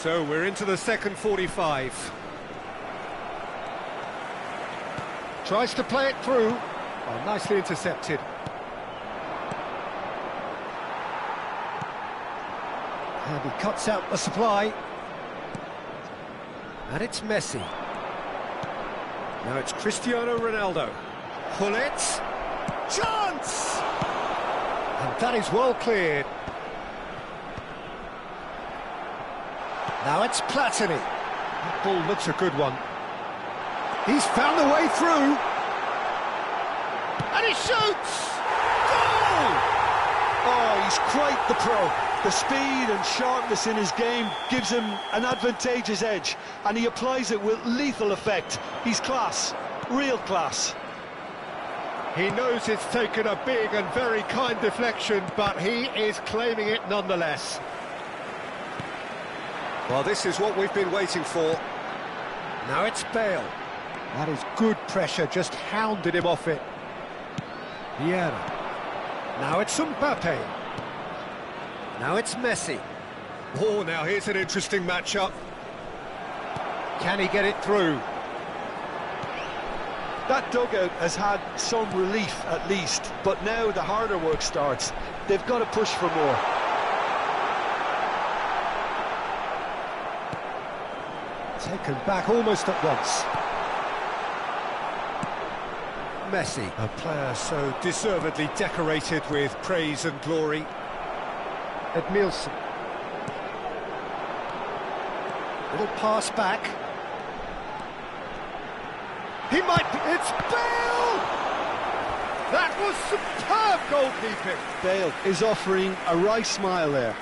So we're into the second 45. Tries to play it through. Oh, nicely intercepted. And he cuts out the supply. And it's Messi. Now it's Cristiano Ronaldo. Hullet. Chance! And that is well cleared. Now it's Platini. That ball looks a good one. He's found the way through. And he shoots! Goal! Oh, he's quite the pro. The speed and sharpness in his game gives him an advantageous edge, and he applies it with lethal effect. He's class, real class. He knows it's taken a big and very kind deflection, but he is claiming it nonetheless. Well, this is what we've been waiting for. Now it's Bale. That is good pressure, just hounded him off it. Vieira. Now it's Mbappe. Now it's Messi. Oh, now here's an interesting matchup. Can he get it through? That dugout has had some relief at least, but now the harder work starts. They've got to push for more. Taken back almost at once. Messi, a player so deservedly decorated with praise and glory. Edmilson. Little pass back. He might be, it's Bale! That was superb goalkeeping. Bale is offering a wry smile there.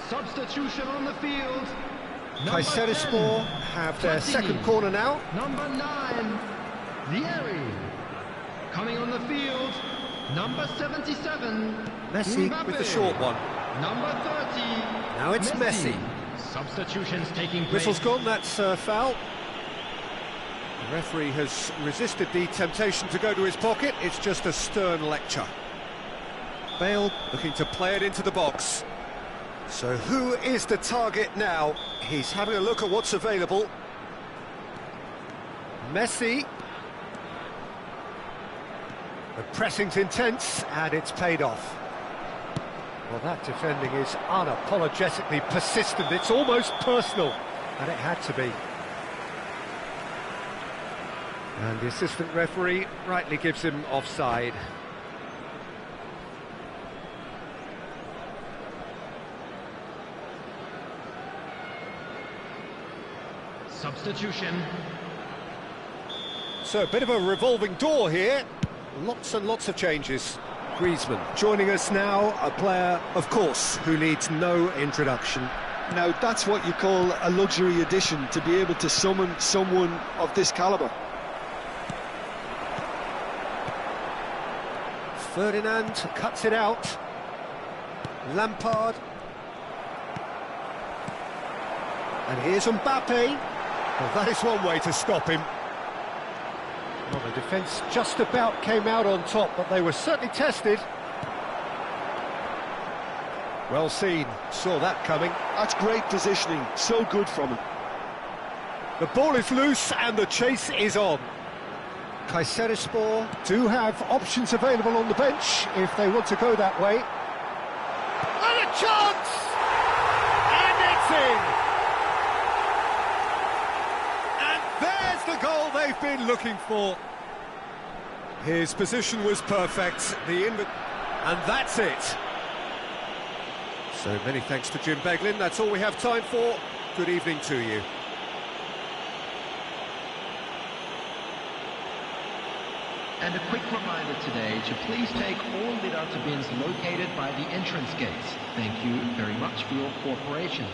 Substitution on the field. Kayserispor have their second corner now. Number 9, Vieri. Coming on the field, number 77. Messi Mbappe. with the short one. Number 30. Now it's Messi. Substitutions taking place. Whistle's gone, that's a foul. The referee has resisted the temptation to go to his pocket. It's just a stern lecture. Bale looking to play it into the box. So who is the target now? He's having a look at what's available. Messi. The pressing's intense, and it's paid off. Well, that defending is unapologetically persistent. It's almost personal, and it had to be. And the assistant referee rightly gives him offside. Substitution. So a bit of a revolving door here. Lots and lots of changes. Griezmann joining us now, a player, of course, who needs no introduction. Now, that's what you call a luxury addition, to be able to summon someone of this calibre. Ferdinand cuts it out. Lampard. And here's Mbappe. Well, that is one way to stop him. Well, the defence just about came out on top, but they were certainly tested. Well seen, saw that coming. That's great positioning, so good from him. The ball is loose and the chase is on. Kayserispor do have options available on the bench if they want to go that way. And a chance! And it's in! And there's the goal they've been looking for. His position was perfect, and that's it. So many thanks to Jim Beglin. That's all we have time for. Good evening to you. And a quick reminder today to please take all Litter bins located by the entrance gates. Thank you very much for your cooperation.